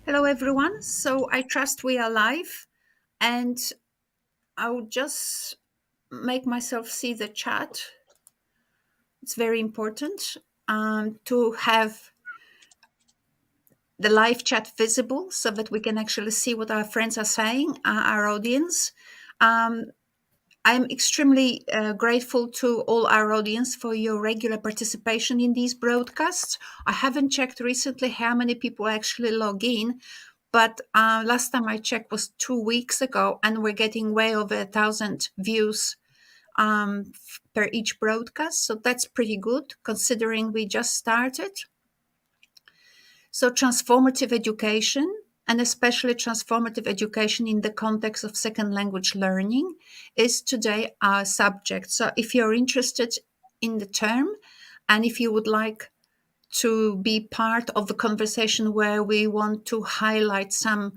Hello, everyone. So I trust we are live, and I'll just make myself see the chat. It's very important to have the live chat visible so that we can actually see what our friends are saying, our audience. Um, I'm extremely grateful to all our audience for your regular participation in these broadcasts. I haven't checked recently how many people actually log in, but last time I checked was 2 weeks ago, and we're getting way over 1,000 views per each broadcast. So that's pretty good considering we just started. So, transformative education, and especially transformative education in the context of second language learning, is today our subject. So, if you're interested in the term and if you would like to be part of the conversation where we want to highlight some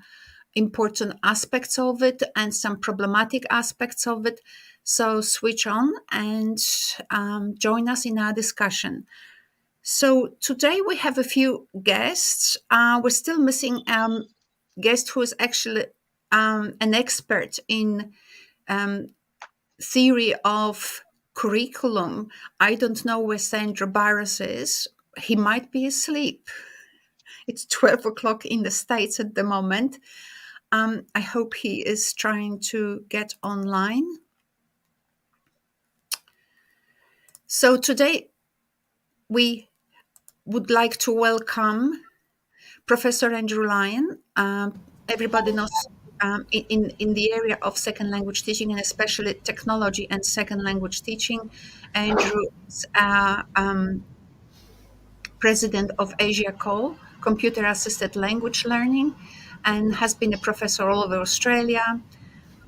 important aspects of it and some problematic aspects of it, so switch on and join us in our discussion. So today we have a few guests. We're still missing guest who is actually an expert in um, theory of curriculum. I don't know where Sandro Barros is. He might be asleep. It's 12 o'clock in the States at the moment. I hope he is trying to get online. So today we would like to welcome Professor Andrew Lian. Everybody knows in the area of second language teaching and especially technology and second language teaching, Andrew is president of Asia Co, Computer Assisted Language Learning, and has been a professor all over Australia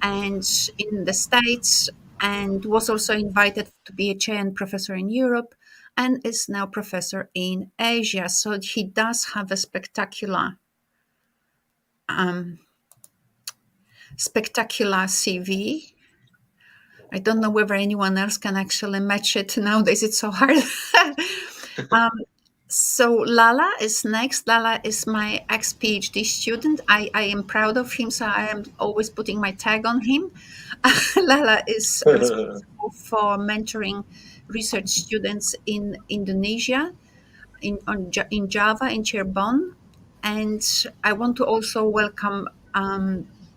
and in the States, and was also invited to be a chair and professor in Europe, and is now professor in Asia. So he does have a spectacular CV. I don't know whether anyone else can actually match it nowadays. It's so hard. um, so Lala is next. Lala is my ex-PhD student. I am proud of him, so I am always putting my tag on him. Lala is responsible for mentoring research students in Indonesia, in Java, in Cirebon. And I want to also welcome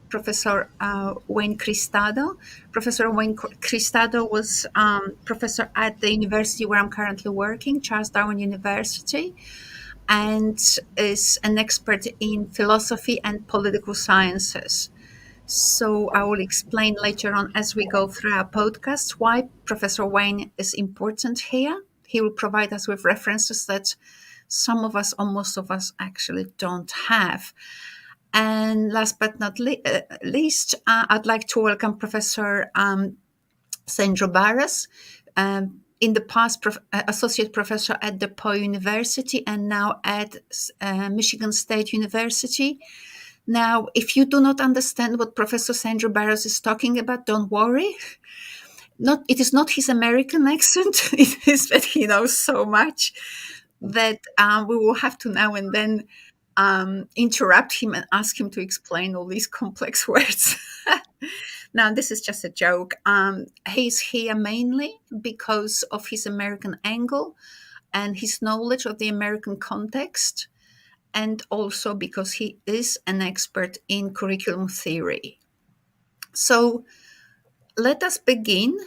Professor Wayne Cristaudo. Professor Wayne Cristaudo was professor at the university where I'm currently working, Charles Darwin University, and is an expert in philosophy and political sciences. So I will explain later on as we go through our podcast why Professor Wayne is important here. He will provide us with references that some of us or most of us actually don't have. And last but not least, I'd like to welcome Professor Sandro Barros, in the past associate professor at DePaul University and now at Michigan State University. Now, if you do not understand what Professor Sandro Barros is talking about, don't worry. It is not his American accent. It is that he knows so much that we will have to now and then interrupt him and ask him to explain all these complex words. Now, this is just a joke. He's here mainly because of his American angle and his knowledge of the American context, and also because he is an expert in curriculum theory. So let us begin.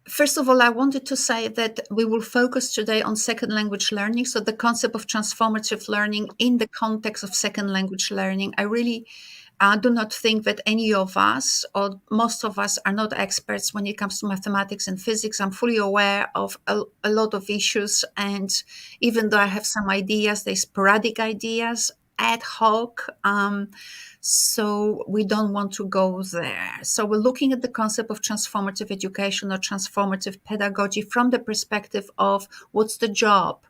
First of all, I wanted to say that we will focus today on second language learning. So, the concept of transformative learning in the context of second language learning. I really do not think that any of us, or most of us, are not experts when it comes to mathematics and physics. I'm fully aware of a lot of issues. And even though I have some ideas, they're sporadic ideas, ad hoc. So we don't want to go there. So we're looking at the concept of transformative education or transformative pedagogy from the perspective of what's the job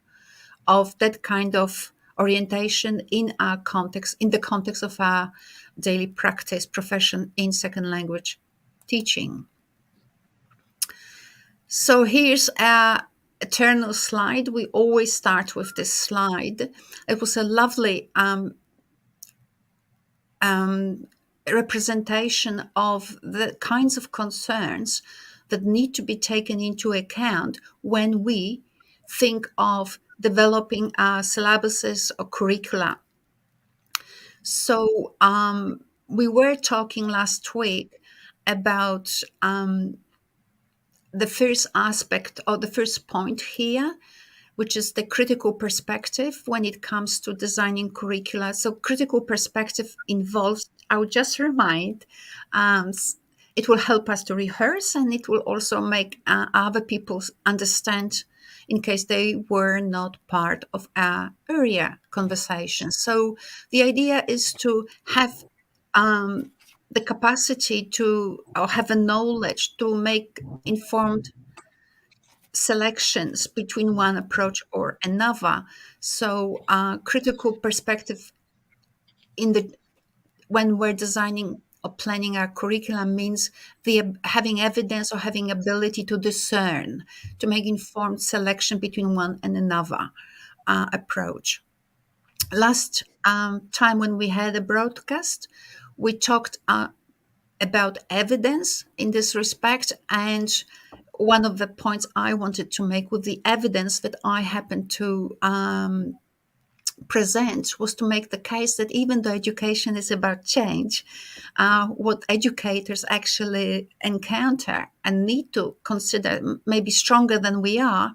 of that kind of orientation in our context, in the context of our daily practice profession in second language teaching. So here's a eternal slide. We always start with this slide. It was a lovely um, representation of the kinds of concerns that need to be taken into account when we think of developing syllabuses or curricula. So we were talking last week about the first aspect or the first point here, which is the critical perspective when it comes to designing curricula. So, critical perspective involves, I would just remind, um, it will help us to rehearse and it will also make other people understand in case they were not part of our earlier conversation. So, the idea is to have um, the capacity to or have a knowledge to make informed selections between one approach or another. So, critical perspective in the when we're designing or planning our curriculum means the having evidence or having ability to discern, to make informed selection between one and another approach. Last time when we had a broadcast, we talked about evidence in this respect. And one of the points I wanted to make with the evidence that I happened to present was to make the case that even though education is about change, what educators actually encounter and need to consider, maybe stronger than we are,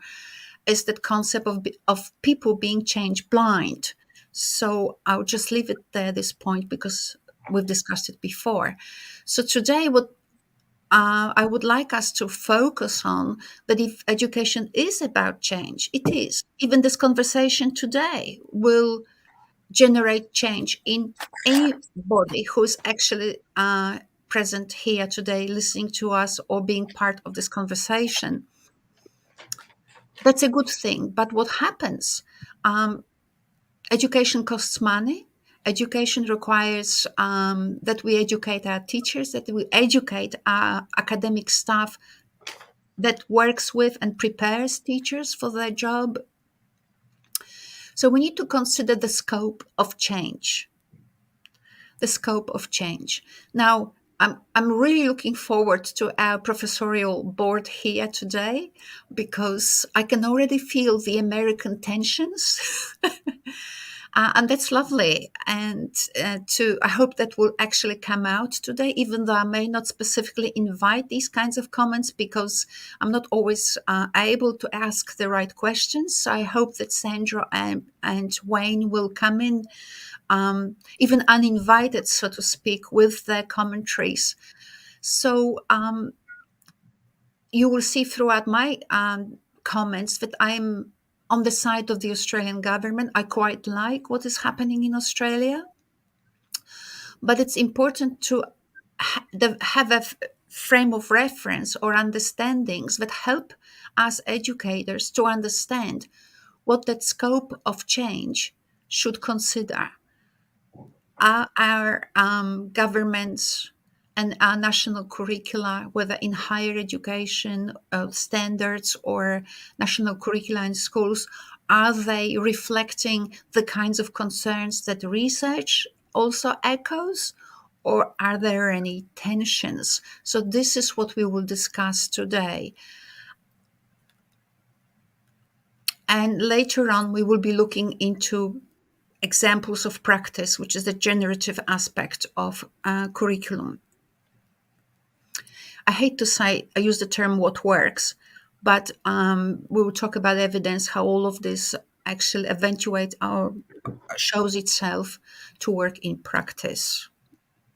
is that concept of people being change blind. So I'll just leave it there, this point, because we've discussed it before. So today, what I would like us to focus on that if education is about change, it is. Even this conversation today will generate change in anybody who's actually present here today, listening to us or being part of this conversation. That's a good thing. But what happens? Um, Education costs money. Education requires that we educate our teachers, that we educate our academic staff that works with and prepares teachers for their job. So we need to consider the scope of change. The scope of change. Now, I'm really looking forward to our professorial board here today because I can already feel the American tensions. And that's lovely. And I hope that will actually come out today, even though I may not specifically invite these kinds of comments because I'm not always able to ask the right questions. So I hope that Sandro and Wayne will come in, even uninvited, so to speak, with their commentaries. So you will see throughout my comments that I'm on the side of the Australian government. I quite like what is happening in Australia, but it's important to have a frame of reference or understandings that help us educators to understand what that scope of change should consider. Our governments and our national curricula, whether in higher education standards or national curricula in schools, are they reflecting the kinds of concerns that research also echoes? Or are there any tensions? So, this is what we will discuss today. And later on, we will be looking into examples of practice, which is the generative aspect of curriculum. I hate to say, I use the term what works, but we will talk about evidence, how all of this actually eventuates or shows itself to work in practice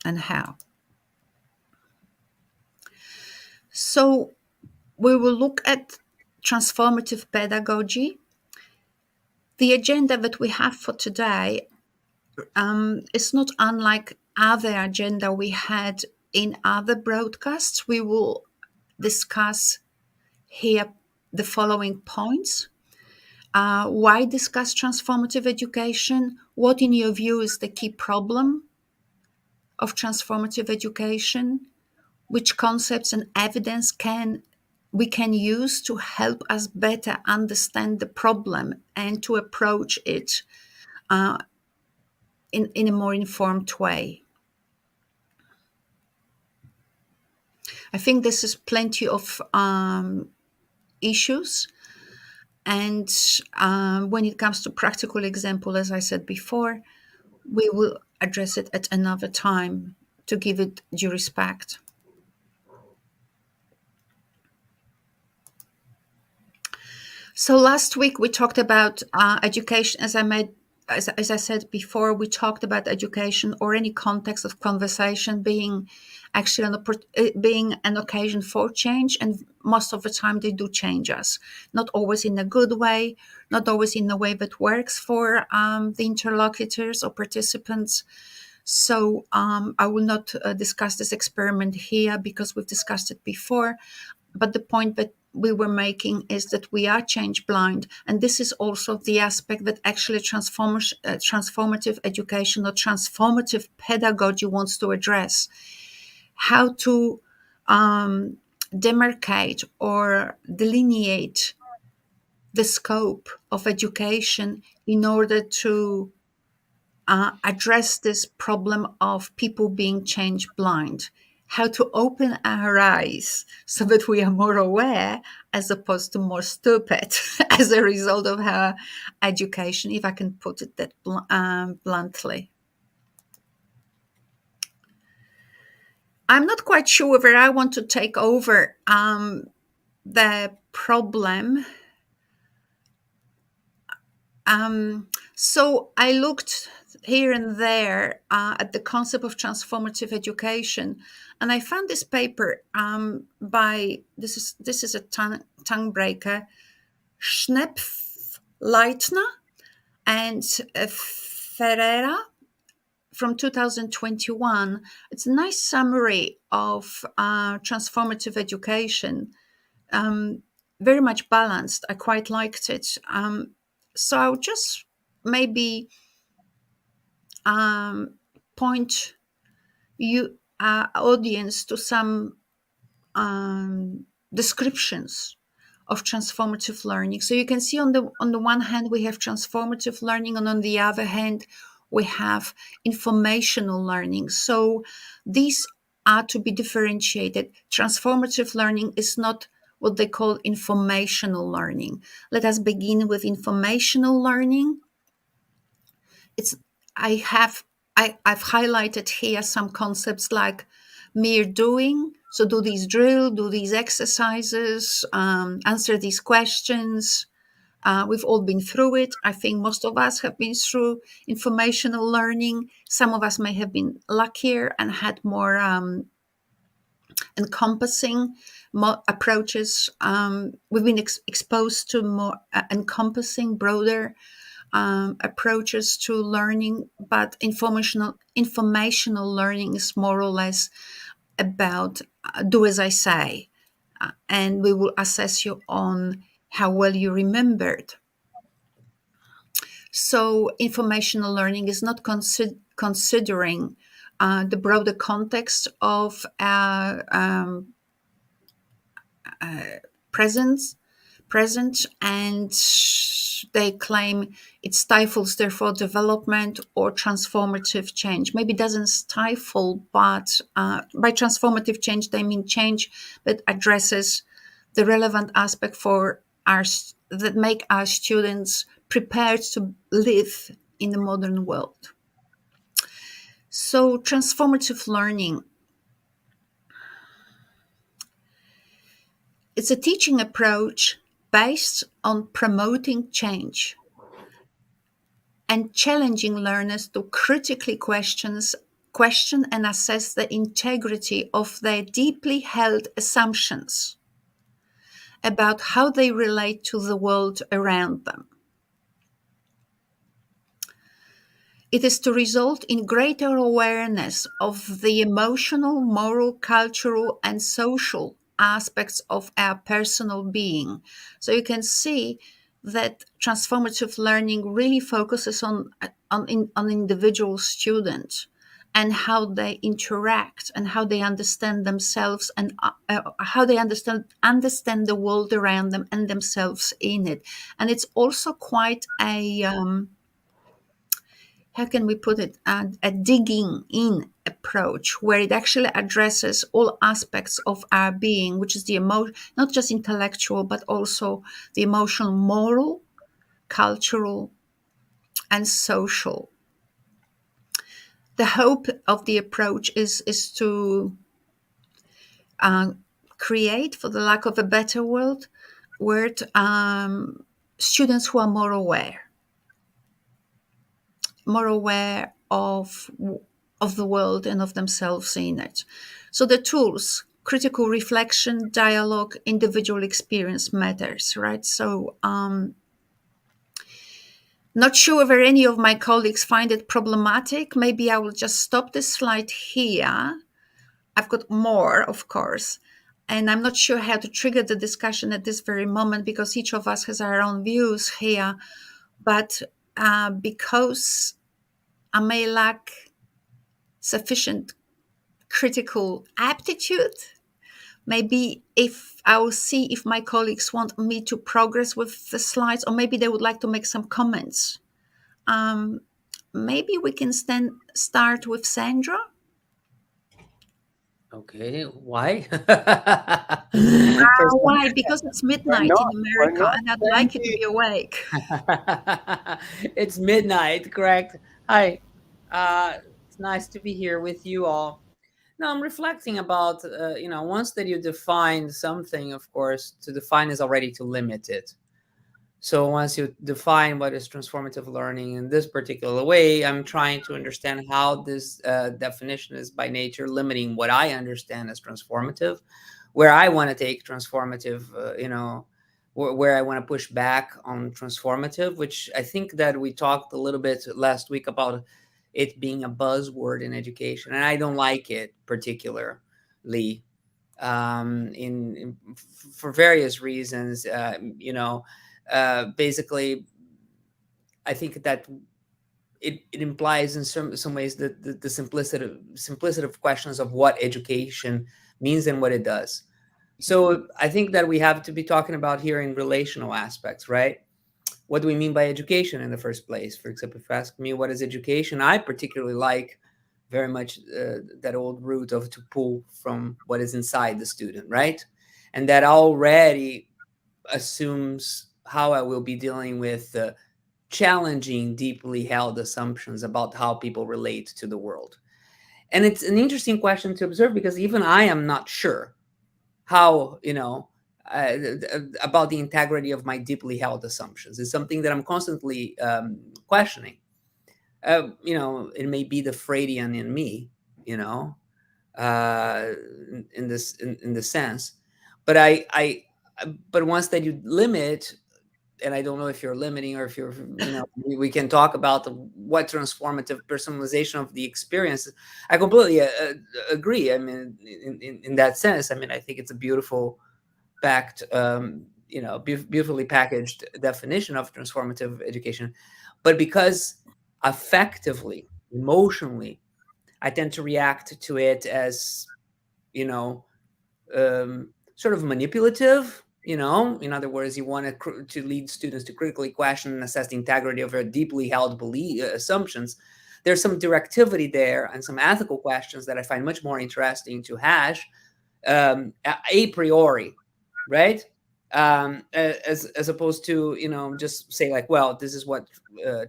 and how. So we will look at transformative pedagogy. The agenda that we have for today is not unlike other agenda we had in other broadcasts. We will discuss here the following points. Why discuss transformative education? What, in your view, is the key problem of transformative education? Which concepts and evidence can we can use to help us better understand the problem and to approach it in a more informed way. I think this is plenty of issues. And when it comes to practical example, as I said before, we will address it at another time to give it due respect. So last week we talked about education. As I said before, we talked about education or any context of conversation being actually being an occasion for change, and most of the time they do change us. Not always in a good way, not always in a way that works for the interlocutors or participants. So I will not discuss this experiment here because we've discussed it before. But the point that we were making is that we are change blind. And this is also the aspect that actually transformative education or transformative pedagogy wants to address. How to demarcate or delineate the scope of education in order to address this problem of people being change blind, how to open our eyes so that we are more aware as opposed to more stupid as a result of our education, if I can put it that bluntly. I'm not quite sure whether I want to take over the problem. So I looked here and there at the concept of transformative education, and I found this paper by this is a tongue breaker, Schnepf, Leitner, and Ferreira from 2021. It's a nice summary of transformative education. Very much balanced. I quite liked it. So I'll just maybe point you audience to some descriptions of transformative learning. So you can see on the one hand we have transformative learning, and on the other hand we have informational learning. So these are to be differentiated. Transformative learning is not what they call informational learning. Let us begin with informational learning. It's I've highlighted here some concepts like mere doing. So do these drill, do these exercises, answer these questions. We've all been through it. I think most of us have been through informational learning. Some of us may have been luckier and had more encompassing approaches. We've been exposed to more encompassing, broader approaches to learning, but informational learning is more or less about do as I say, and we will assess you on how well you remembered. So informational learning is not considering the broader context of present, and they claim it stifles therefore development or transformative change. Maybe it doesn't stifle, but by transformative change they mean change that addresses the relevant aspect for that make our students prepared to live in the modern world. So transformative learning, it's a teaching approach based on promoting change and challenging learners to critically question and assess the integrity of their deeply held assumptions about how they relate to the world around them. It is to result in greater awareness of the emotional, moral, cultural, and social aspects of our personal being. So you can see that transformative learning really focuses on individual students and how they interact and how they understand themselves, and how they understand the world around them and themselves in it. And it's also quite a how can we put it, a digging in approach, where it actually addresses all aspects of our being, which is the emotion, not just intellectual, but also the emotional, moral, cultural, and social. The hope of the approach is to uh, create, for the lack of a better word, students who are more aware of the world and of themselves in it. So the tools, critical reflection, dialogue, individual experience matters, right? So not sure whether any of my colleagues find it problematic. Maybe I will just stop this slide here. I've got more, of course, and I'm not sure how to trigger the discussion at this very moment, because each of us has our own views here. But because I may lack sufficient critical aptitude, maybe if I will see if my colleagues want me to progress with the slides, or maybe they would like to make some comments. Um, Maybe we can start with Sandra. Okay, why? Why? Because it's Why midnight in not? Why America, not, and I'd like you to Sandy? be awake. It's midnight, correct? Hi. It's nice to be here with you all. Now I'm reflecting about, once that you define something, of course, to define is already to limit it. So once you define what is transformative learning in this particular way, I'm trying to understand how this definition is by nature limiting what I understand as transformative, where I want to take transformative, where I want to push back on transformative, which I think that we talked a little bit last week about it being a buzzword in education, and I don't like it particularly for various reasons. Basically, I think that it implies in some ways that the simplicity of questions of what education means and what it does. So I think that we have to be talking about here in relational aspects, right? What do we mean by education in the first place? For example, if you ask me what is education, I particularly like very much that old root of to pull from what is inside the student, right? And that already assumes how I will be dealing with challenging deeply held assumptions about how people relate to the world. And it's an interesting question to observe because even I am not sure how, about the integrity of my deeply held assumptions. It's something that I'm constantly questioning. It may be the Freudian in me, you know, in this sense, but but once that you limit, and I don't know if you're limiting or if you're, we can talk about what transformative personalization of the experience. I completely agree. I mean, in that sense, I mean, I think it's a beautiful packed, beautifully packaged definition of transformative education. But because affectively, emotionally, I tend to react to it as, you know, sort of manipulative. In other words, you want to lead students to critically question and assess the integrity of their deeply held belief assumptions. There's some directivity there and some ethical questions that I find much more interesting to hash a priori, right? As opposed to just say like, well, this is what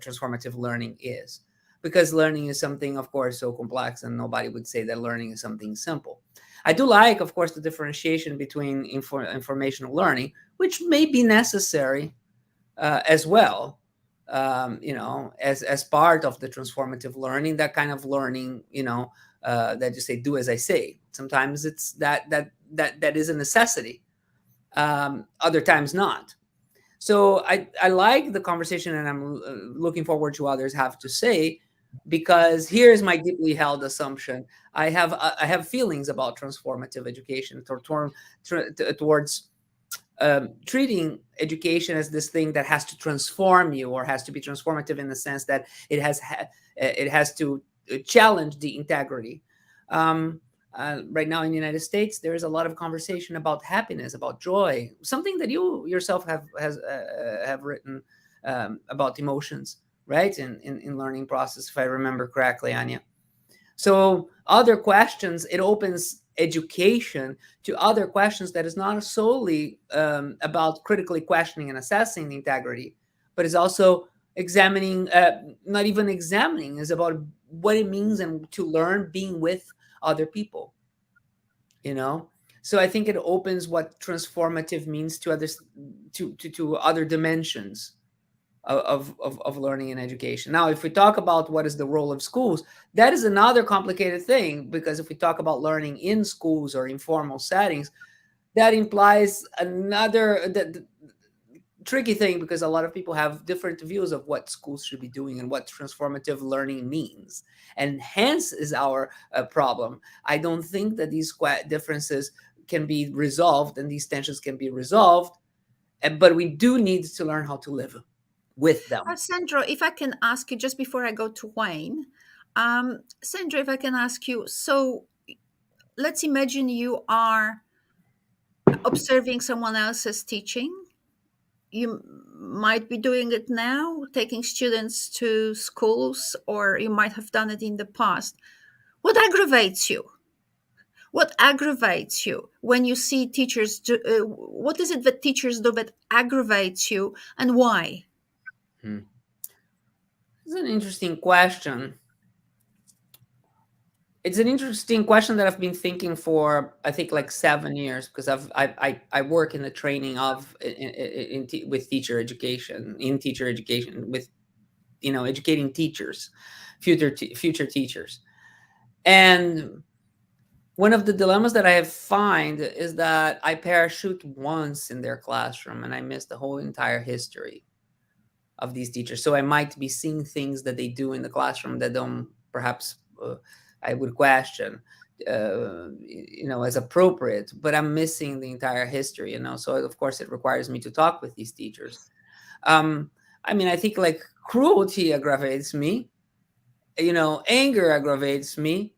transformative learning is, because learning is something, of course, so complex, and nobody would say that learning is something simple. I do like, of course, the differentiation between informational learning, which may be necessary as well, as part of the transformative learning, that kind of learning, that you say, do as I say. Sometimes it's that is a necessity. Other times not. So I like the conversation, and I'm looking forward to others have to say, because here's my deeply held assumption. I have feelings about transformative education towards treating education as this thing that has to transform you, or has to be transformative in the sense that it has to challenge the integrity. Right now in the United States, there is a lot of conversation about happiness, about joy, something that you yourself have written about emotions, right? In learning process, if I remember correctly, Anya. So other questions, it opens education to other questions that is not solely about critically questioning and assessing the integrity, but is also examining, not even examining, is about what it means and to learn being with other people, you know. So I think it opens what transformative means to others, to other dimensions of learning and education. Now, if we talk about what is the role of schools, that is another complicated thing, because if we talk about learning in schools or informal settings, that implies another tricky thing, because a lot of people have different views of what schools should be doing and what transformative learning means, and hence is our problem. I don't think that these differences can be resolved and these tensions can be resolved, but we do need to learn how to live with them. Sandro, if I can ask you just before I go to Wayne, Sandro, if I can ask you, so let's imagine you are observing someone else's teaching. You might be doing it now, taking students to schools, or you might have done it in the past. What aggravates you? What aggravates you when you see teachers do? What is it that teachers do that aggravates you, and why? Hmm. It's an interesting question. It's an interesting question that I've been thinking for, I think, like 7 years, because I work in the training of with teacher education, in teacher education, with, you know, educating teachers, future teachers. And one of the dilemmas that I find is that I parachute once in their classroom and I miss the whole entire history of these teachers. So I might be seeing things that they do in the classroom that don't, perhaps I would question, you know, as appropriate, but I'm missing the entire history, you know. So of course it requires me to talk with these teachers. I mean, I think like cruelty aggravates me, you know, anger aggravates me.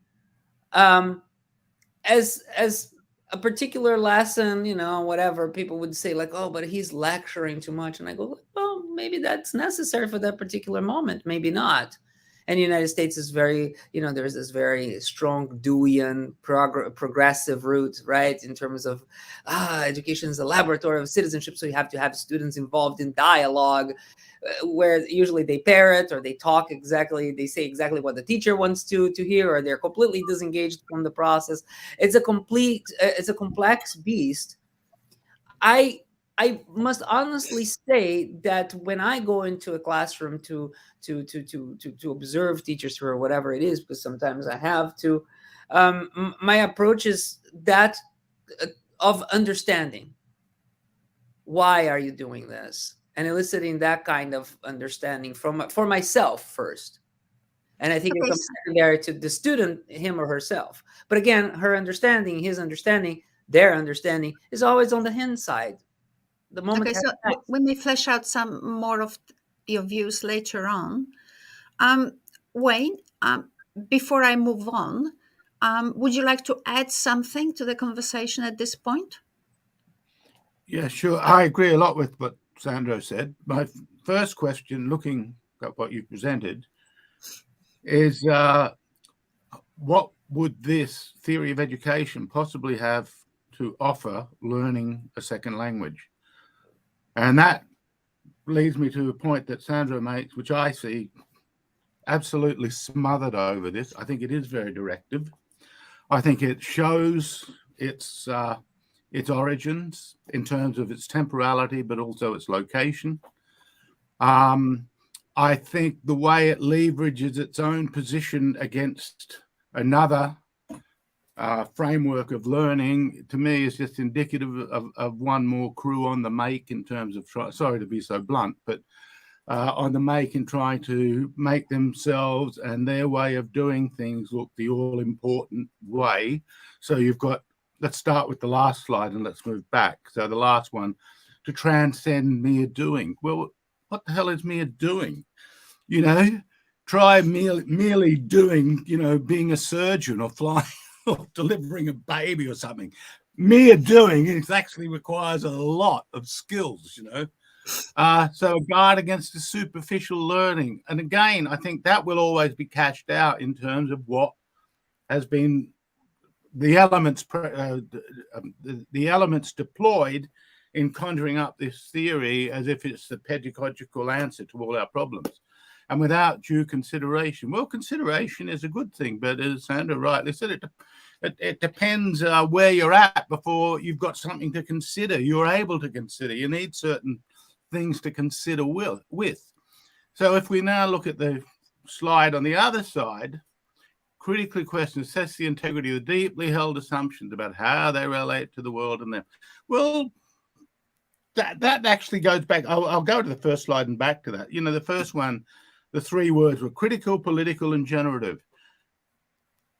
Um, as a particular lesson, you know, whatever, people would say like, oh, but he's lecturing too much, and I go, well, maybe that's necessary for that particular moment, maybe not. And the United States is very, you know, there's this very strong Deweyan progressive route, right, in terms of education is a laboratory of citizenship, so you have to have students involved in dialogue, where usually they parrot or they talk exactly, they say exactly what the teacher wants to hear, or they're completely disengaged from the process. It's a complex beast. I must honestly say that when I go into a classroom to observe teachers or whatever it is, because sometimes I have to, my approach is that uh, of understanding. Why are you doing this? And eliciting that kind of understanding from for myself first. And I think it Okay, comes secondary to the student, him or herself. But again, her understanding, his understanding, their understanding is always on the him side. The moment okay. has So passed. we may flesh out some more of your views later on. Um, Wayne, before I move on, would you like to add something to the conversation at this point? Yeah, sure. I agree a lot with what Sandro said. My first question, looking at what you presented, is what would this theory of education possibly have to offer learning a second language? And that leads me to a point that Sandro makes, which I see absolutely smothered over this. I think it is very directive. I think it shows its origins in terms of its temporality, but also its location. I think the way it leverages its own position against another framework of learning, to me, is just indicative of one more crew on the make in terms of, sorry to be so blunt, but on the make and trying to make themselves and their way of doing things look the all-important way. So you've got, let's start with the last slide and let's move back. So the last one, to transcend mere doing. Well, what the hell is mere doing? You know, try merely doing, being a surgeon or flying or delivering a baby or something. Mere doing it actually requires a lot of skills, So a guard against the superficial learning. And again, I think that will always be cashed out in terms of what has been the elements deployed in conjuring up this theory as if it's the pedagogical answer to all our problems, and without due consideration. Well, consideration is a good thing, but as Sandro rightly said, it depends where you're at before you've got something to consider. You're able to consider. You need certain things to consider with. So if we now look at the slide on the other side, critically question, assess the integrity of the deeply held assumptions about how they relate to the world and them. Well, that actually goes back. I'll go to the first slide and back to that. The first one, the three words were critical, political, and generative.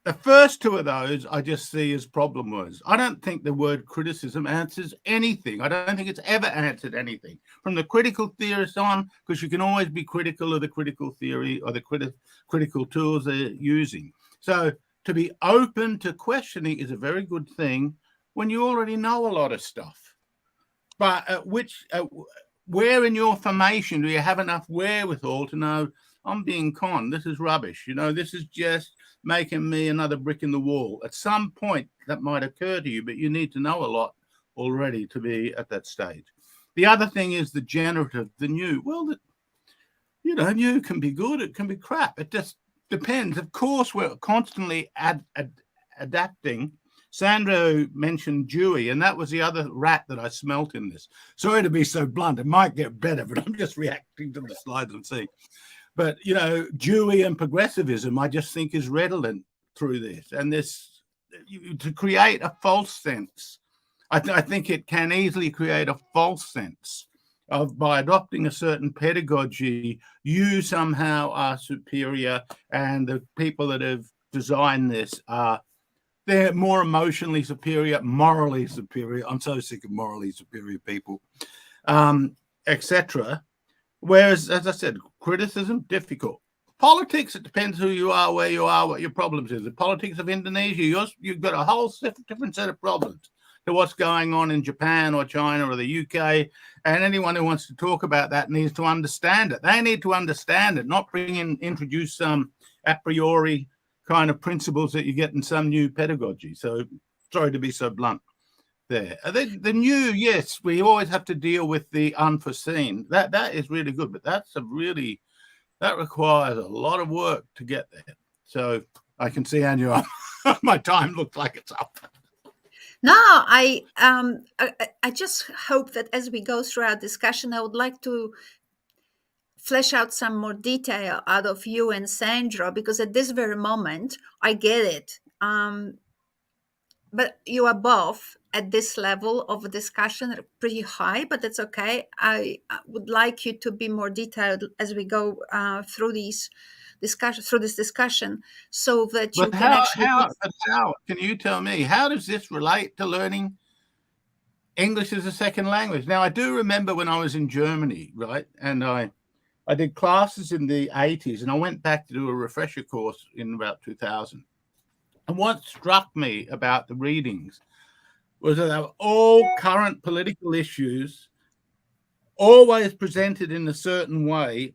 The first two of those I just see as problem words. I don't think the word criticism answers anything. I don't think it's ever answered anything. From the critical theorists on, because you can always be critical of the critical theory or the critical tools they're using. So to be open to questioning is a very good thing when you already know a lot of stuff. But where in your formation do you have enough wherewithal to know I'm being conned? This is rubbish. This is just making me another brick in the wall. At some point that might occur to you, but you need to know a lot already to be at that stage. The other thing is the generative, the new. Well, new can be good, it can be crap. It just depends. Of course, we're constantly adapting. Sandro mentioned Dewey, and that was the other rat that I smelt in this. Sorry to be so blunt. It might get better, but I'm just reacting to the slides and seeing. But, Dewey and progressivism, I just think is redolent through this. And this, to create a false sense, I think it can easily create a false sense of, by adopting a certain pedagogy, you somehow are superior, and the people that have designed this they're more emotionally superior, morally superior. I'm so sick of morally superior people, etc. Whereas, as I said, criticism, difficult. Politics, it depends who you are, where you are, what your problems is. The politics of Indonesia, you've got a whole different set of problems to what's going on in Japan or China or the UK. And anyone who wants to talk about that needs to understand it. They need to understand it, not introduce some a priori kind of principles that you get in some new pedagogy. So sorry to be so blunt there. The new, yes, we always have to deal with the unforeseen. That is really good, but that requires a lot of work to get there. So I can see, Andrew, my time looks like it's up. No, I just hope that as we go through our discussion, I would like to flesh out some more detail out of you and Sandro, because at this very moment, I get it. But you are both at this level of discussion pretty high, but that's okay. I would like you to be more detailed as we go through this discussion, so that you can actually. How can you tell me, how does this relate to learning English as a second language? Now, I do remember when I was in Germany, right, and I did classes in the 80s, and I went back to do a refresher course in about 2000. And what struck me about the readings was that they were all current political issues, always presented in a certain way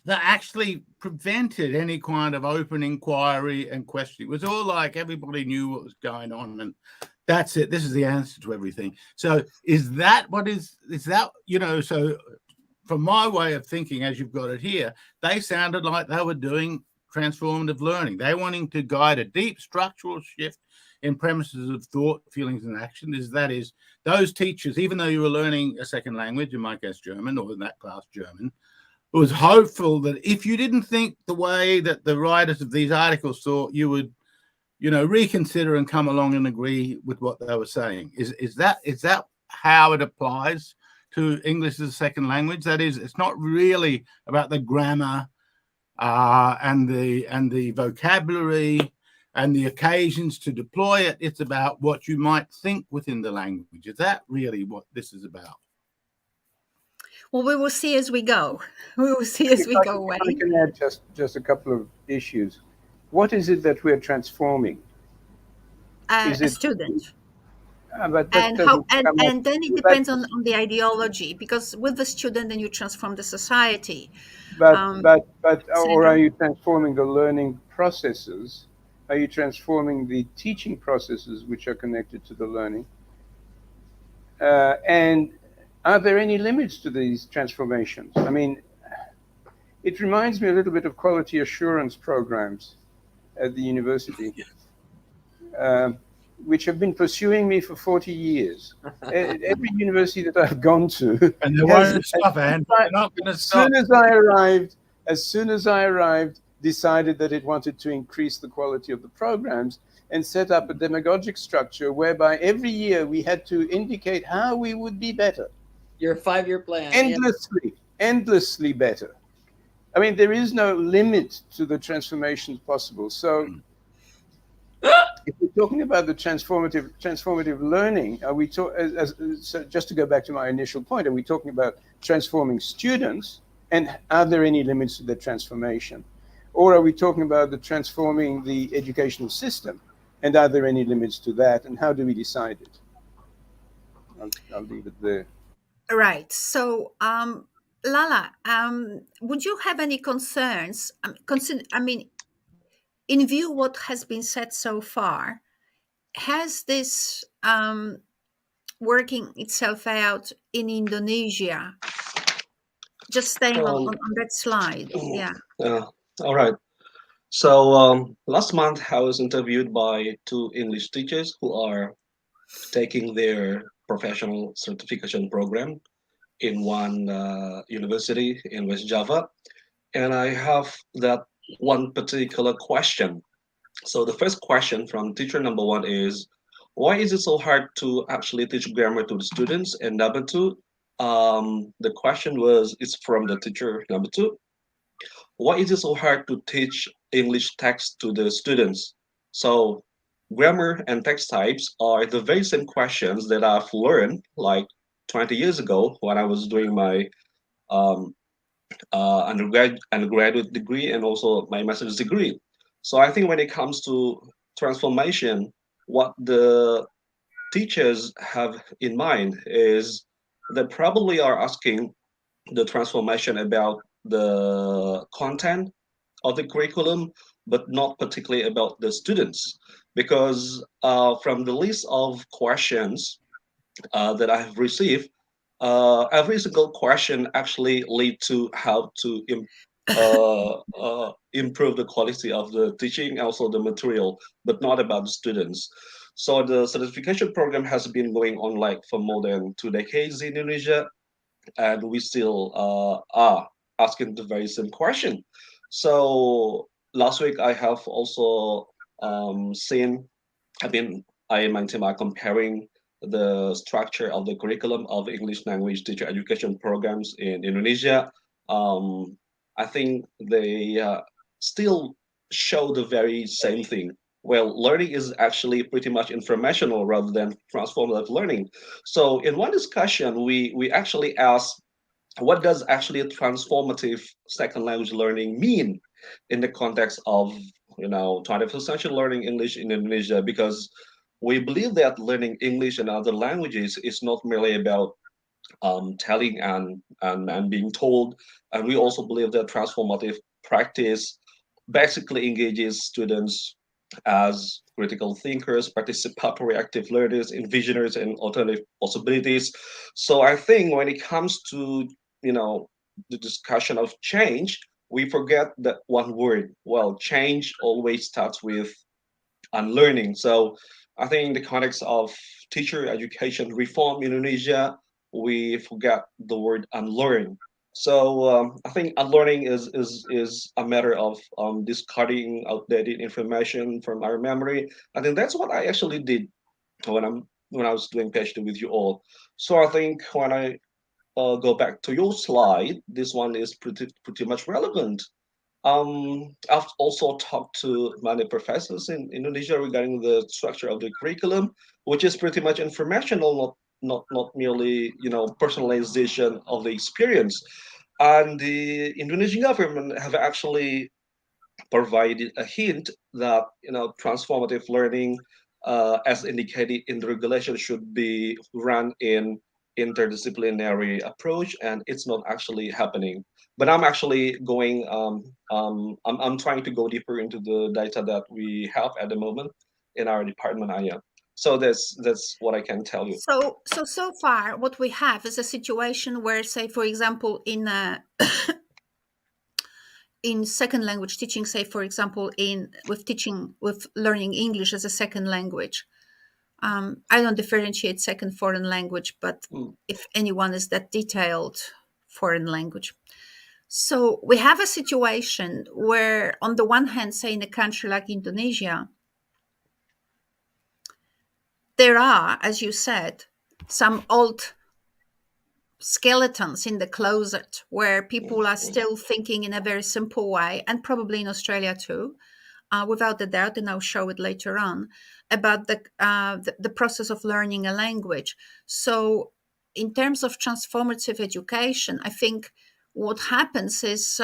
that actually prevented any kind of open inquiry and question. It was all like everybody knew what was going on, and that's it. This is the answer to everything. So is that, so from my way of thinking, as you've got it here, they sounded like they were doing transformative learning. They're wanting to guide a deep structural shift in premises of thought, feelings, and action. That is, those teachers, even though you were learning a second language, in my case German, or in that class German, was hopeful that if you didn't think the way that the writers of these articles thought, you would, reconsider and come along and agree with what they were saying. Is that how it applies to English as a second language? That is, it's not really about the grammar and the vocabulary and the occasions to deploy it. It's about what you might think within the language. Is that really what this is about? Well, we will see as we go. We will see as we go, If I Wayne. can add just a couple of issues. What is it that we're transforming? Is A it? student. But that And how doesn't come up. and then it depends That, on the ideology, because with the student then you transform the society. but Um, but but or are Sandro? you transforming the learning processes? Are you transforming the teaching processes which are connected to the learning? And are there any limits to these transformations? I mean, it reminds me a little bit of quality assurance programs at the university, um, which have been pursuing me for 40 years. Every university that I've gone to And they has, won't stop, and they're not going to as stop. soon as I arrived, decided that it wanted to increase the quality of the programs and set up a demagogic structure whereby every year we had to indicate how we would be better, Your 5-year plan. Yeah. endlessly better. I mean, there is no limit to the transformations possible. So if we're talking about the transformative learning, are we so just to go back to my initial point, are we talking about transforming students, and are there any limits to the transformation, or are we talking about the transforming the educational system, and are there any limits to that, and how do we decide it? I'll leave it there. Right. So, Lala, would you have any concerns? I mean, in view what has been said so far, has this working itself out in Indonesia? Just staying Um, on that slide. Yeah. uh, all right. So last month, I was interviewed by two English teachers who are taking their professional certification program in one university in West Java, and I have that one particular question. So the first question from teacher number one is, why is it so hard to actually teach grammar to the students? And number two, the question was, it's from the teacher number two. Why is it so hard to teach English text to the students? So, grammar and text types are the very same questions that I've learned like 20 years ago when I was doing my um, undergraduate degree and also my master's degree. So, I think when it comes to transformation, what the teachers have in mind is they probably are asking the transformation about the content of the curriculum, but not particularly about the students. Because from the list of questions that I have received, every single question actually lead to how to improve the quality of the teaching, also the material, but not about the students. So the certification program has been going on like for more than 2 decades in Indonesia, and we still are asking the very same question. So last week I have also seen, I mean, I and my team are comparing the structure of the curriculum of English language teacher education programs in Indonesia. I think they still show the very same thing. Well, learning is actually pretty much informational rather than transformative learning. So in one discussion, we actually asked, what does actually a transformative second language learning mean in the context of 21st century learning English in Indonesia? Because we believe that learning English and other languages is not merely about telling and being told, and we also believe that transformative practice basically engages students as critical thinkers, participatory active learners, envisioners, and alternative possibilities. So I think when it comes to the discussion of change, we forget that one word. Well, change always starts with unlearning. So I think in the context of teacher education reform in Indonesia, we forgot the word unlearn. So I think unlearning is a matter of discarding outdated information from our memory. I think that's what I actually did when I was doing PhD with you all. So I think when I go back to your slide, this one is pretty much relevant. I've also talked to many professors in Indonesia regarding the structure of the curriculum, which is pretty much informational, not merely personalization of the experience. And the Indonesian government have actually provided a hint that transformative learning, as indicated in the regulation, should be run in interdisciplinary approach, and it's not actually happening. But I'm actually going. I'm trying to go deeper into the data that we have at the moment in our department, Aya. So that's what I can tell you. So far, what we have is a situation where, say, for example, in second language teaching, say, for example, with learning English as a second language. I don't differentiate second foreign language, but if anyone is that detailed, foreign language. So we have a situation where, on the one hand, say, in a country like Indonesia, there are, as you said, some old skeletons in the closet where people are still thinking in a very simple way, and probably in Australia too, without a doubt, and I'll show it later on, about the process of learning a language. So in terms of transformative education, I think what happens is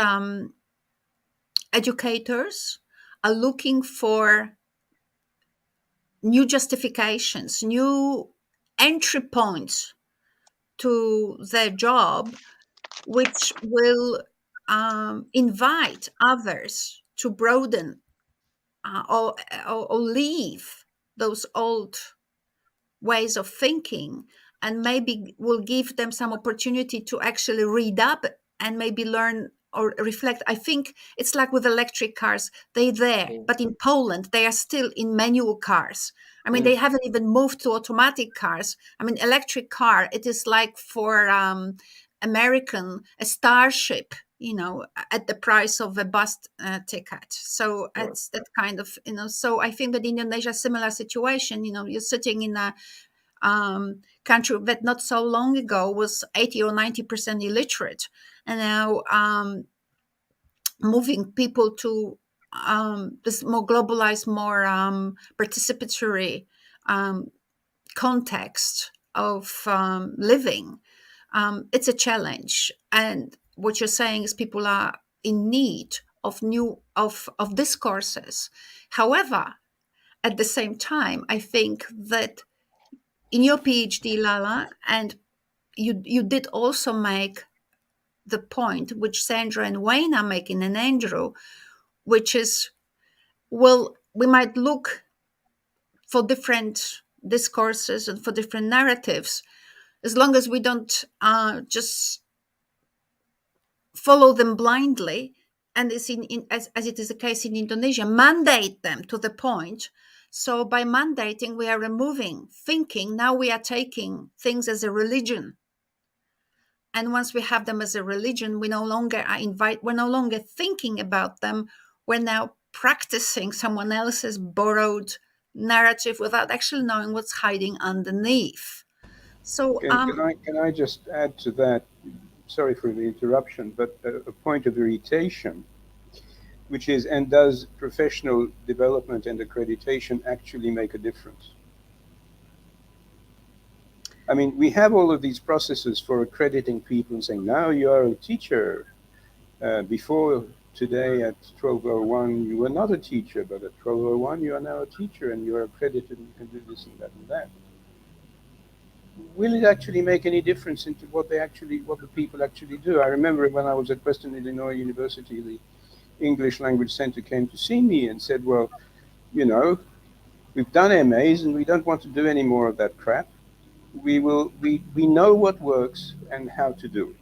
educators are looking for new justifications, new entry points to their job, which will invite others to broaden or leave those old ways of thinking, and maybe will give them some opportunity to actually read up and maybe learn or reflect. I think it's like with electric cars, they're there, but in Poland they are still in manual cars. I mean, they haven't even moved to automatic cars. I mean, electric car, it is like for American, a Starship, at the price of a bus ticket. So it's that kind of, so I think that Indonesia, similar situation, you're sitting in a country that not so long ago was 80 or 90% illiterate, and now moving people to this more globalized, more participatory context of living. It's a challenge, and what you're saying is people are in need of discourses. However, at the same time, I think that in your PhD, Lala, and you did also make the point which Sandro and Wayne are making, and Andrew, which is, well, we might look for different discourses and for different narratives, as long as we don't just follow them blindly, and as it is the case in Indonesia, mandate them to the point. So by mandating, we are removing thinking. Now we are taking things as a religion. And once we have them as a religion, we're no longer thinking about them. We're now practicing someone else's borrowed narrative without actually knowing what's hiding underneath. So can I just add to that? Sorry for the interruption, but a point of irritation, which is, and does professional development and accreditation actually make a difference? I mean, we have all of these processes for accrediting people and saying, now you are a teacher. Before today at 12:01, you were not a teacher, but at 12:01, you are now a teacher and you are accredited and you can do this and that and that. Will it actually make any difference into what the people actually do? I remember when I was at Western Illinois University, the English Language Center came to see me and said, well, we've done MAs and we don't want to do any more of that crap. We know what works and how to do it.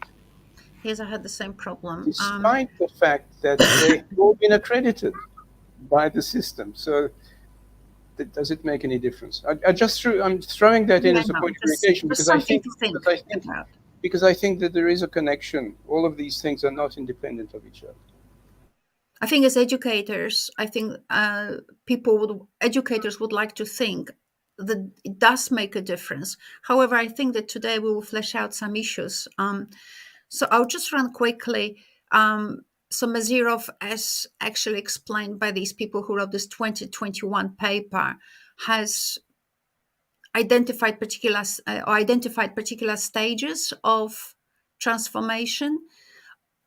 Yes, I had the same problem. Despite the fact that they've all been accredited by the system. So does it make any difference? I'm throwing that in as a point of irritation because I think that there is a connection. All of these things are not independent of each other. I think as educators, educators would like to think that it does make a difference. However, I think that today we will flesh out some issues. So I'll just run quickly. So Mazirov, as actually explained by these people who wrote this 2021 paper, has identified particular stages of transformation.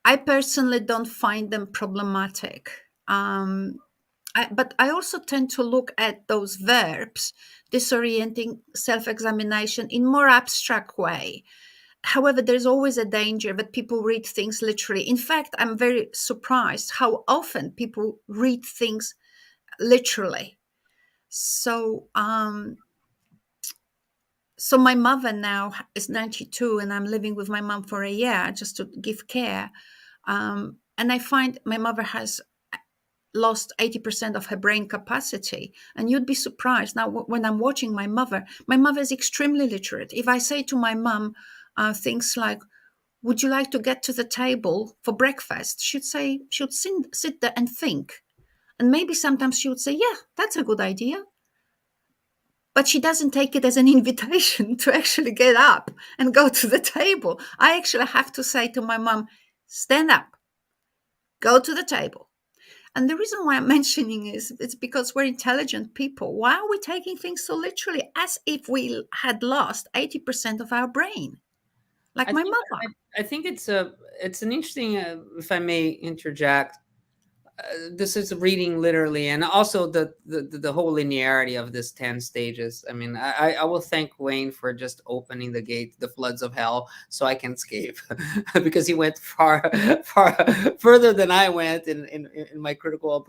I personally don't find them problematic. But I also tend to look at those verbs, disorienting, self-examination, in more abstract way. However, there's always a danger that people read things literally. In fact, I'm very surprised how often people read things literally. So, so my mother now is 92, and I'm living with my mom for a year just to give care. And I find my mother has lost 80% of her brain capacity. And you'd be surprised now when I'm watching my mother is extremely literate. If I say to my mom things like, would you like to get to the table for breakfast? She'd sit there and think. And maybe sometimes she would say, yeah, that's a good idea. But she doesn't take it as an invitation to actually get up and go to the table. I actually have to say to my mom, stand up, go to the table. And the reason why I'm mentioning is it's because we're intelligent people. Why are we taking things so literally, as if we had lost 80% of our brain, like my mother? I think it's an interesting, if I may interject, this is reading literally, and also the whole linearity of this 10 stages. I mean, I will thank Wayne for just opening the gate, the floods of hell, so I can escape, because he went far further than I went in my critical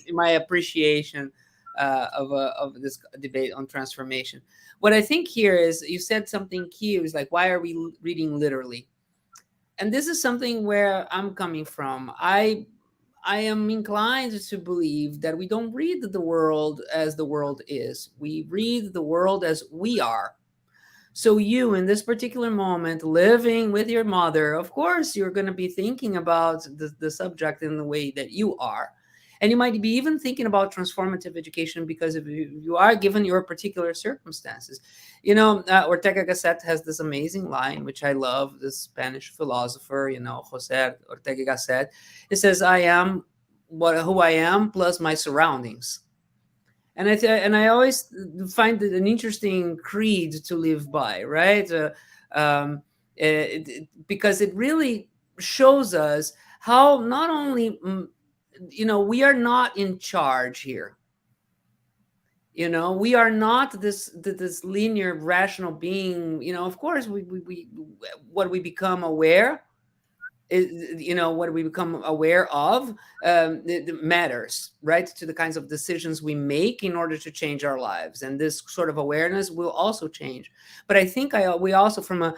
in my appreciation of this debate on transformation. What I think here is, you said something key. It was like, why are we reading literally? And this is something where I'm coming from. I am inclined to believe that we don't read the world as the world is. We read the world as we are. So you, in this particular moment, living with your mother, of course, you're going to be thinking about the subject in the way that you are. And you might be even thinking about transformative education because of you are given your particular circumstances. You know, Ortega Gasset has this amazing line, which I love, this Spanish philosopher, you know, Jose Ortega Gasset. It says, I am who I am plus my surroundings. And I always find it an interesting creed to live by, right? Because it really shows us how not only we are not in charge here. We are not this linear rational being. Of course, what we become aware is, what we become aware of it matters, right, to the kinds of decisions we make in order to change our lives. And this sort of awareness will also change. But I think we also from a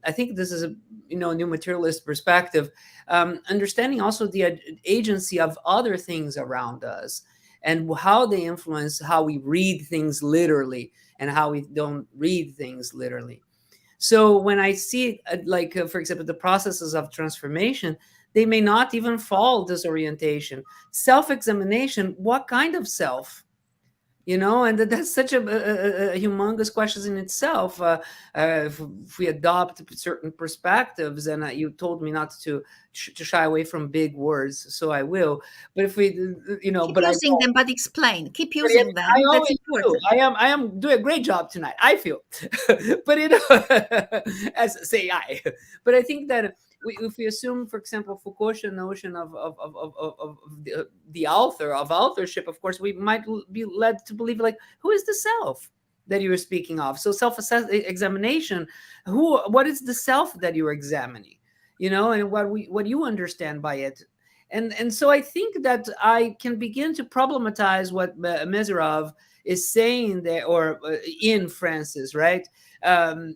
I think this is a new materialist perspective, understanding also the agency of other things around us and how they influence how we read things literally and how we don't read things literally. So when I see, for example, the processes of transformation, they may not even fall disorientation, self-examination. What kind of self? And that's such a humongous question in itself. If we adopt certain perspectives, and you told me not to shy away from big words, so I will. But if we, keep using them, but explain. Keep using them. That's important. I am doing a great job tonight, I feel. But as say I. But I think that if we assume, for example, Foucault's notion of the author, of authorship, of course, we might be led to believe, like, who is the self that you are speaking of? So self-examination, what is the self that you are examining? And what you understand by it. And so I think that I can begin to problematize what Meserov is saying there, or in Francis, right? And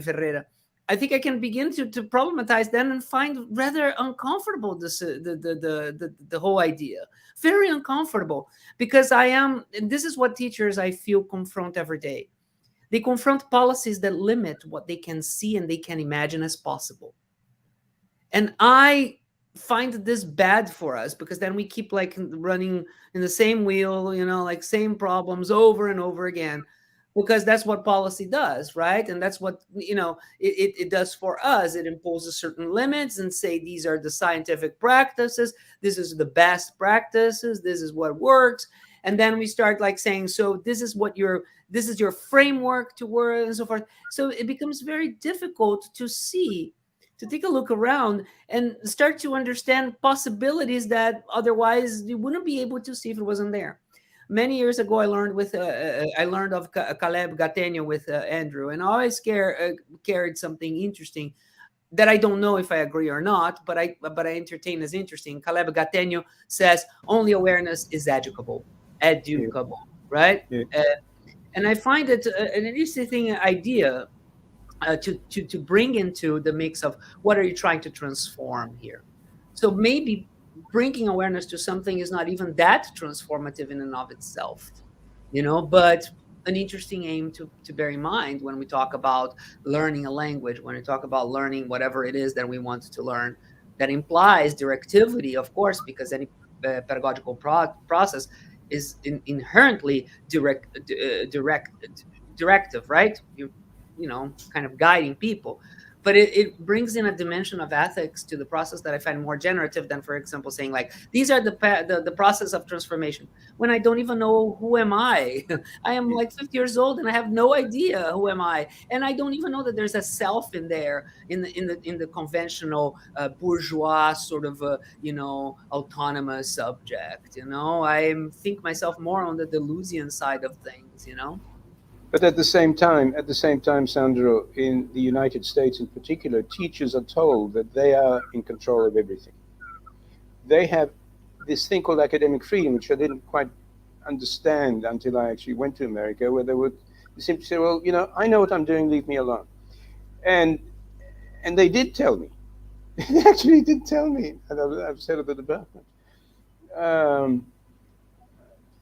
Ferreira. I think I can begin to problematize then and find rather uncomfortable the whole idea. Very uncomfortable, because this is what teachers, I feel, confront every day. They confront policies that limit what they can see and they can imagine as possible. And I find this bad for us, because then we keep running in the same wheel, same problems over and over again. Because that's what policy does, right? And that's what it does for us. It imposes certain limits and say these are the scientific practices, this is the best practices, this is what works. And then we start like saying, so this is your framework to work and so forth. So it becomes very difficult to take a look around and start to understand possibilities that otherwise you wouldn't be able to see if it wasn't there. Many years ago, I learned of Caleb Gattegno with Andrew, and I always carried something interesting that I don't know if I agree or not, but I entertain as interesting. Caleb Gattegno says only awareness is educable, right? Yeah. And I find it an interesting idea to bring into the mix of what are you trying to transform here. So maybe bringing awareness to something is not even that transformative in and of itself, but an interesting aim to bear in mind when we talk about learning a language, when we talk about learning whatever it is that we want to learn. That implies directivity, of course, because any pedagogical process is inherently directive, right? Kind of guiding people. But it brings in a dimension of ethics to the process that I find more generative than, for example, saying like, these are the process of transformation, when I don't even know who am I. I am like 50 years old and I have no idea who am I, and I don't even know that there's a self in there in the conventional bourgeois sort of autonomous subject. I think myself more on the Deleuzian side of things. But at the same time, Sandro, in the United States in particular, teachers are told that they are in control of everything. They have this thing called academic freedom, which I didn't quite understand until I actually went to America, where they would simply say, well, I know what I'm doing, leave me alone. And they did tell me. They actually did tell me, and I've said a bit about that.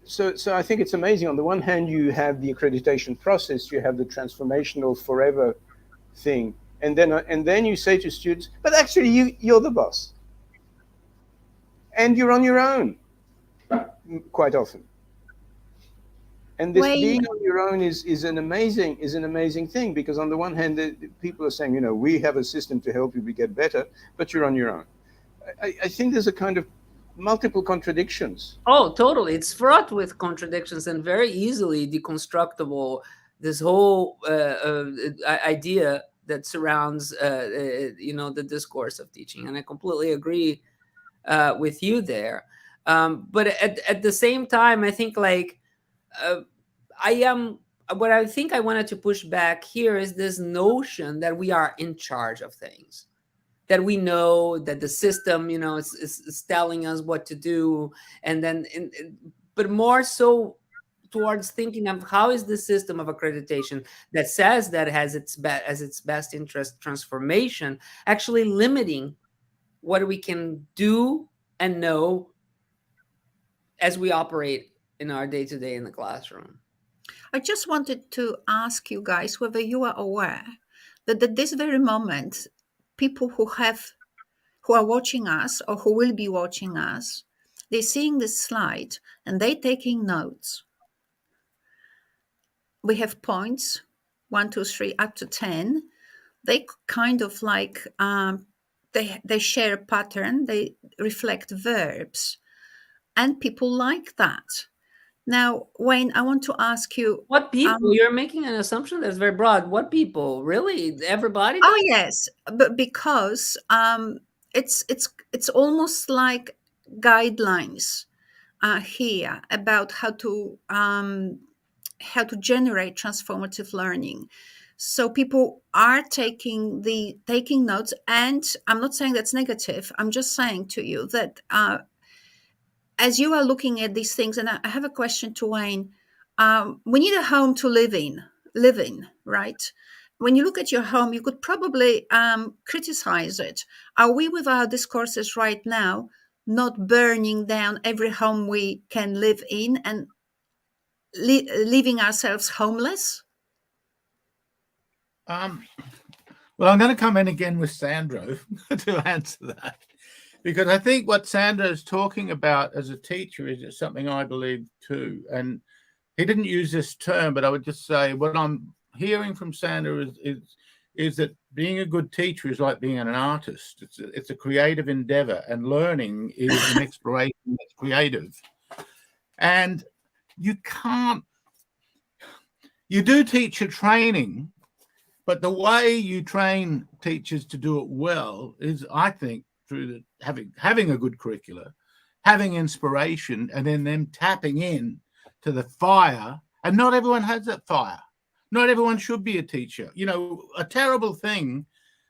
So I think it's amazing. On the one hand, you have the accreditation process, you have the transformational forever thing, and then you say to students, but actually you're the boss, and you're on your own quite often. And this being on your own is an amazing thing, because on the one hand, the people are saying, we have a system to help you get better, but you're on your own. I think there's a kind of multiple contradictions. Oh, totally. It's fraught with contradictions and very easily deconstructible. This whole idea that surrounds, the discourse of teaching, and I completely agree with you there. But at the same time, I think what I think I wanted to push back here is this notion that we are in charge of things, that we know that the system, is telling us what to do, and then, but more so towards thinking of how is the system of accreditation that says that has as its best interest transformation actually limiting what we can do and know as we operate in our day-to-day in the classroom. I just wanted to ask you guys whether you are aware that at this very moment, people who are watching us or who will be watching us, they're seeing this slide and they're taking notes. We have points, 1, 2, 3, up to 10. They kind of like, they share a pattern, they reflect verbs, and people like that. Now, Wayne, I want to ask you. What people? You're making an assumption that's very broad. What people? Really? Everybody? Oh, yes, but because it's almost like guidelines here about how to generate transformative learning. So people are taking notes, and I'm not saying that's negative. I'm just saying to you that as you are looking at these things, and I have a question to Wayne. We need a home to live in, right? When you look at your home, you could probably criticize it. Are we, with our discourses right now, not burning down every home we can live in and leaving ourselves homeless? Well, I'm going to come in again with Sandro to answer that, because I think what Sandro is talking about as a teacher is something I believe too. And he didn't use this term, but I would just say what I'm hearing from Sandro is that being a good teacher is like being an artist. It's a creative endeavor, and learning is an exploration that's creative. And you can't. You do teacher training, but the way you train teachers to do it well is, I think, through having a good curricula, having inspiration, and then them tapping in to the fire. And not everyone has that fire. Not everyone should be a teacher. You know, a terrible thing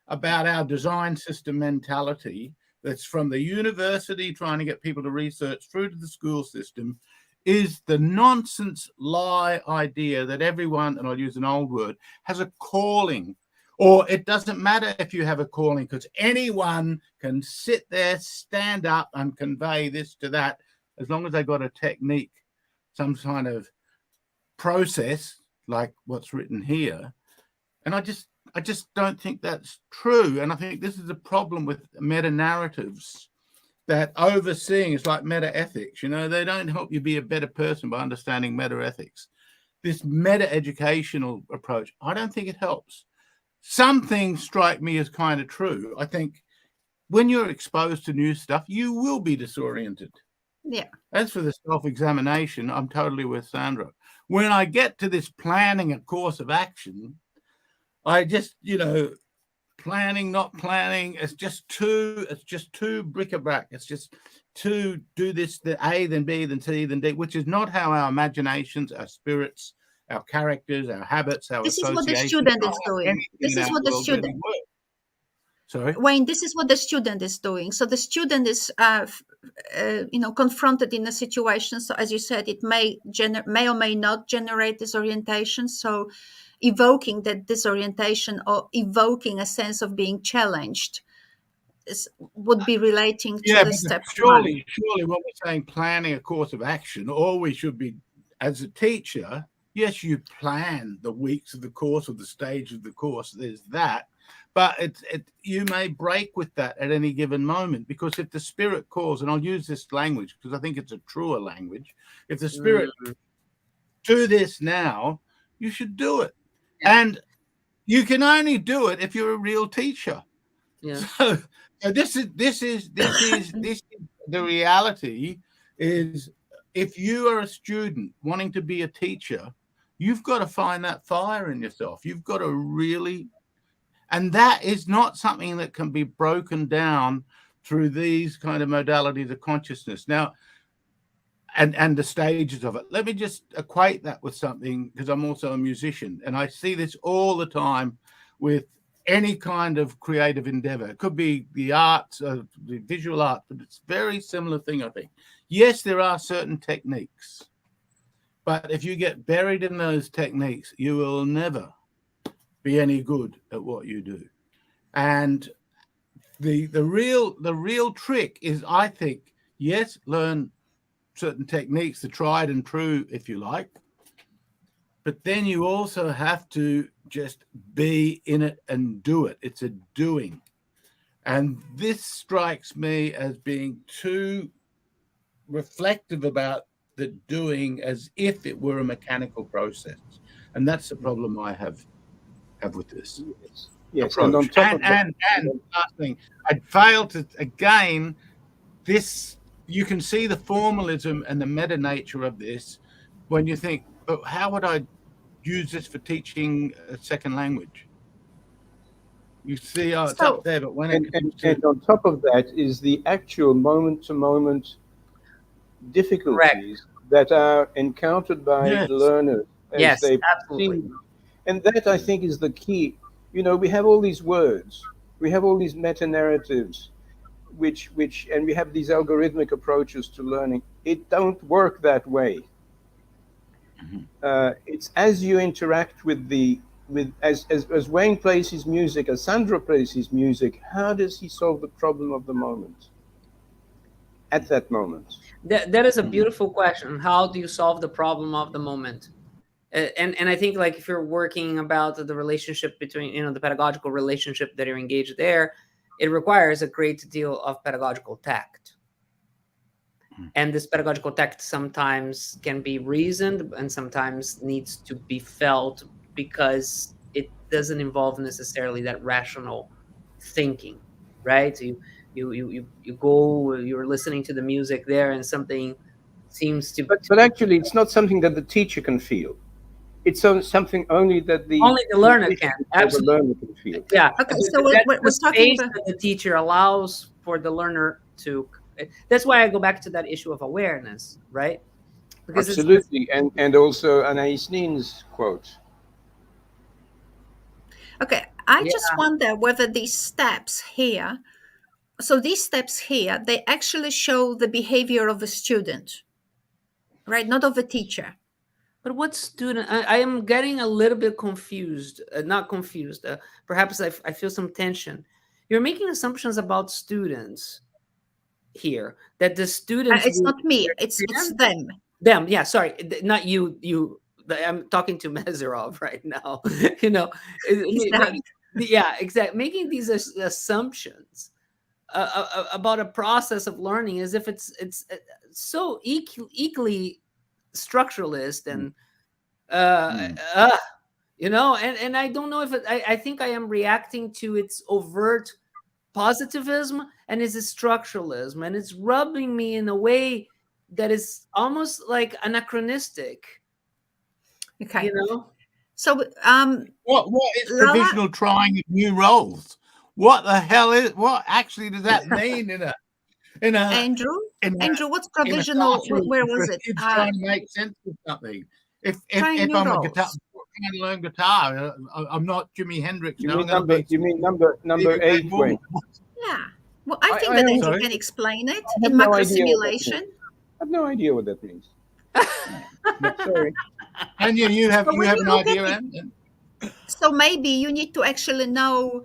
about our design system mentality that's from the university trying to get people to research through to the school system is the nonsense lie idea that everyone, and I'll use an old word, has a calling. Or it doesn't matter if you have a calling, because anyone can sit there, stand up and convey this to that, as long as they've got a technique, some kind of process like what's written here. And I just don't think that's true. And I think this is a problem with meta-narratives, that overseeing is like meta-ethics. You know, they don't help you be a better person by understanding meta-ethics. This meta-educational approach, I don't think it helps. Some things strike me as kind of true. I think when you're exposed to new stuff, you will be disoriented. Yeah. As for the self-examination, I'm totally with Sandro. When I get to this planning a course of action, I just, you know, planning, not planning, it's just too bric-a-brac. It's just to do this, the A, then B, then C, then D, which is not how our imaginations, our spirits, our characters, our habits, our This is what the associations, student is doing. This is what the student. Sorry? Wayne, this is what the student is doing. So the student is, confronted in a situation. So as you said, it may or may not generate disorientation. So evoking that disorientation or evoking a sense of being challenged would be relating to the step surely when we're saying planning a course of action, all we should be, as a teacher, yes, you plan the weeks of the course or the stage of the course. There's that. But you may break with that at any given moment, because if the spirit calls, and I'll use this language because I think it's a truer language, if the spirit do this now, you should do it. And you can only do it if you're a real teacher. Yeah. So this is the reality. Is if you are a student wanting to be a teacher, you've got to find that fire in yourself. You've got to really. And that is not something that can be broken down through these kind of modalities of consciousness. Now, and the stages of it. Let me just equate that with something, because I'm also a musician, and I see this all the time with any kind of creative endeavor. It could be the arts, the visual art, but it's a very similar thing, I think. Yes, there are certain techniques, but if you get buried in those techniques, you will never be any good at what you do. And the real trick is, I think, yes, learn certain techniques, the tried and true, if you like, but then you also have to just be in it and do it. It's a doing. And this strikes me as being too reflective about the doing, as if it were a mechanical process. And that's the problem I have with this. Yes. Approach. And on top of that, and last thing, I'd failed to, again, this, you can see the formalism and the meta nature of this when you think, but how would I use this for teaching a second language? You see, it's up there, but when and on top of that is the actual moment-to-moment difficulties that are encountered by learners as they proceed. And that, I think, is the key. You know, we have all these words, we have all these meta-narratives, and we have these algorithmic approaches to learning. It don't work that way. It's as you interact as Wayne plays his music, as Sandro plays his music, how does he solve the problem of the moment at that moment? That is a beautiful question. How do you solve the problem of the moment? And I think, like, if you're working about the relationship between, the pedagogical relationship that you're engaged there, it requires a great deal of pedagogical tact. And this pedagogical tact sometimes can be reasoned and sometimes needs to be felt, because it doesn't involve necessarily that rational thinking, right? So you're listening to the music there, and something seems to But actually, it's not something that the teacher can feel. It's something only that only the learner can. the Absolutely. learner can feel. Yeah. Okay, so That's we're the talking space about. that the teacher allows for the learner to. That's why I go back to that issue of awareness, right? Because Absolutely, and also Anais Nin's quote. Okay, I Yeah. just wonder whether these steps here, so these steps here, they actually show the behavior of a student, right? Not of a teacher. But what student? I am getting a little bit confused. Not confused. Perhaps I feel some tension. You're making assumptions about students here that the students It's will not me, it's them. them. Yeah, sorry, not you. I'm talking to Mezerov right now. You know, Exactly. yeah, exactly. Making these assumptions about a process of learning as if it's so equally structuralist and you know, and I don't know if I think I am reacting to its overt positivism and its structuralism, and it's rubbing me in a way that is almost like anachronistic, Okay. you know. So What is Lala, provisional trying of new roles? What the hell is? What actually does that mean in a Andrew, in what's in a provisional? classroom Where for was it? kids trying to make sense of something? Trying If new I'm a guitar roles. trying to learn guitar, I'm not Jimi Hendrix. You You know, mean I'm going to number? be You mean number Stevie Ray 8, Vaughan. Wayne? Yeah. Well, I think I that have, Andrew Sorry, can explain it I in have no macro idea what that simulation. means. I have no idea what that means. Sorry. and you have So when you an look at idea, it, Anne? so maybe you need to actually know,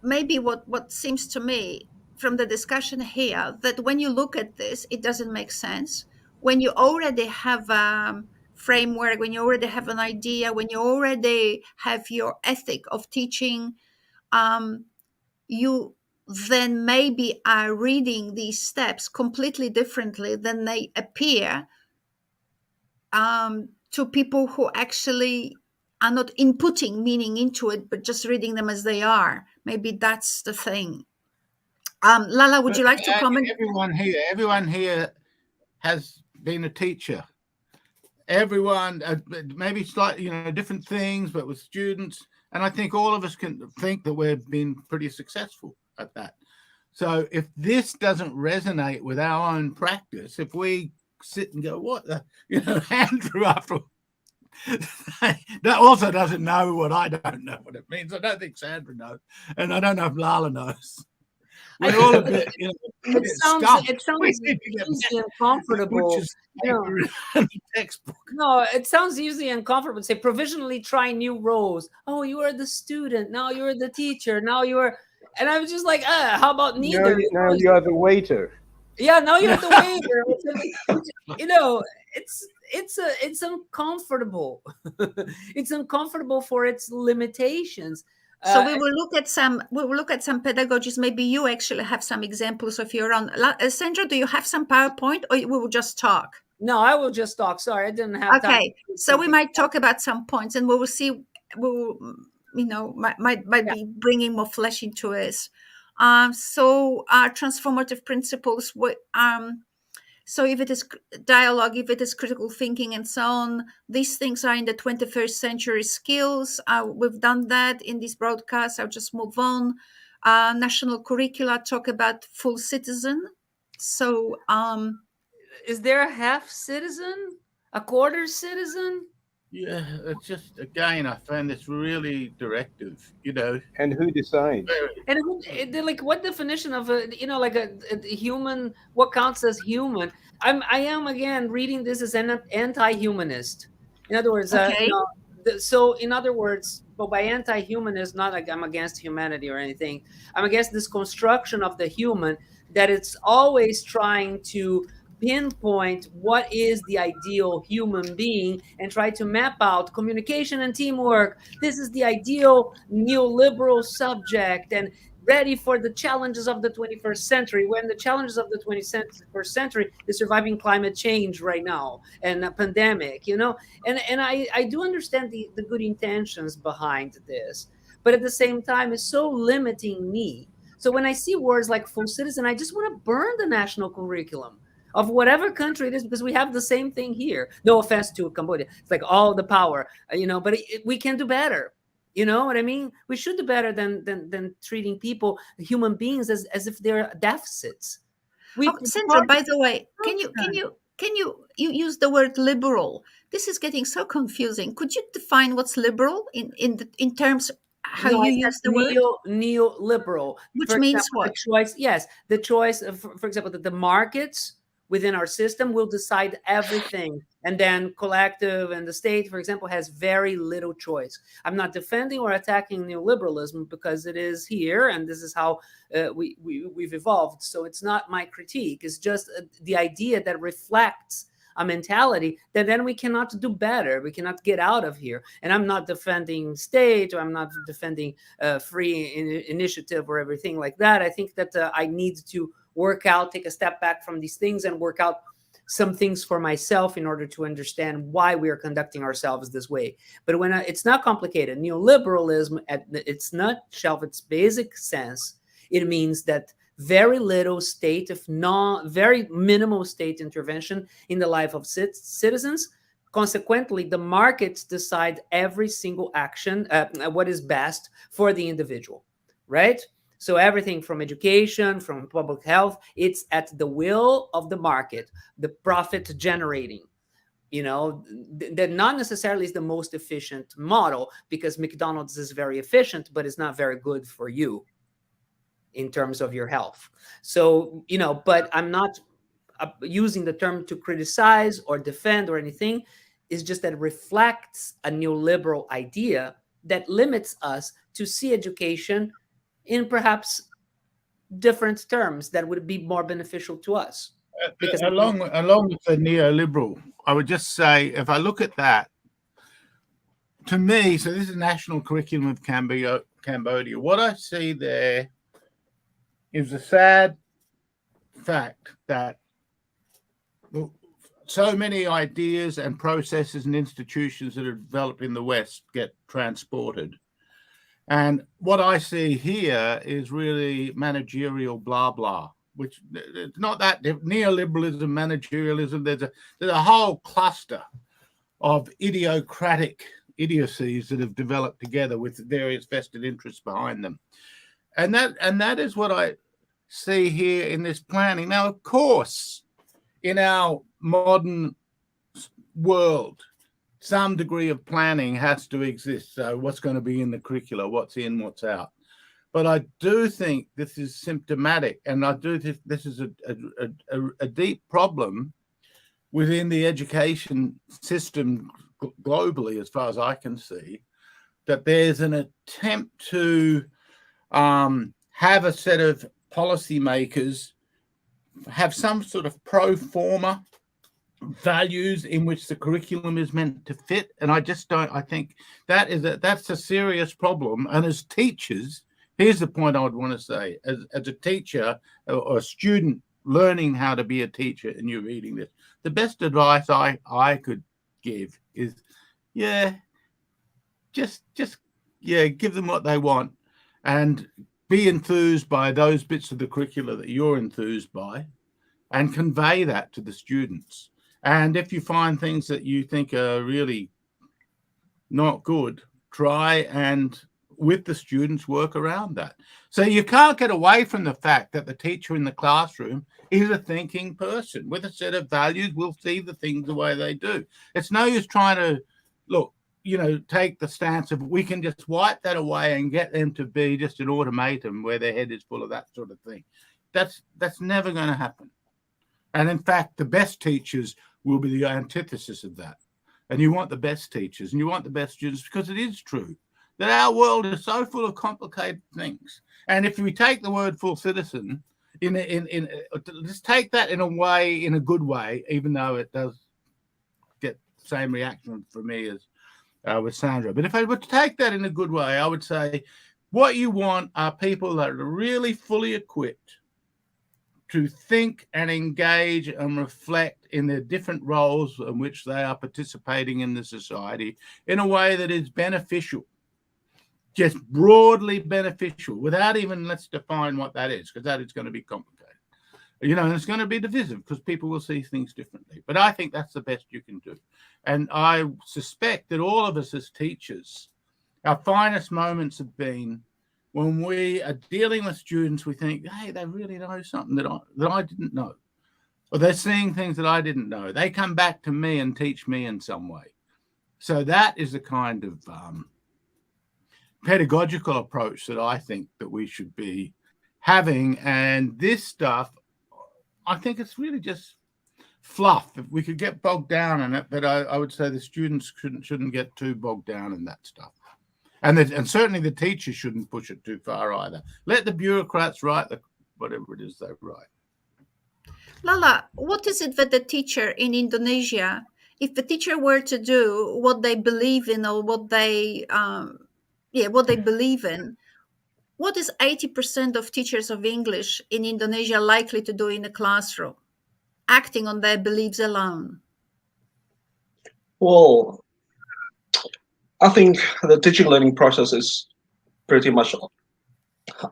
maybe what seems to me from the discussion here, that when you look at this, it doesn't make sense. When you already have a framework, when you already have an idea, when you already have your ethic of teaching, um, you then maybe are reading these steps completely differently than they appear to people who actually are not inputting meaning into it, but just reading them as they are. Maybe that's the thing. Lala, would you like to comment? Everyone here has been a teacher. Everyone, maybe slightly, different things, but with students. And I think all of us can think that we've been pretty successful at that. So if this doesn't resonate with our own practice, if we sit and go, what the, Andrew, after that also doesn't know what I don't know what it means. I don't think Sandra knows, and I don't know if Lala knows. We're all a bit, It sounds easy and comfortable. Textbook. No, it sounds easy and comfortable to say provisionally try new roles. Oh, you are the student, now you're the teacher, now you're, and I was just like, how about neither? Now you are the waiter. Yeah, now you're the waiter. It's uncomfortable. It's uncomfortable for its limitations. So we will look at some pedagogies. Maybe you actually have some examples of your own. Sandra, do you have some PowerPoint, or we will just talk? No, I will just talk. Sorry, I didn't have time. Okay, so we might talk about some points, and we will see. We will, might be bringing more flesh into this. So transformative principles. So if it is dialogue, if it is critical thinking and so on, these things are in the 21st century skills. We've done that in this broadcast. I'll just move on. National curricula talk about full citizen. So is there a half citizen? A quarter citizen? Yeah, it's just, again, I find this really directive, And who decides? And like, what definition of a human? What counts as human? I am again reading this as an anti-humanist. In other words, okay. So in other words, but by anti-humanist, not like I'm against humanity or anything. I'm against this construction of the human that it's always trying to pinpoint what is the ideal human being and try to map out communication and teamwork. This is the ideal neoliberal subject and ready for the challenges of the 21st century, when the challenges of the 21st century is surviving climate change right now and a pandemic, and I do understand the good intentions behind this, but at the same time it's so limiting me. So when I see words like full citizen, I just want to burn the national curriculum. of whatever country it is, because we have the same thing here. No offense to Cambodia. It's like all the power, but we can do better. You know what I mean? We should do better than treating people, human beings, as if they're deficits. Sandro, by the way, you use the word liberal? This is getting so confusing. Could you define what's liberal in terms how you use the word? Neoliberal, which for means example, what? The choice of, for example, that the markets within our system will decide everything, and then collective and the state, for example, has very little choice. I'm not defending or attacking neoliberalism, because it is here, and this is how we've evolved. So it's not my critique. It's just the idea that reflects a mentality that then we cannot do better. We cannot get out of here. And I'm not defending state, or I'm not defending free initiative or everything like that. I think that I need to take a step back from these things and work out some things for myself in order to understand why we are conducting ourselves this way. But when it's not complicated, neoliberalism at its nutshell, its basic sense, it means that very little state, if not very minimal state intervention in the life of citizens. Consequently, the markets decide every single action, what is best for the individual, right? So everything from education, from public health, it's at the will of the market, the profit generating. That not necessarily is the most efficient model, because McDonald's is very efficient, but it's not very good for you in terms of your health. So, but I'm not using the term to criticize or defend or anything. It's just that it reflects a neoliberal idea that limits us to see education in perhaps different terms that would be more beneficial to us. Because along with the neoliberal, I would just say, if I look at that, to me, so this is National Curriculum of Cambodia. What I see there is a sad fact that so many ideas and processes and institutions that are developed in the West get transported. And what I see here is really managerial blah, blah, which it's not that neoliberalism, managerialism. There's a whole cluster of idiocratic idiocies that have developed together with various vested interests behind them. And that is what I see here in this planning. Now, of course, in our modern world, some degree of planning has to exist. So what's going to be in the curricula, what's in, what's out. But I do think this is symptomatic, and I do think this is a deep problem within the education system globally, as far as I can see, that there's an attempt to have a set of policymakers have some sort of pro forma values in which the curriculum is meant to fit. And I just don't, I think that's a serious problem. And as teachers, here's the point I would want to say, as a teacher or a student learning how to be a teacher, and you're reading this, the best advice I could give is, just give them what they want, and be enthused by those bits of the curricula that you're enthused by, and convey that to the students. And if you find things that you think are really not good, try and with the students work around that. So you can't get away from the fact that the teacher in the classroom is a thinking person with a set of values, will see the things the way they do. It's no use trying to take the stance of we can just wipe that away and get them to be just an automaton where their head is full of that sort of thing. That's never going to happen. And in fact, the best teachers will be the antithesis of that. And you want the best teachers and you want the best students, because it is true that our world is so full of complicated things. And if we take the word full citizen, just take that in a good way, even though it does get the same reaction from me as with Sandro. But if I were to take that in a good way, I would say what you want are people that are really fully equipped to think and engage and reflect in their different roles in which they are participating in the society in a way that is beneficial, just broadly beneficial, without even, let's define what that is, because that is going to be complicated. And it's going to be divisive because people will see things differently. But I think that's the best you can do. And I suspect that all of us as teachers, our finest moments have been when we are dealing with students, we think, hey, they really know something that I didn't know. Or they're seeing things that I didn't know. They come back to me and teach me in some way. So that is the kind of pedagogical approach that I think that we should be having. And this stuff, I think it's really just fluff. If we could get bogged down in it, but I would say the students shouldn't get too bogged down in that stuff. And certainly the teachers shouldn't push it too far either. Let the bureaucrats write whatever it is they write. Lala, what is it that the teacher in Indonesia, if the teacher were to do what they believe in or what they believe in, what is 80% of teachers of English in Indonesia likely to do in a classroom, acting on their beliefs alone? Well, I think the teaching learning process is pretty much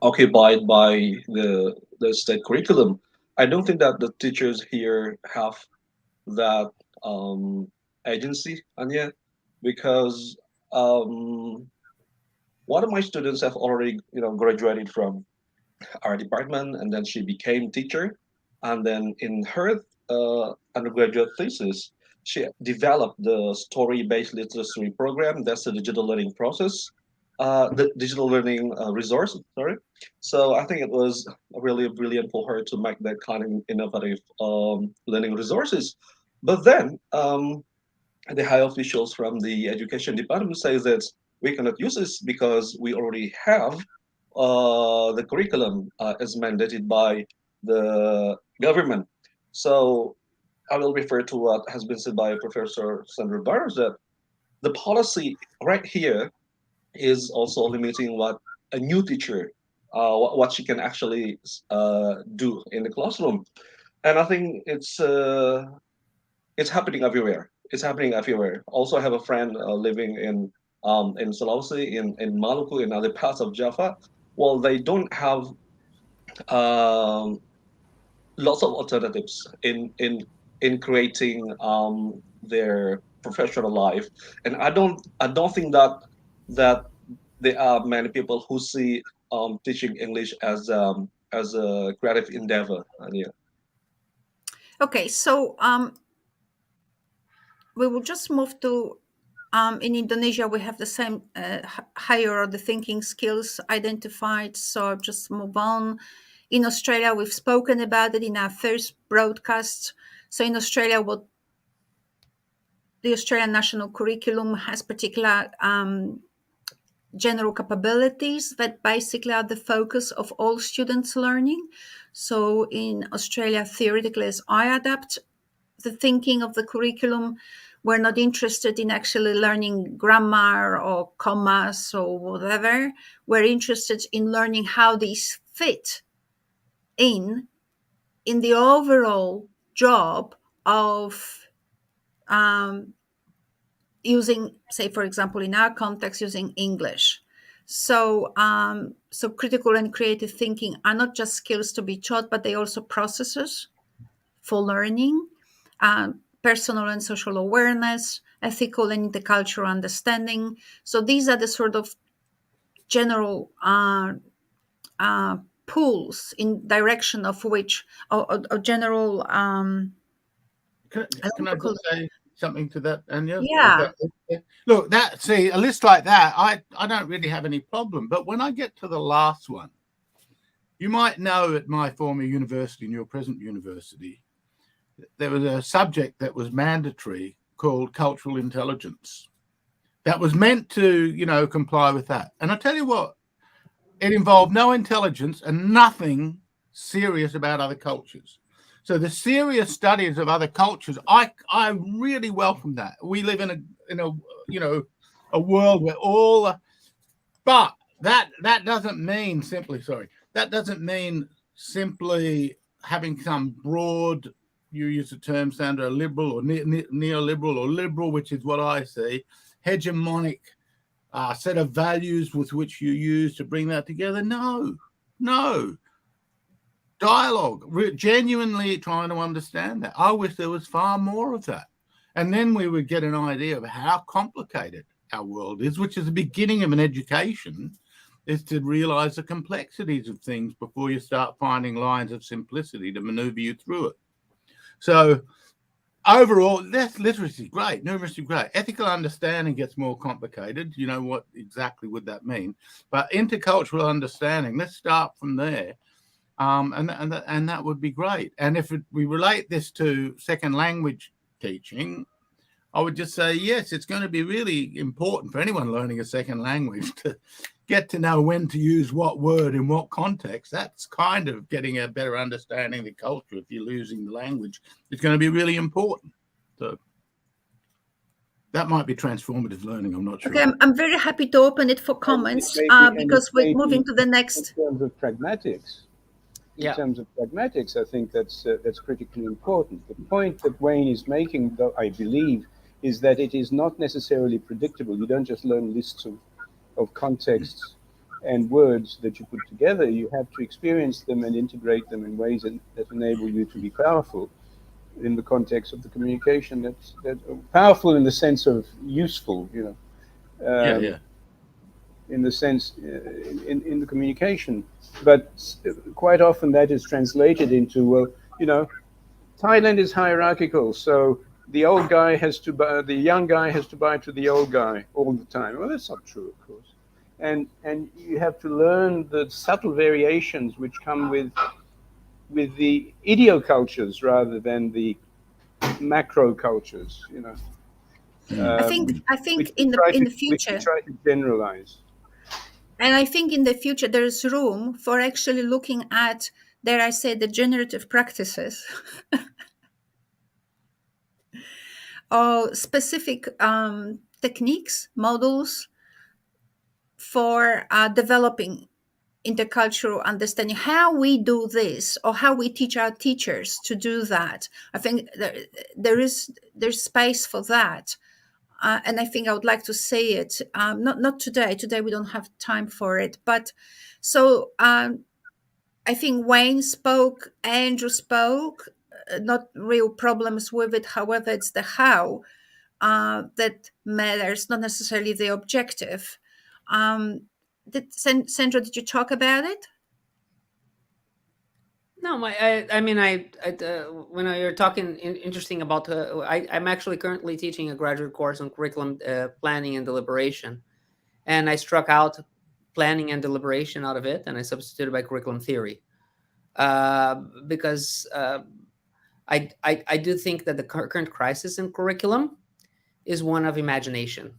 occupied by the state curriculum. I don't think that the teachers here have that agency, Anya, because one of my students have already graduated from our department, and then she became teacher, and then in her undergraduate thesis she developed the story-based literacy program. That's the digital learning process, the digital learning resource, sorry. So I think it was really brilliant for her to make that kind of innovative learning resources. But then the high officials from the education department say that we cannot use this because we already have the curriculum as mandated by the government. So I will refer to what has been said by Professor Sandro Barros, that the policy right here is also limiting what a new teacher, what she can actually do in the classroom. And I think it's happening everywhere. It's happening everywhere. Also, I have a friend living in Sulawesi, in Maluku, in other parts of Java. Well, they don't have um, lots of alternatives in creating their professional life, and I don't think that there are many people who see teaching English as a creative endeavor. And yeah. Okay, so we will just move to in Indonesia, we have the same higher order thinking skills identified. So just move on. In Australia, we've spoken about it in our first broadcast. So in Australia, what the Australian National Curriculum has particular general capabilities that basically are the focus of all students' learning. So in Australia, theoretically, as I adapt the thinking of the curriculum, we're not interested in actually learning grammar or commas or whatever. We're interested in learning how these fit in the overall job of using, say, for example, in our context, using English. So, so critical and creative thinking are not just skills to be taught, but they also processes for learning, personal and social awareness, ethical and intercultural understanding. So these are the sort of general pools in direction of which, or general. Can I just say something to that, Anya? Yeah. Look, a list like that, I don't really have any problem. But when I get to the last one, you might know at my former university and your present university, there was a subject that was mandatory called cultural intelligence that was meant to, comply with that. And I tell you what, it involved no intelligence and nothing serious about other cultures. So the serious studies of other cultures, I really welcome that. We live in a world where but that doesn't mean simply having some broad, you use the term, Sandro, liberal or neoliberal or liberal, which is what I see, hegemonic set of values with which you use to bring that together. No. dialogue, genuinely trying to understand that. I wish there was far more of that. And then we would get an idea of how complicated our world is, which is the beginning of an education, is to realize the complexities of things before you start finding lines of simplicity to maneuver you through it. So overall, that's literacy, great, numeracy, great. Ethical understanding gets more complicated. You know, what exactly would that mean? But intercultural understanding, let's start from there. And that would be great. And if we relate this to second language teaching, I would just say, yes, it's going to be really important for anyone learning a second language to get to know when to use what word in what context. That's kind of getting a better understanding of the culture. If you're losing the language, it's going to be really important. So that might be transformative learning. I'm not sure. Okay, I'm very happy to open it for comments because we're moving to the next. In terms of pragmatics, Yeah. in terms of pragmatics, I think that's critically important. The point that Wayne is making, though, I believe, is that it is not necessarily predictable. You don't just learn lists of contexts and words that you put together. You have to experience them and integrate them in ways that enable you to be powerful in the context of the communication. That's powerful in the sense of useful, you know. In the sense in the communication, but quite often that is translated into, well, you know, Thailand is hierarchical, so the old guy has to buy, the young guy has to buy to the old guy all the time. Well, that's not true, of course, and you have to learn the subtle variations which come with the idiocultures rather than the macro cultures, you know. I think in the future, we try to generalize. And I think in the future there is room for actually looking at, dare I say, the generative practices or specific techniques, models for developing intercultural understanding, how we do this or how we teach our teachers to do that. I think there's space for that. And I think I would like to say it, not today. Today we don't have time for it. But so I think Wayne spoke, Andrew spoke, not real problems with it. However, it's the how that matters, not necessarily the objective. Sandro, did you talk about it? No, I mean, when you're talking interesting about, I'm actually currently teaching a graduate course on curriculum planning and deliberation, and I struck out planning and deliberation out of it, and I substituted by curriculum theory, because I do think that the current crisis in curriculum is one of imagination,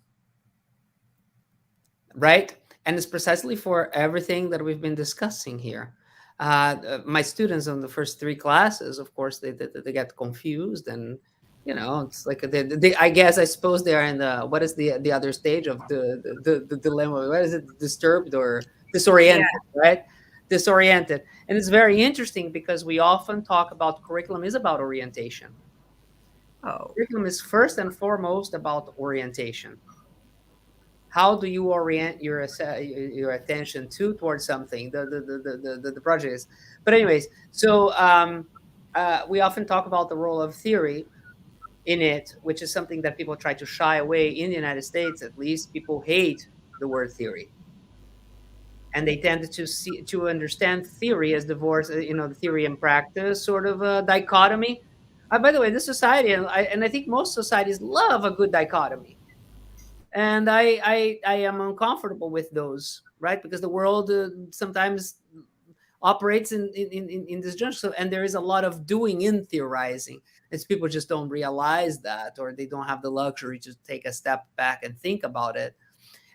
right? And it's precisely for everything that we've been discussing here. My students on the first 3 classes, of course, they get confused, and you know, it's like I suppose they are in the, what is the other stage of the dilemma? What is it? Disturbed or disoriented, right? Disoriented, and it's very interesting because we often talk about curriculum is about orientation. Curriculum is first and foremost about orientation. How do you orient your attention towards something? The project is. But anyways, so we often talk about the role of theory in it, which is something that people try to shy away in the United States. At least people hate the word theory, and they tend to understand theory as divorce, you know, the theory and practice sort of a dichotomy. By the way, this society, and I think most societies love a good dichotomy. And I am uncomfortable with those, right? Because the world sometimes operates in this junction, so, and there is a lot of doing in theorizing. It's people just don't realize that, or they don't have the luxury to take a step back and think about it.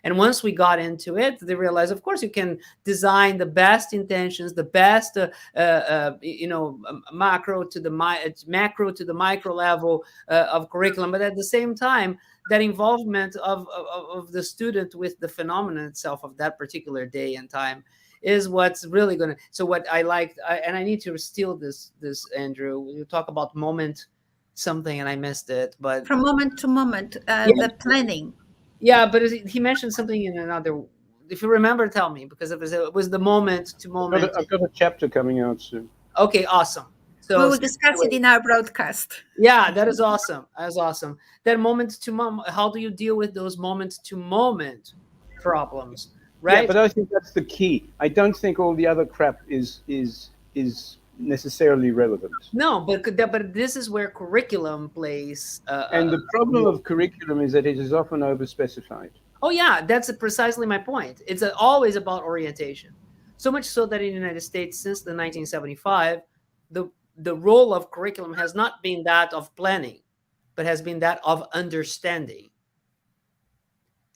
And once we got into it, they realized, of course, you can design the best intentions, the best, macro to the micro level of curriculum, but at the same time, that involvement of the student with the phenomenon itself of that particular day and time is what's really going to. So what I liked, and I need to steal this, Andrew. You talk about moment something, and I missed it, but from moment to moment, the planning. Yeah, but he mentioned something in another. If you remember, tell me, because it was the moment to moment. I've got a chapter coming out soon. Okay, awesome. We So will discuss it in our broadcast. yeah, that is awesome. That's awesome. Then moment to moment, how do you deal with those moment to moment problems, Yeah, right? but I think that's the key. I don't think all the other crap is necessarily relevant. No, but this is where curriculum plays And the problem of curriculum is that it is often overspecified. oh yeah, that's precisely my point. It's always about orientation. So much so that in the United States, since the 1975, the role of curriculum has not been that of planning, but has been that of understanding.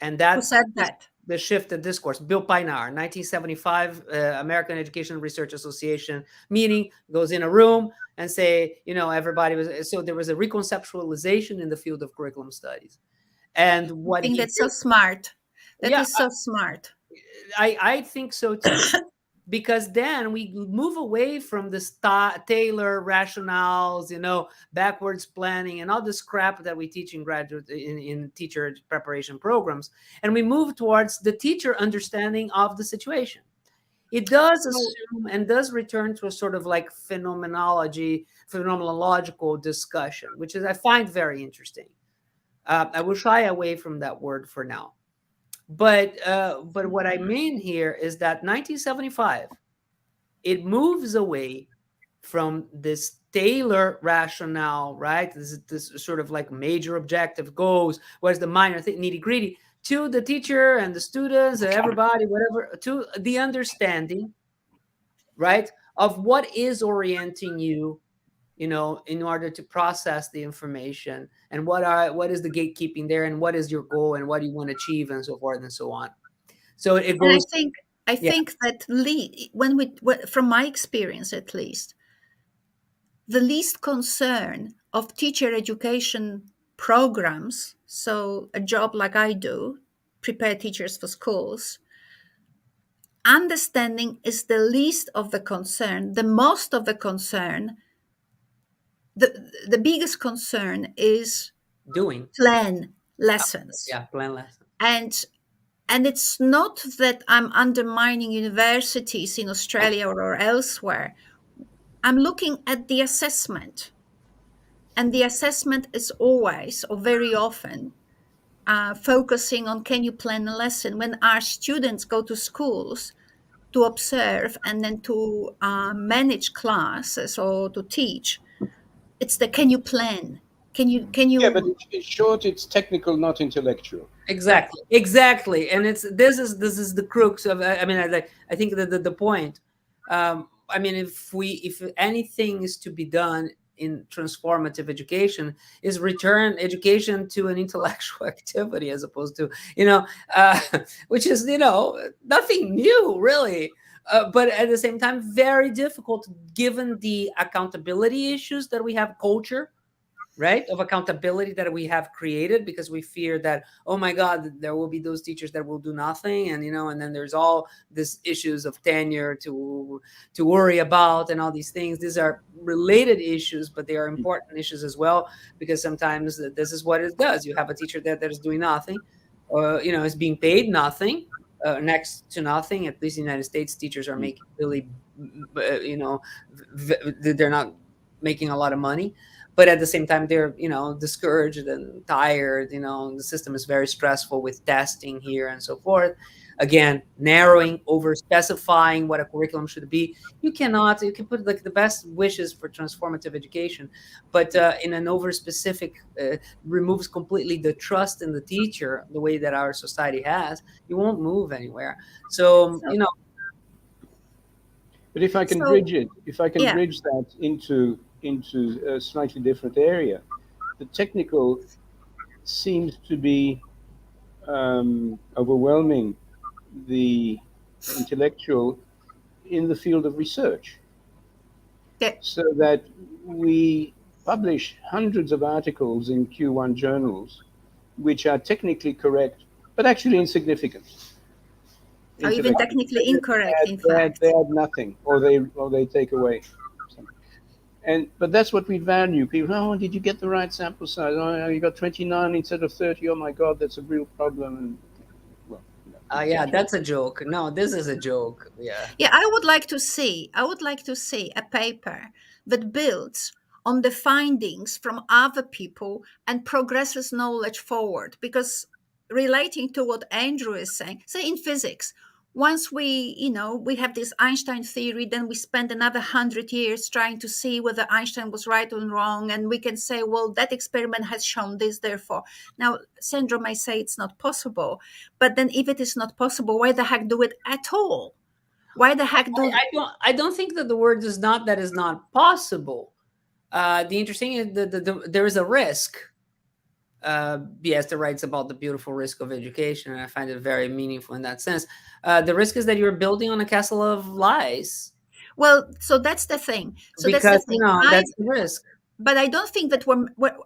And Who that said that? the shift in discourse. Bill Pinar, 1975, American Education Research Association meeting, goes in a room and say, everybody was, so there was a reconceptualization in the field of curriculum studies. And I what think he that's so smart. That yeah, is so smart. I think so too. Because then we move away from the Taylor rationales, backwards planning and all this crap that we teach in graduate in teacher preparation programs, and we move towards the teacher understanding of the situation. It does assume and does return to a sort of like phenomenological discussion, which is I find very interesting. I will shy away from that word for now. But what I mean here is that 1975, it moves away from this Taylor rationale, right? This sort of like major objective goals, where's the minor nitty gritty, to the teacher and the students and everybody, whatever, to the understanding, right, of what is orienting you, in order to process the information, and what is the gatekeeping there, and what is your goal, and what do you want to achieve, and so forth and so on. So it And goes. I Yeah. think that from my experience at least, the least concern of teacher education programs, so a job like I do, prepare teachers for schools, understanding is the least of the concern. The most of the concern, the biggest concern is Doing. plan lessons. Yeah, plan lessons. And it's not that I'm undermining universities in Australia or elsewhere. I'm looking at the assessment. And the assessment is always, or very often, focusing on can you plan a lesson. When our students go to schools to observe and then to manage classes or to teach, it's the can you plan? Can you? Yeah, but in short, it's technical, not intellectual. Exactly, and this is the crux of. I mean, I think that the point. I mean, if anything is to be done in transformative education, is return education to an intellectual activity as opposed to which is nothing new really. But at the same time, very difficult given the accountability issues that we have, culture, right, of accountability that we have created, because we fear that, oh my God, there will be those teachers that will do nothing, and and then there's all these issues of tenure to worry about, and all these things. These are related issues, but they are important issues as well, because sometimes this is what it does. You have a teacher that is doing nothing, or is being paid nothing, next to nothing. At least in the United States, teachers are making really, they're not making a lot of money, but at the same time they're discouraged and tired. The system is very stressful with testing here and so forth. Again, narrowing, over specifying what a curriculum should be. You can put like the best wishes for transformative education, but in an over specific, removes completely the trust in the teacher, the way that our society has. You won't move anywhere. So But if I can bridge that into a slightly different area, the technical seems to be overwhelming the intellectual in the field of research. Yeah. So that we publish hundreds of articles in Q1 journals, which are technically correct, but actually insignificant. Or even technically incorrect, in fact. They add nothing, or they take away something. But that's what we value. People, oh, did you get the right sample size? Oh, you got 29 instead of 30. Oh my God, that's a real problem. And well, Yeah, that's a joke. No, this is a joke. Yeah. Yeah, I would like to see a paper that builds on the findings from other people and progresses knowledge forward. Because relating to what Andrew is saying, say in physics, once we have this Einstein theory, then we spend another 100 years trying to see whether Einstein was right or wrong, and we can say, well, that experiment has shown this, therefore. Now, Sandro may say it's not possible, but then if it is not possible, why the heck do it at all? Why the heck do I don't think that the word is not that is not possible. The interesting is there is a risk. Biester writes about the beautiful risk of education, and I find it very meaningful in that sense. The risk is that you're building on a castle of lies, well, so that's the thing. So that's the because thing. that's the risk. But I don't think that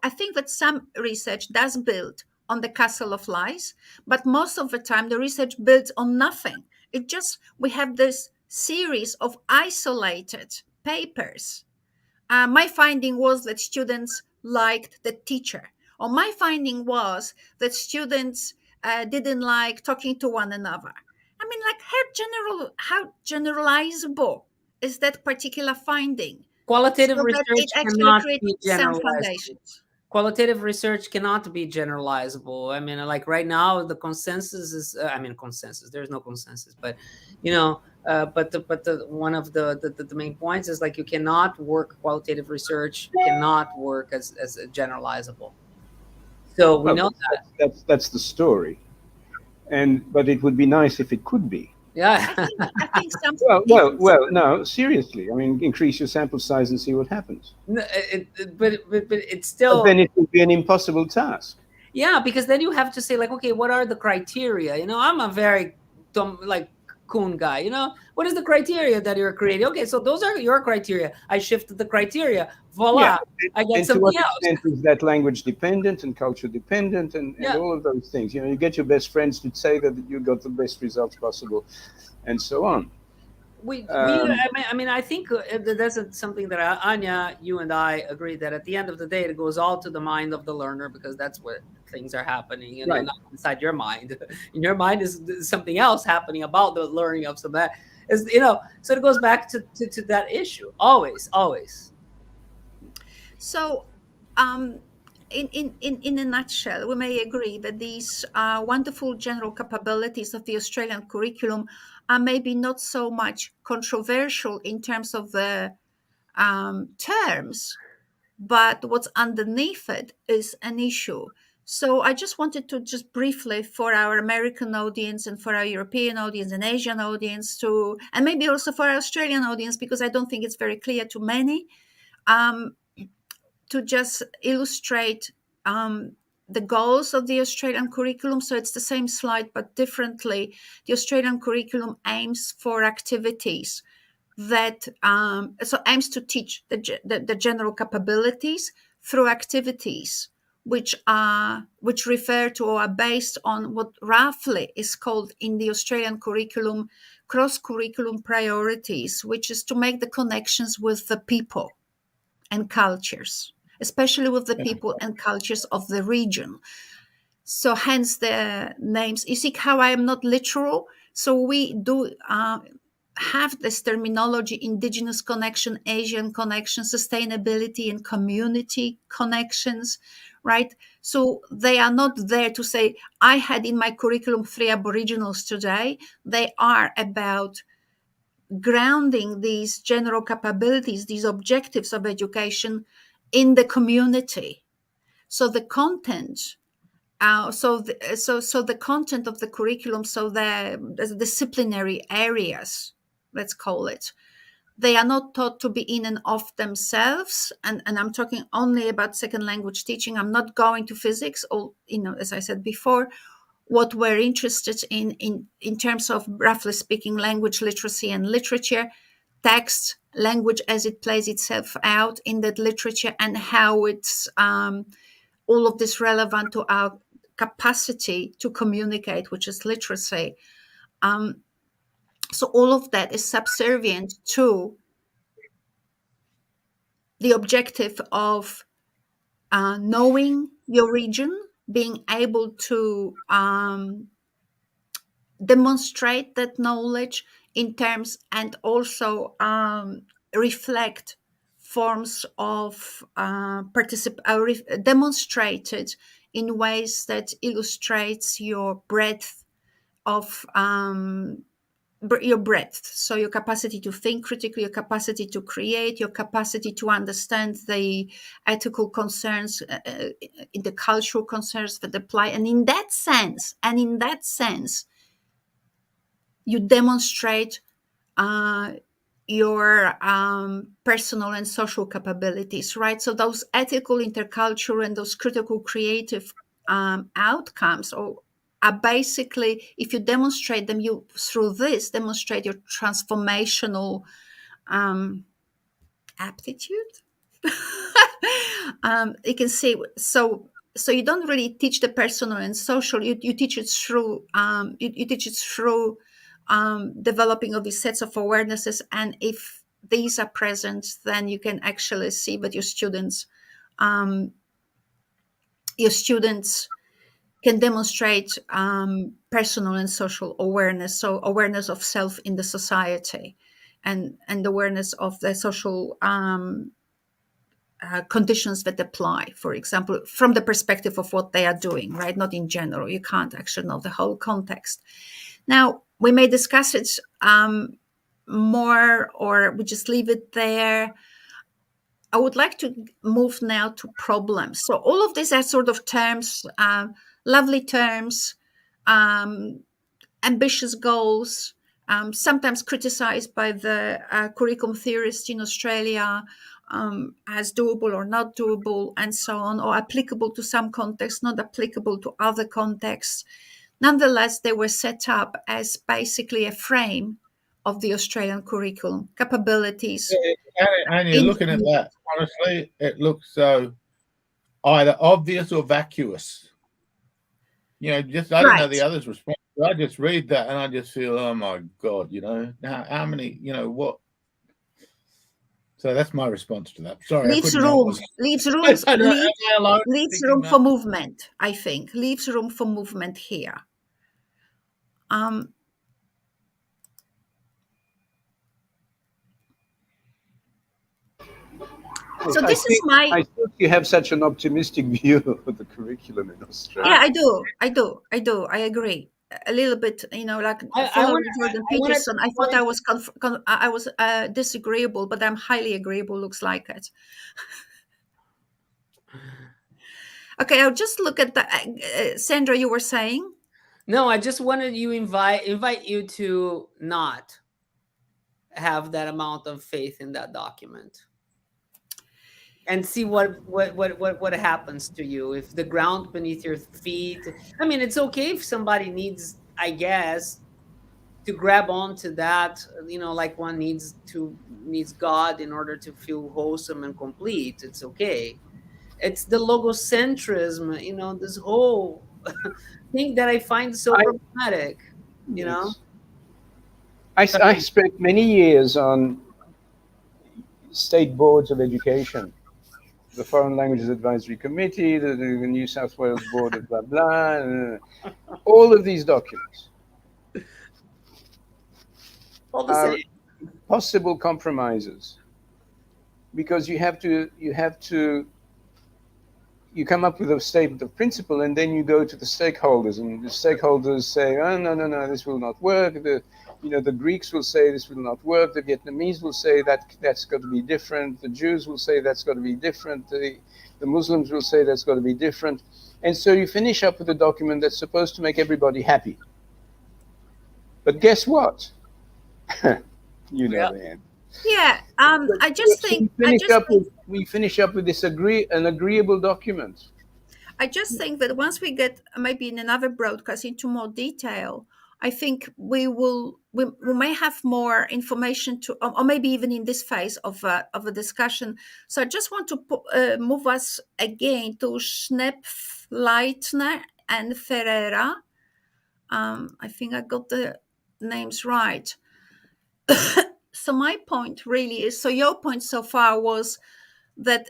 I think that some research does build on the castle of lies, but most of the time the research builds on nothing. It just we have this series of isolated papers. My finding was that students liked the teacher, or my finding was that students didn't like talking to one another. I mean, like how generalizable is that particular finding? Qualitative So that it research actually cannot creates be some generalized. foundations. Qualitative research cannot be generalizable. I mean, like right now, the consensus is, consensus. There's no consensus, but one of the main points is like you cannot work qualitative research cannot work as a generalizable. So we know that. That's the story, but it would be nice if it could be. Yeah. I think some. Well. No, seriously. I mean, increase your sample size and see what happens. But it's But still. then it would be an impossible task. Yeah, because then you have to say like, okay, what are the criteria? I'm a very dumb, like coon guy. What is the criteria that you're creating? Okay, so those are your criteria. I shifted the criteria. Voila, Yeah. I get And to what something else. extent is that language dependent and culture dependent and Yeah. all of those things? You get your best friends to say that you got the best results possible, and so on. I think that's something that Anya, you and I agree that at the end of the day, it goes all to the mind of the learner, because that's where things are happening, Right. not inside your mind. In your mind is something else happening about the learning of some that is, so it goes back to that issue. Always. So, in a nutshell, we may agree that these wonderful general capabilities of the Australian curriculum are maybe not so much controversial in terms of the terms, but what's underneath it is an issue. So I just wanted to just briefly, for our American audience and for our European audience and Asian audience, and maybe also for our Australian audience, because I don't think it's very clear to many, to just illustrate the goals of the Australian curriculum. So it's the same slide, but differently. The Australian curriculum aims for activities that aims to teach the general capabilities through activities which refer to or are based on what roughly is called in the Australian curriculum cross-curriculum priorities, which is to make the connections with the people and cultures, especially with the people and cultures of the region. So hence the names. You see how I am not literal? So we do have this terminology: indigenous connection, Asian connection, sustainability and community connections, right? So they are not there to say, I had in my curriculum 3 Aboriginals today. They are about grounding these general capabilities, these objectives of education in the community. So the content, the content of the curriculum, so the disciplinary areas, let's call it, they are not taught to be in and of themselves. And I'm talking only about second language teaching. I'm not going to physics, or as I said before, what we're interested in terms of, roughly speaking, language literacy and literature, text, language as it plays itself out in that literature, and how it's all of this relevant to our capacity to communicate, which is literacy. So all of that is subservient to the objective of knowing your region, being able to demonstrate that knowledge in terms, and also reflect forms of demonstrated in ways that illustrates your breadth of your breadth. So your capacity to think critically, your capacity to create, your capacity to understand the ethical concerns, the cultural concerns that apply. And in that sense, you demonstrate your personal and social capabilities, right? So those ethical, intercultural, and those critical creative outcomes are basically, if you demonstrate them, you through this demonstrate your transformational aptitude. You can see, so you don't really teach the personal and social, you teach it through you teach it through developing of these sets of awarenesses. And if these are present, then you can actually see that your students can demonstrate personal and social awareness, so awareness of self in the society, and awareness of the social conditions that apply, for example, from the perspective of what they are doing, right? Not in general. You can't actually know the whole context. Now, we may discuss it more, or we just leave it there. I would like to move now to problems. So all of these are sort of terms, lovely terms, ambitious goals, sometimes criticized by the curriculum theorists in Australia as doable or not doable, and so on, or applicable to some contexts, not applicable to other contexts. Nonetheless, they were set up as basically a frame of the Australian curriculum, capabilities. And you're looking at that, honestly, it looks so either obvious or vacuous. Just I don't know the others' response. I just read that and I just feel, oh my God, how many, what? So that's my response to that. Sorry, leaves room for movement. I think leaves room for movement here. So this is my. I think you have such an optimistic view of the curriculum in Australia. Yeah, I do. I agree a little bit. Like following Jordan Peterson, I thought I was disagreeable, but I'm highly agreeable. Looks like it. Okay, I'll just look at the Sandro. You were saying? No, I just wanted you invite you to not have that amount of faith in that document, and see what happens to you if the ground beneath your feet. I mean, it's okay if somebody needs, I guess, to grab onto that, like one needs God in order to feel wholesome and complete. It's okay. It's the logocentrism, this whole thing that I find so problematic. I spent many years on state boards of education, the Foreign Languages Advisory Committee, the New South Wales Board of blah, blah, all of these documents are possible compromises, because you come up with a statement of principle, and then you go to the stakeholders, and the stakeholders say, oh, no, this will not work. The Greeks will say this will not work. The Vietnamese will say that's got to be different. The Jews will say that's got to be different. The Muslims will say that's got to be different. And so you finish up with a document that's supposed to make everybody happy. But guess what? The end. Yeah, I just think we finish up with this an agreeable document. I just think that once we get maybe in another broadcast into more detail, I think we may have more information to, or maybe even in this phase of a discussion. So I just want to move us again to Schnepp, Leitner, and Ferreira. I think I got the names right. So my point really is, so your point so far was that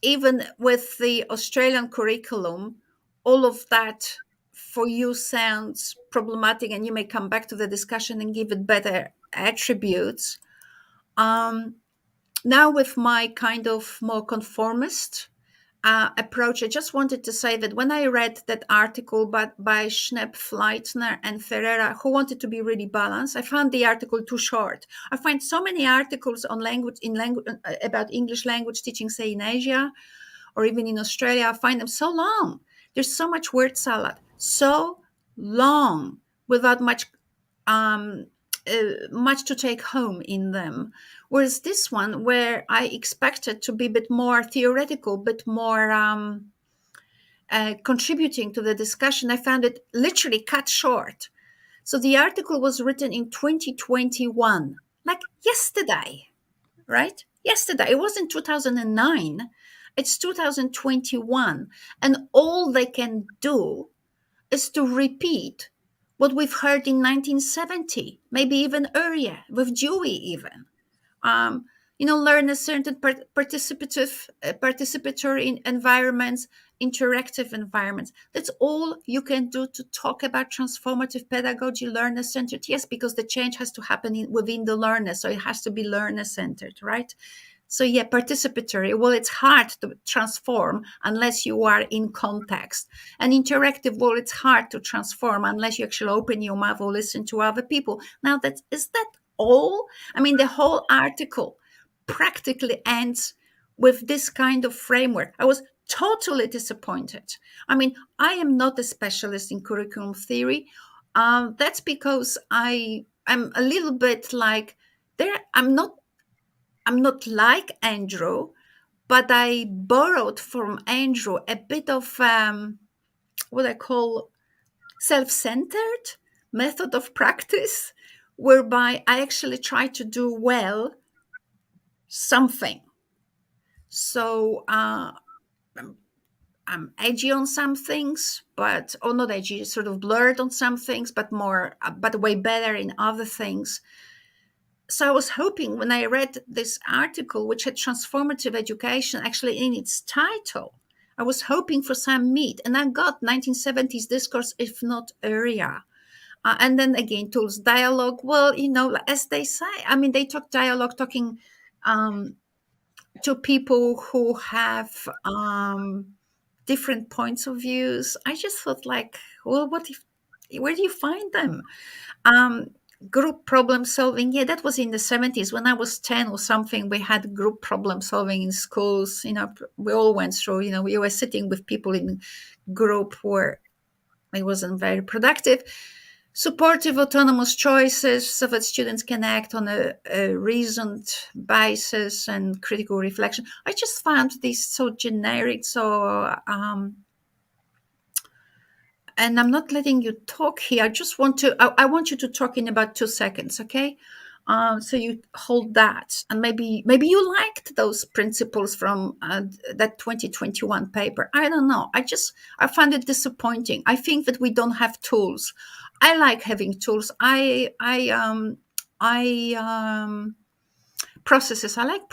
even with the Australian curriculum, all of that for you sounds problematic, and you may come back to the discussion and give it better attributes. Now, with my kind of more conformist approach, I just wanted to say that when I read that article by Schnepp, Fleitner, and Ferreira, who wanted to be really balanced, I found the article too short. I find so many articles on language about English language teaching, say in Asia or even in Australia. I find them so long. There's so much word salad, so long, without much to take home in them. Whereas this one, where I expected to be a bit more theoretical, a bit more contributing to the discussion, I found it literally cut short. So the article was written in 2021, like yesterday, right? Yesterday. It wasn't 2009. It's 2021. And all they can do is to repeat what we've heard in 1970, maybe even earlier, with Dewey even. Learner-centered, participatory environments, interactive environments. That's all you can do to talk about transformative pedagogy, learner-centered. Yes, because the change has to happen within the learner, so it has to be learner-centered, right? So yeah, participatory. Well, it's hard to transform unless you are in context. And interactive, well, it's hard to transform unless you actually open your mouth or listen to other people. Now, is that all? I mean, the whole article practically ends with this kind of framework. I was totally disappointed. I mean, I am not a specialist in curriculum theory. That's because I'm a little bit like there. I'm not like Andrew, but I borrowed from Andrew a bit of what I call self-centered method of practice, whereby I actually try to do well something. So I'm edgy on some things, or not edgy, sort of blurred on some things, but way better in other things. So I was hoping when I read this article, which had transformative education actually in its title, I was hoping for some meat, and I got 1970s discourse, if not earlier. And then again, tools, dialogue. Well, as they say, I mean, they talk dialogue, talking to people who have different points of views. I just thought, like, well, where do you find them? Group problem solving, yeah, that was in the 70s. When I was 10 or something, we had group problem solving in schools. We all went through, we were sitting with people in group where it wasn't very productive. Supportive autonomous choices so that students can act on a reasoned basis and critical reflection. I just found this so generic, so and I'm not letting you talk here. I want you to talk in about 2 seconds, okay? So you hold that, and maybe you liked those principles from that 2021 paper. I don't know. I find it disappointing. I think that we don't have tools. I like having tools. Processes. I like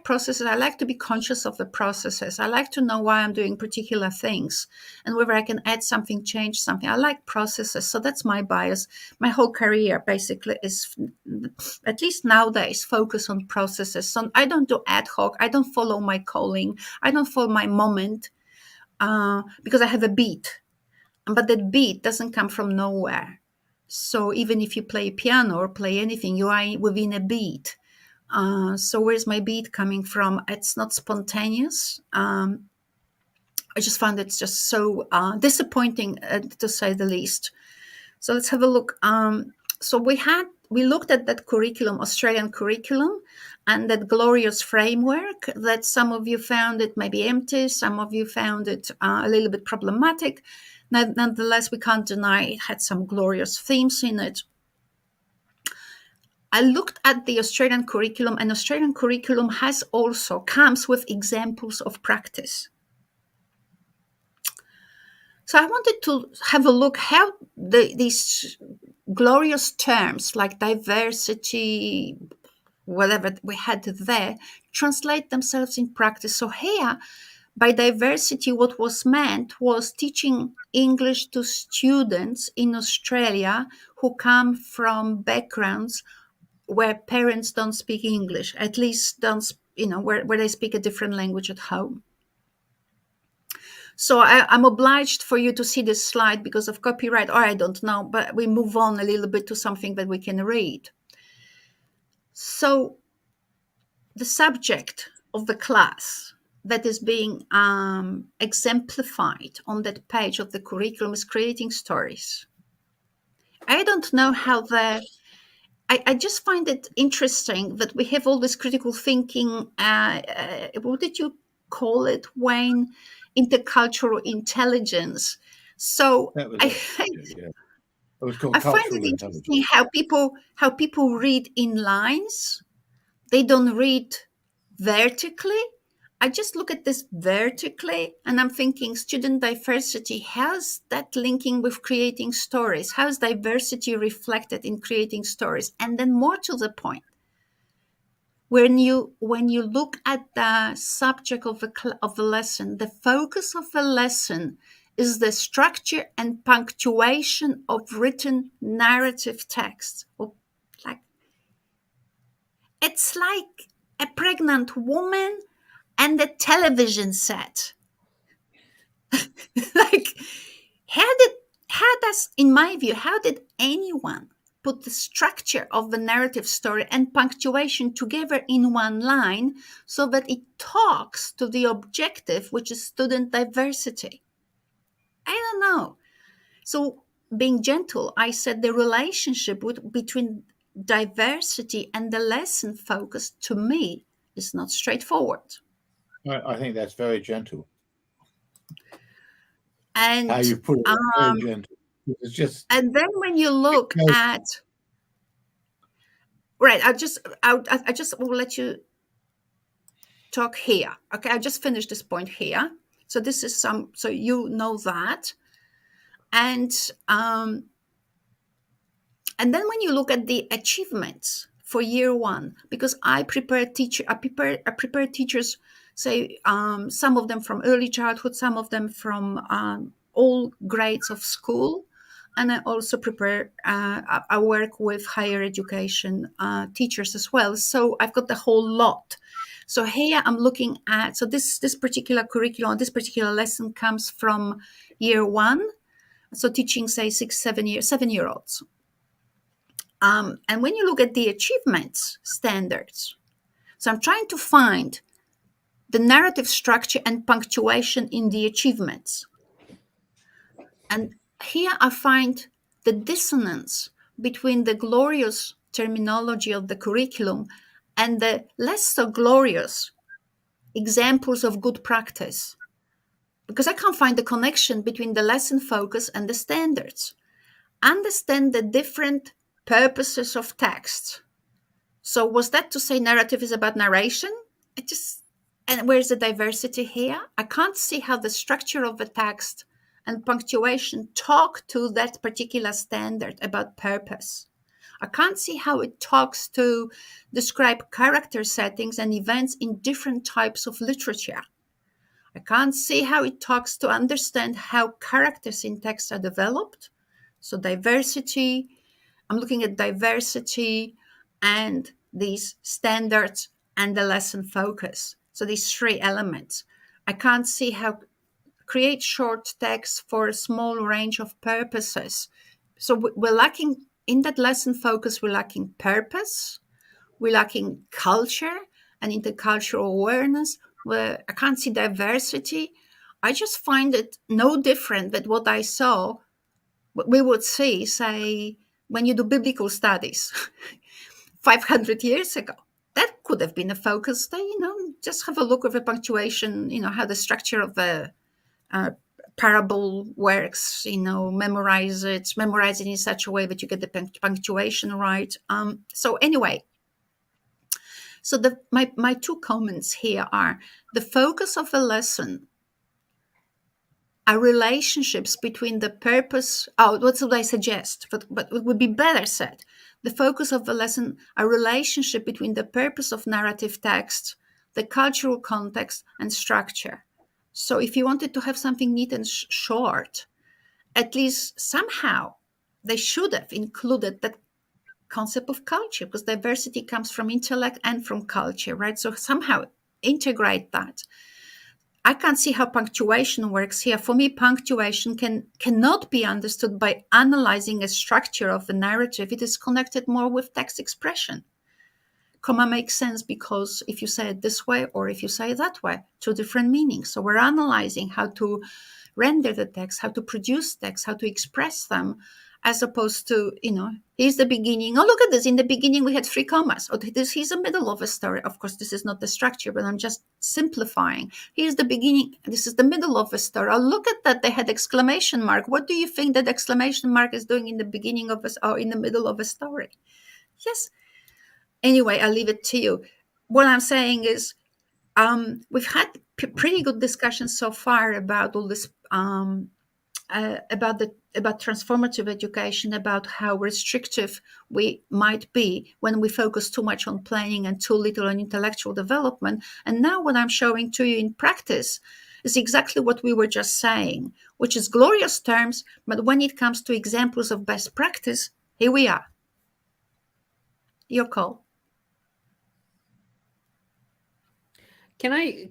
processes. I like to be conscious of the processes. I like to know why I'm doing particular things and whether I can add something, change something. I like processes. So that's my bias. My whole career basically is, at least nowadays, focus on processes. So I don't do ad hoc. I don't follow my calling. I don't follow my moment because I have a beat. But that beat doesn't come from nowhere. So even if you play piano or play anything, you are within a beat. So where's my beat coming from? It's not spontaneous. I just found it's just so disappointing, to say the least. So let's have a look. So we looked at that curriculum, Australian curriculum, and that glorious framework that some of you found it maybe empty, some of you found it a little bit problematic. Nonetheless, we can't deny it had some glorious themes in it. I looked at the Australian curriculum, and Australian curriculum comes with examples of practice. So I wanted to have a look how these glorious terms like diversity, whatever we had there, translate themselves in practice. So here, by diversity, what was meant was teaching English to students in Australia who come from backgrounds where parents don't speak English, at least don't, where they speak a different language at home. So I'm obliged for you to see this slide because of copyright, or I don't know, but we move on a little bit to something that we can read. So the subject of the class that is being exemplified on that page of the curriculum is creating stories. I don't know how I just find it interesting that we have all this critical thinking. What did you call it, Wayne? Intercultural intelligence. So That was I, it. Yeah. It was called I find cultural it intelligence. interesting how people read in lines. They don't read vertically. I just look at this vertically and I'm thinking student diversity, how's that linking with creating stories? How's diversity reflected in creating stories? And then more to the point, when you look at the subject of the lesson, the focus of the lesson is the structure and punctuation of written narrative text. Like, it's like a pregnant woman and a television set. Like, in my view, how did anyone put the structure of the narrative story and punctuation together in one line so that it talks to the objective, which is student diversity? I don't know. So, being gentle, I said the relationship between diversity and the lesson focus, to me, is not straightforward. I think that's very gentle. And How you put it, very gentle. It's just. And then when you look at, right, I just will let you talk here. Okay, I just finished this point here. So this is so you know that, and then when you look at the achievements for year one, because I prepare teachers, say some of them from early childhood, some of them from all grades of school. And I also prepare, I work with higher education teachers as well. So I've got the whole lot. So here I'm looking at, so this particular curriculum, this particular lesson comes from year one. So teaching, say, 7-year-olds. And when you look at the achievements standards, so I'm trying to find the narrative structure and punctuation in the achievements. And here I find the dissonance between the glorious terminology of the curriculum and the less so glorious examples of good practice, because I can't find the connection between the lesson focus and the standards. Understand the different purposes of text. So was that to say narrative is about narration? And where's the diversity here? I can't see how the structure of the text and punctuation talk to that particular standard about purpose. I can't see how it talks to describe character settings and events in different types of literature. I can't see how it talks to understand how characters in text are developed. So diversity, I'm looking at diversity and these standards and the lesson focus. So these three elements. I can't see how create short text for a small range of purposes. So we're lacking, in that lesson focus, we're lacking purpose, we're lacking culture and intercultural awareness, where I can't see diversity. I just find it no different than what I saw, what we would see, say, when you do biblical studies 500 years ago. That could have been a focus. Just have a look at the punctuation, how the structure of the parable works, memorize it in such a way that you get the punctuation right. So anyway, so my two comments here are the focus of the lesson are relationships between the purpose. What would I suggest? But it would be better said. The focus of the lesson, a relationship between the purpose of narrative text, the cultural context, and structure. So if you wanted to have something neat and short, at least somehow they should have included that concept of culture, because diversity comes from intellect and from culture, right? So somehow integrate that. I can't see how punctuation works here. For me, punctuation cannot be understood by analyzing a structure of the narrative. It is connected more with text expression. Comma makes sense because if you say it this way or if you say it that way, two different meanings. So we're analyzing how to render the text, how to produce text, how to express them, as opposed to, here's the beginning. Oh, look at this. In the beginning, we had 3 commas. Oh, here's the middle of a story. Of course, this is not the structure, but I'm just simplifying. Here's the beginning. This is the middle of a story. Oh, look at that. They had exclamation mark. What do you think that exclamation mark is doing in the beginning of or in the middle of a story? Yes. Anyway, I'll leave it to you. What I'm saying is, we've had pretty good discussions so far about all this, about transformative education, about how restrictive we might be when we focus too much on planning and too little on intellectual development. And now what I'm showing to you in practice is exactly what we were just saying, which is glorious terms, but when it comes to examples of best practice, here we are. Your call. Can I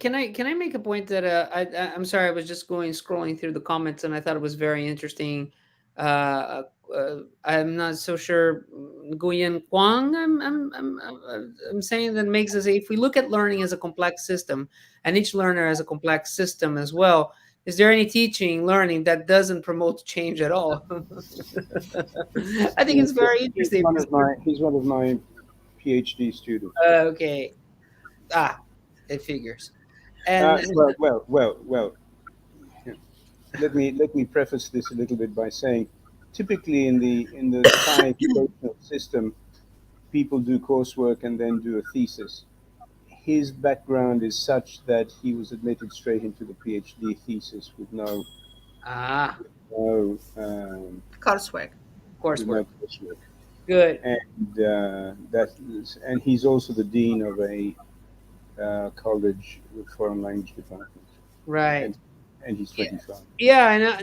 make a point that I'm sorry, I was just scrolling through the comments and I thought it was very interesting. I'm not so sure. Nguyen Quang, I'm saying that makes us, if we look at learning as a complex system and each learner as a complex system as well, is there any teaching, learning that doesn't promote change at all? I think it's very interesting. He's one of my PhD students. Okay. It figures. And well. Let me preface this a little bit by saying, typically in the Thai educational system, people do coursework and then do a thesis. His background is such that he was admitted straight into the PhD thesis with no coursework. Coursework. coursework. Good. And he's also the dean of a college with foreign language department. Right. And he's 25. Yeah,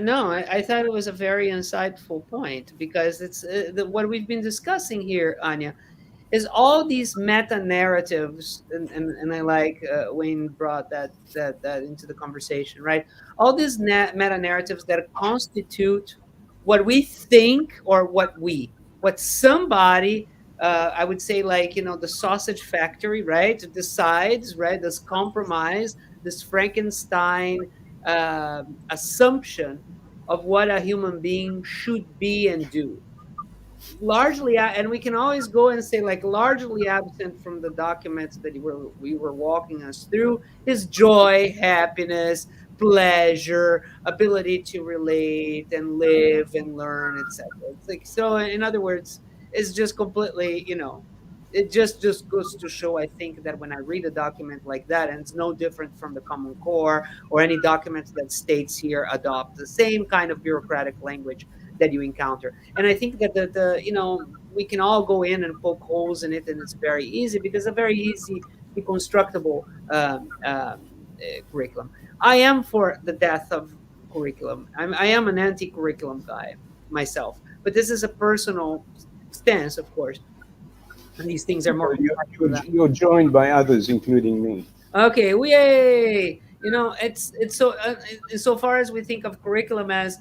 I thought it was a very insightful point, because it's what we've been discussing here, Ania, is all these meta narratives, and I like Wayne brought that into the conversation, right? All these meta narratives that constitute what we think, or what somebody, I would say, like, the sausage factory, right, decides, right, this compromise, this Frankenstein assumption of what a human being should be and do. Largely, and we can always go and say, like, largely absent from the documents that we were walking us through is joy, happiness, pleasure, ability to relate and live and learn, etc. It's like, so in other words, it's just completely, it just goes to show, I think, that when I read a document like that, and it's no different from the Common Core or any documents that states here adopt the same kind of bureaucratic language that you encounter. And I think that we can all go in and poke holes in it, and it's very easy, because it's a very easy deconstructible curriculum. I am for the death of curriculum. I am an anti-curriculum guy myself, but this is a personal stance, of course. And these things are more. You're joined by others, including me. Okay, yay! It's so far as we think of curriculum as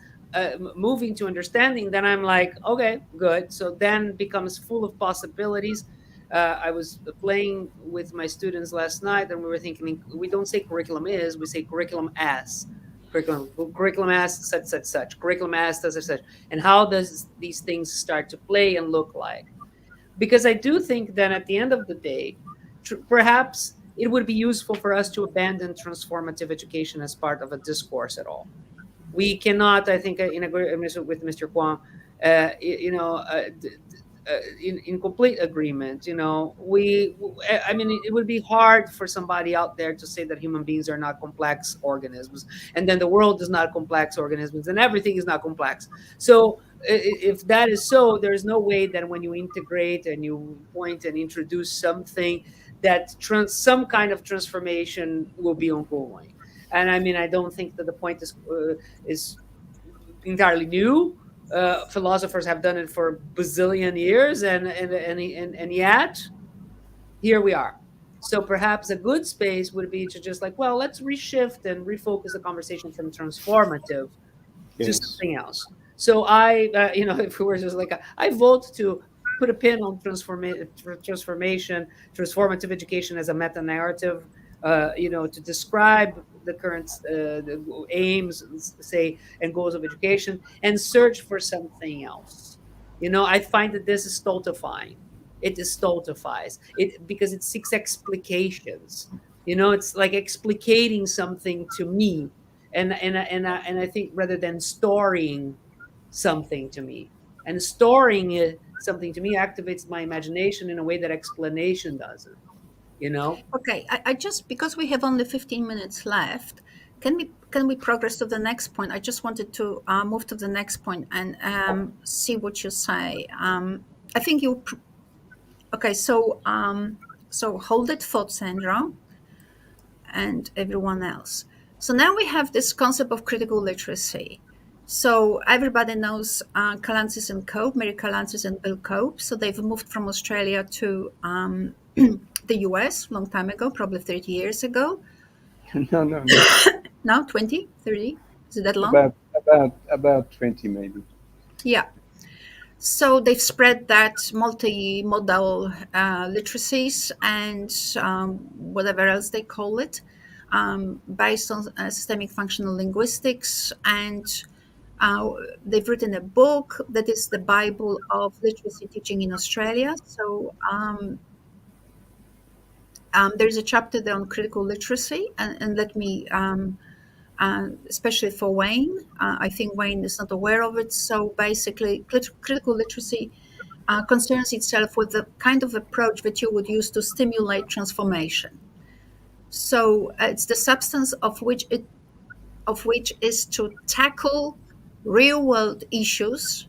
moving to understanding, then I'm like, okay, good. So then becomes full of possibilities. I was playing with my students last night, and we were thinking, we don't say curriculum is, we say curriculum as. Curriculum as such, curriculum as such. And how does these things start to play and look like? Because I do think that at the end of the day, perhaps it would be useful for us to abandon transformative education as part of a discourse at all. We cannot, I think, in agreement with Mr. Kwong, in complete agreement. It would be hard for somebody out there to say that human beings are not complex organisms, and then the world is not complex organisms, and everything is not complex. So if that is so, there is no way that when you integrate and you point and introduce something, that some kind of transformation will be ongoing. And I mean, I don't think that the point is entirely new. Philosophers have done it for a bazillion years, and yet here we are. So perhaps a good space would be to just like, well, let's reshift and refocus the conversation from transformative to Yes. something else. So if we were just like, I vote to put a pin on transformation, transformative education as a meta narrative, to describe the current the aims, say, and goals of education, and search for something else. I find that this is stultifying. It stultifies it because it seeks explications. It's like explicating something to me, and I think rather than storing something to me, and storing something to me activates my imagination in a way that explanation doesn't. Okay, I just, because we have only 15 minutes left, can we progress to the next point? I just wanted to move to the next point and see what you say. I think okay. So hold that thought, Sandra, and everyone else. So now we have this concept of critical literacy. So everybody knows Calantzis and Cope, Mary Calantzis and Bill Cope. So they've moved from Australia to the US a long time ago, probably 30 years ago. No. Now 20, 30? Is it that long? About 20 maybe. Yeah. So they've spread that multimodal literacies and whatever else they call it, based on systemic functional linguistics. And they've written a book that is the Bible of literacy teaching in Australia. So there's a chapter there on critical literacy, and let me, especially for Wayne, I think Wayne is not aware of it. So basically, critical literacy concerns itself with the kind of approach that you would use to stimulate transformation. So it's the substance of which is to tackle real-world issues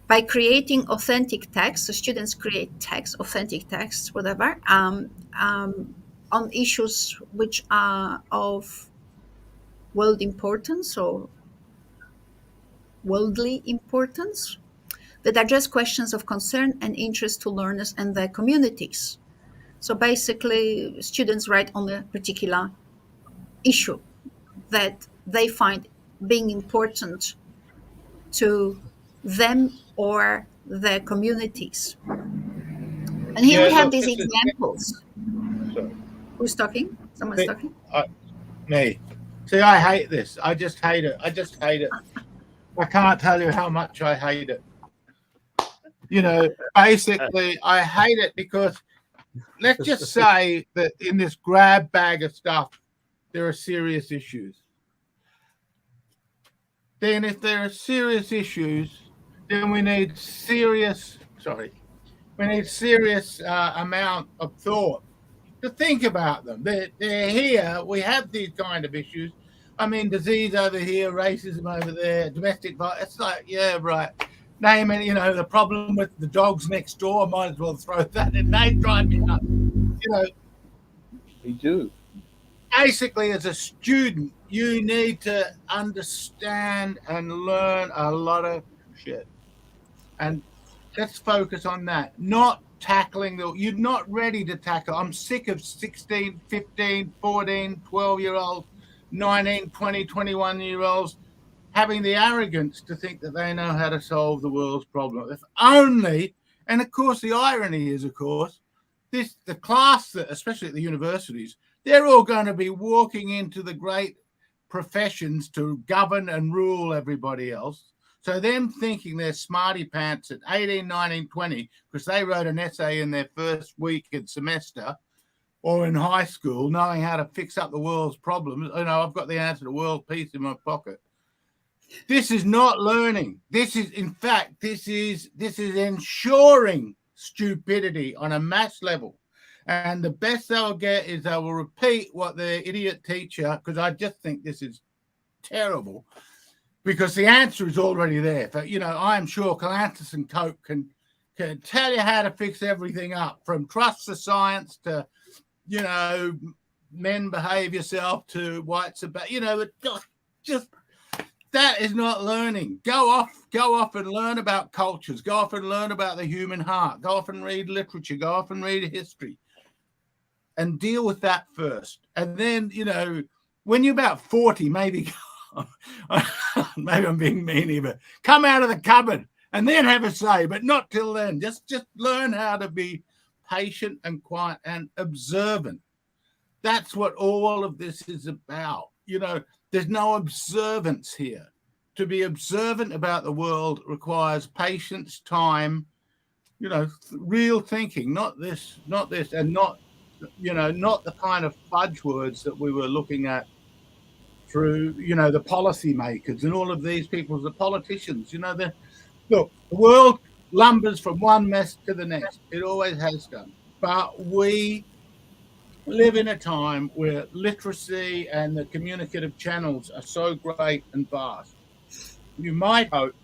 by creating authentic texts. So students create text, authentic texts, whatever, on issues which are of world importance or worldly importance, that address questions of concern and interest to learners and their communities. So basically, students write on a particular issue that they find being important to them or their communities. And here we have these examples. Sorry. Who's talking? Someone's talking? Me. See, I hate this. I just hate it. I can't tell you how much I hate it. Basically, I hate it because let's just say that in this grab bag of stuff, there are serious issues. Then if there are serious issues, then we need serious amount of thought to think about them. They're here. We have these kind of issues. I mean, disease over here, racism over there, domestic violence. It's like, yeah, right. Name it, the problem with the dogs next door, might as well throw that in. They drive me nuts. We do. Basically, as a student, you need to understand and learn a lot of shit. And let's focus on that. Not tackling you're not ready to tackle. I'm sick of 16, 15, 14, 12-year-olds, 19, 20, 21-year-olds having the arrogance to think that they know how to solve the world's problem. If only, and of course the irony is, the class that, especially at the universities, they're all going to be walking into the great professions to govern and rule everybody else. So them thinking they're smarty pants at 18, 19, 20, because they wrote an essay in their first week and semester or in high school, knowing how to fix up the world's problems. I've got the answer to world peace in my pocket. This is not learning. This is ensuring stupidity on a mass level. And the best they'll get is they will repeat what their idiot teacher, because I just think this is terrible, because the answer is already there. But, I am sure Calantzis and Cope can tell you how to fix everything up, from trust the science to, men behave yourself to whites about, just that is not learning. Go off and learn about cultures. Go off and learn about the human heart. Go off and read literature. Go off and read history, and deal with that first. And then, when you're about 40, maybe maybe I'm being mean here, but come out of the cupboard and then have a say, but not till then. Just learn how to be patient and quiet and observant. That's what all of this is about. There's no observance here. To be observant about the world requires patience, time, real thinking, not this, and not the kind of fudge words that we were looking at through, the policy makers and all of these people, the politicians. Look, the world lumbers from one mess to the next. It always has done. But we live in a time where literacy and the communicative channels are so great and vast. You might hope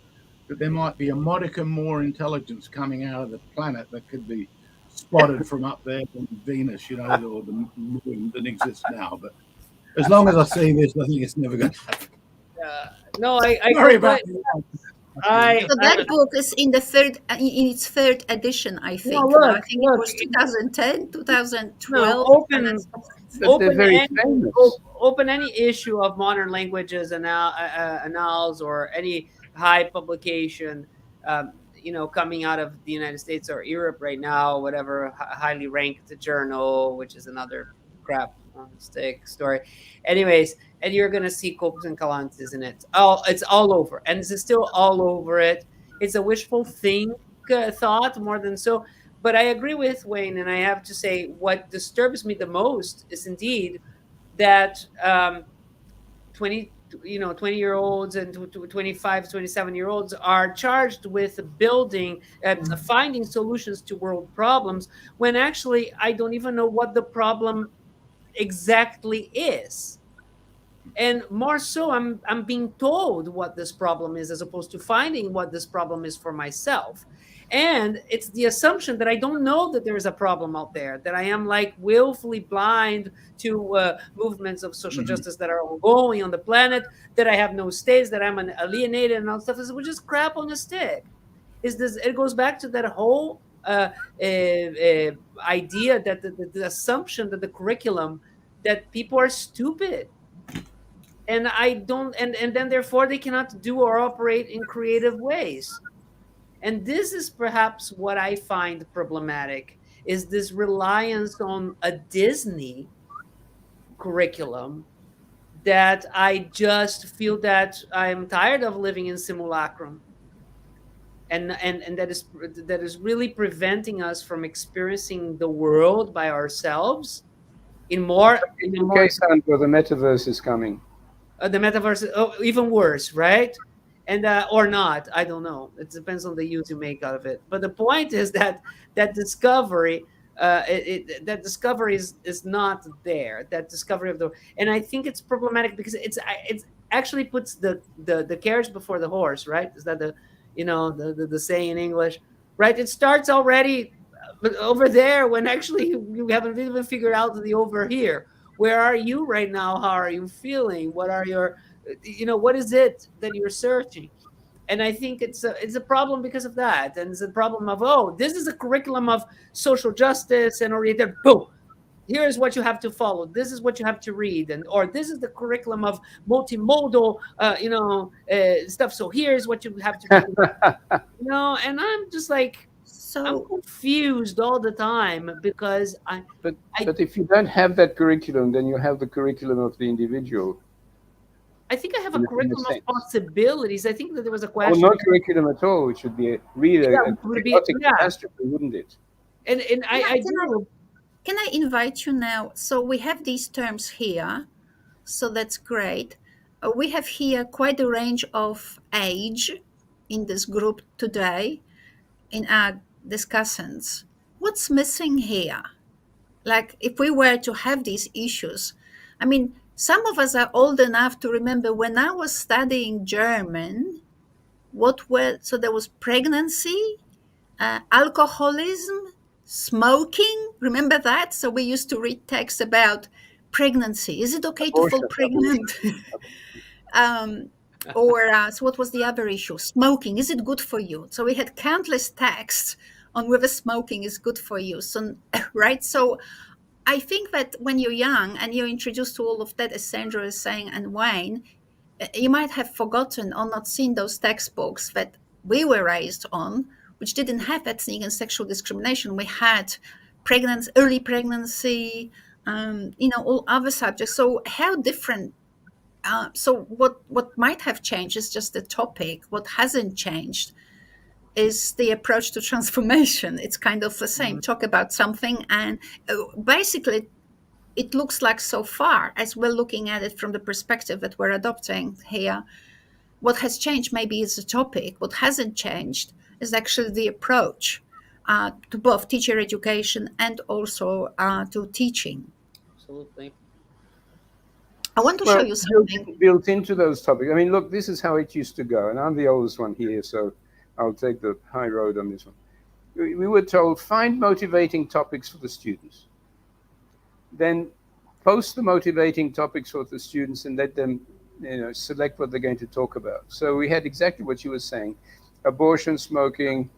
that there might be a modicum more intelligence coming out of the planet that could be spotted from up there on Venus, or the moon that exists now. But as long as I see this, I think it's never going to happen. No, I Sorry about that. So that book is in its third edition, I think. No, look, I think it was 2010, 2012. No, open any issue of modern languages annals or any high publication, coming out of the United States or Europe right now, whatever highly ranked journal, which is another crap on stick story. Anyways, and you're gonna see Copes and Calantes in it. It's all over, and it's still all over it. It's a wishful thought more than so. But I agree with Wayne, and I have to say, what disturbs me the most is indeed that 20-year-olds and 25, 27-year-olds are charged with building and finding solutions to world problems, when actually I don't even know what the problem exactly is. And more so, I'm being told what this problem is, as opposed to finding what this problem is for myself. And it's the assumption that I don't know that there is a problem out there, that I am like willfully blind to movements of social justice that are ongoing on the planet, that I have no states, that I'm an alienated and all stuff, which is crap on a stick. It goes back to that whole idea that the assumption that the curriculum, that people are stupid. And I don't, and then therefore they cannot do or operate in creative ways. And this is perhaps what I find problematic, is this reliance on a Disney curriculum that I just feel that I'm tired of living in simulacrum. And that is really preventing us from experiencing the world by ourselves in more. Sandro, the metaverse is coming. The metaverse is even worse, right? And or not, I don't know. It depends on the use you make out of it. But the point is that discovery, that discovery is not there. That discovery of and I think it's problematic because it's actually puts the carriage before the horse, right? Is that the saying in English, right? It starts already over there when actually you haven't even figured out the over here. Where are you right now? How are you feeling? What are your what is it that you're searching? And I think it's a problem because of that. And it's a problem of, this is a curriculum of social justice and oriented, boom, here's what you have to follow. This is what you have to read. Or this is the curriculum of multimodal, stuff. So here's what you have to do. And I'm just like, I'm confused all the time because But if you don't have that curriculum, then you have the curriculum of the individual. I think I have a curriculum of possibilities. I think that there was a question. Well, no curriculum at all. It should be a catastrophe, wouldn't it? And I do. Can I invite you now? So we have these terms here. So that's great. We have here quite a range of age in this group today in our discussants. What's missing here? Like, if we were to have these issues, I mean, some of us are old enough to remember when I was studying German, so there was pregnancy, alcoholism, smoking. Remember that? So we used to read texts about pregnancy. Is it okay to fall Abortion. pregnant? So what was the other issue? Smoking. Is it good for you? So we had countless texts on whether smoking is good for you. So, right. So I think that when you're young and you're introduced to all of that, as Sandro is saying, and Wayne, you might have forgotten or not seen those textbooks that we were raised on, which didn't have ethnic and sexual discrimination. We had pregnancy, early pregnancy, all other subjects. So how different? So what might have changed is just the topic. What hasn't changed is the approach to transformation. It's kind of the same. Talk about something, and basically, it looks like so far, as we're looking at it from the perspective that we're adopting here, what has changed maybe is the topic. What hasn't changed is actually the approach to both teacher education and also to teaching. Absolutely. I want to show you something. Built into those topics. I mean, look, this is how it used to go, and I'm the oldest one here, so I'll take the high road on this one. We were told, find motivating topics for the students. Then post the motivating topics for the students and let them, select what they're going to talk about. So we had exactly what you were saying: abortion, smoking,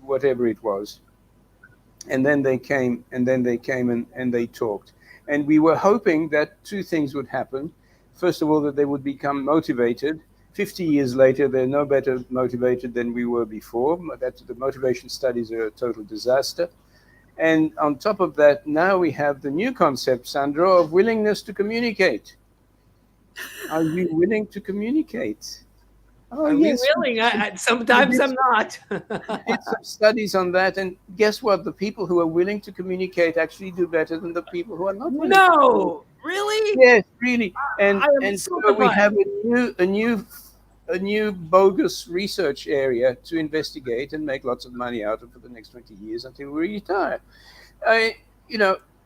whatever it was. And then they came, and they talked. And we were hoping that two things would happen. First of all, that they would become motivated. 50 years later, they're no better motivated than we were before. The motivation studies are a total disaster. And on top of that, now we have the new concept, Sandro, of willingness to communicate. Are you willing to communicate? Oh, yes. Willing? Sometimes I'm not. Did some studies on that, and guess what? The people who are willing to communicate actually do better than the people who are not willing. No, really? Yes, really. And so we have a new bogus research area to investigate and make lots of money out of for the next 20 years until we retire.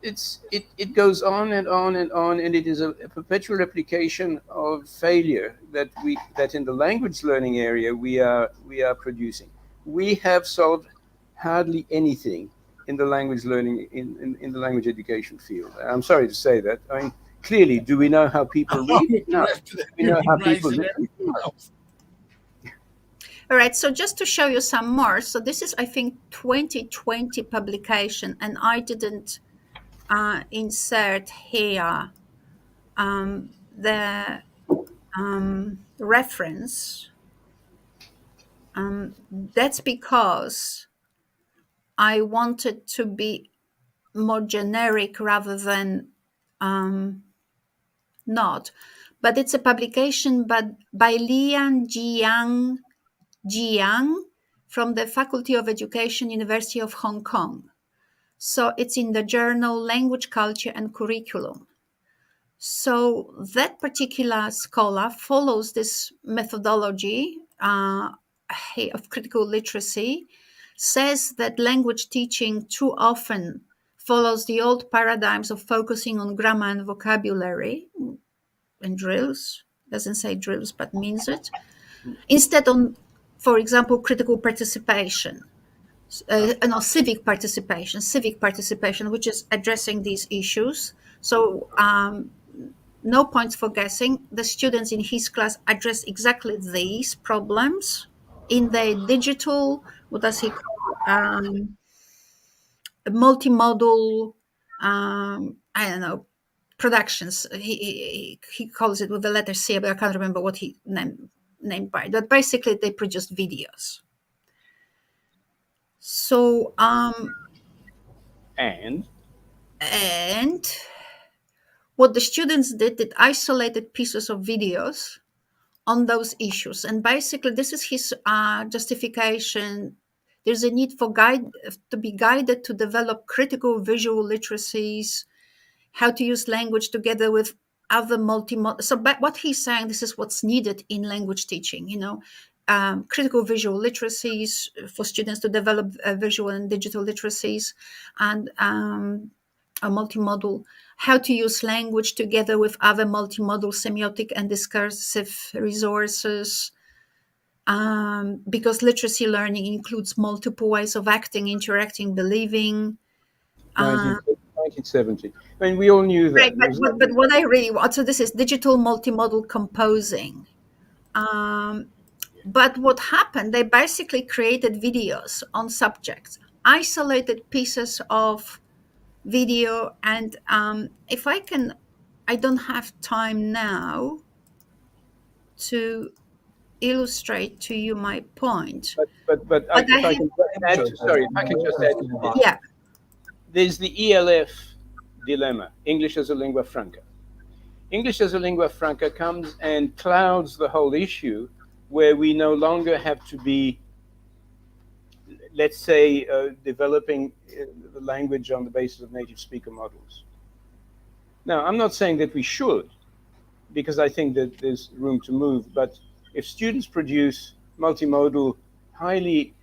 It goes on and on and on, and it is a perpetual replication of failure that in the language learning area we are producing. We have solved hardly anything in the language learning in the language education field. I'm sorry to say that. I mean, clearly, do we know how people read? No. Do we know how people listen? No. All right, so just to show you some more. So this is, I think, 2020 publication, and I didn't insert here the reference. That's because I wanted to be more generic rather than not. But it's a publication by Lian Jiang from the Faculty of Education, University of Hong Kong. So it's in the journal Language, Culture and Curriculum. So that particular scholar follows this methodology of critical literacy, says that language teaching too often follows the old paradigms of focusing on grammar and vocabulary and drills. Doesn't say drills, but means it. Instead on, for example, critical participation. Civic participation, which is addressing these issues. So no points for guessing. The students in his class address exactly these problems in their digital, what does he call, multimodal, productions. He calls it with the letter C, but I can't remember what he named by. But basically, they produced videos. So and what the students did, they isolated pieces of videos on those issues, and basically this is his justification. There's a need to be guided to develop critical visual literacies, how to use language together with other multimodal. So what he's saying, this is what's needed in language teaching, critical visual literacies for students to develop visual and digital literacies, and a multimodal, how to use language together with other multimodal semiotic and discursive resources, because literacy learning includes multiple ways of acting, interacting, believing. 1970. I mean, we all knew that. Right, but what I really want, so this is digital multimodal composing. But what happened, they basically created videos on subjects, isolated pieces of video. And if I can, I don't have time now to illustrate to you my point. But But I if I have, can add to, sorry, if I can just add to this. yeah, There's the ELF dilemma, English as a lingua franca. English as a lingua franca comes and clouds the whole issue, where we no longer have to be, let's say, developing the language on the basis of native speaker models. Now, I'm not saying that we should, because I think that there's room to move, but if students produce multimodal, highly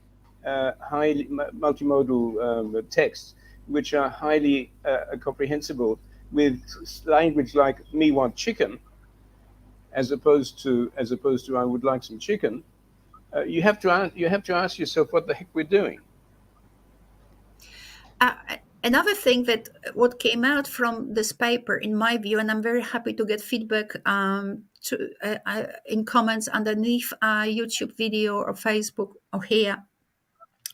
multimodal texts, which are highly comprehensible, with language like "me want chicken," as opposed to "I would like some chicken," you have to ask yourself what the heck we're doing. Another thing that what came out from this paper, in my view, and I'm very happy to get feedback in comments underneath a YouTube video or Facebook or here.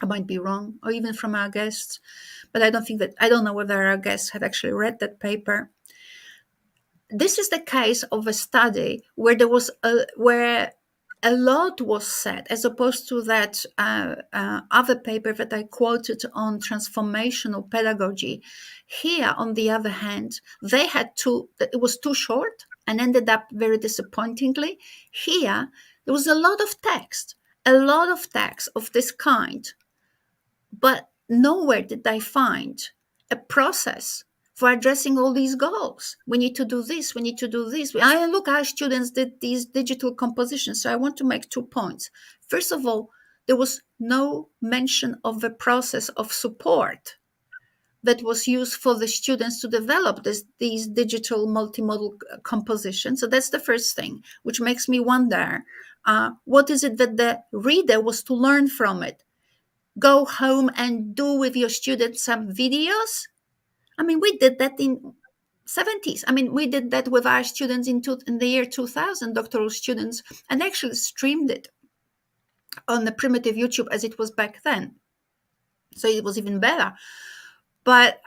I might be wrong, or even from our guests, but I don't know whether our guests have actually read that paper. This is the case of a study where where a lot was said, as opposed to that other paper that I quoted on transformational pedagogy. Here, on the other hand, it was too short and ended up very disappointingly. Here, there was a lot of text of this kind, but nowhere did I find a process for addressing all these goals. We need to do this, we need to do this. Look, our students did these digital compositions. So I want to make 2 points. First of all, there was no mention of the process of support that was used for the students to develop these digital multimodal compositions. So that's the first thing, which makes me wonder, what is it that the reader was to learn from it? Go home and do with your students some videos? I mean, we did that in 70s. I mean, we did that with our students in the year 2000, doctoral students, and actually streamed it on the primitive YouTube as it was back then. So it was even better. But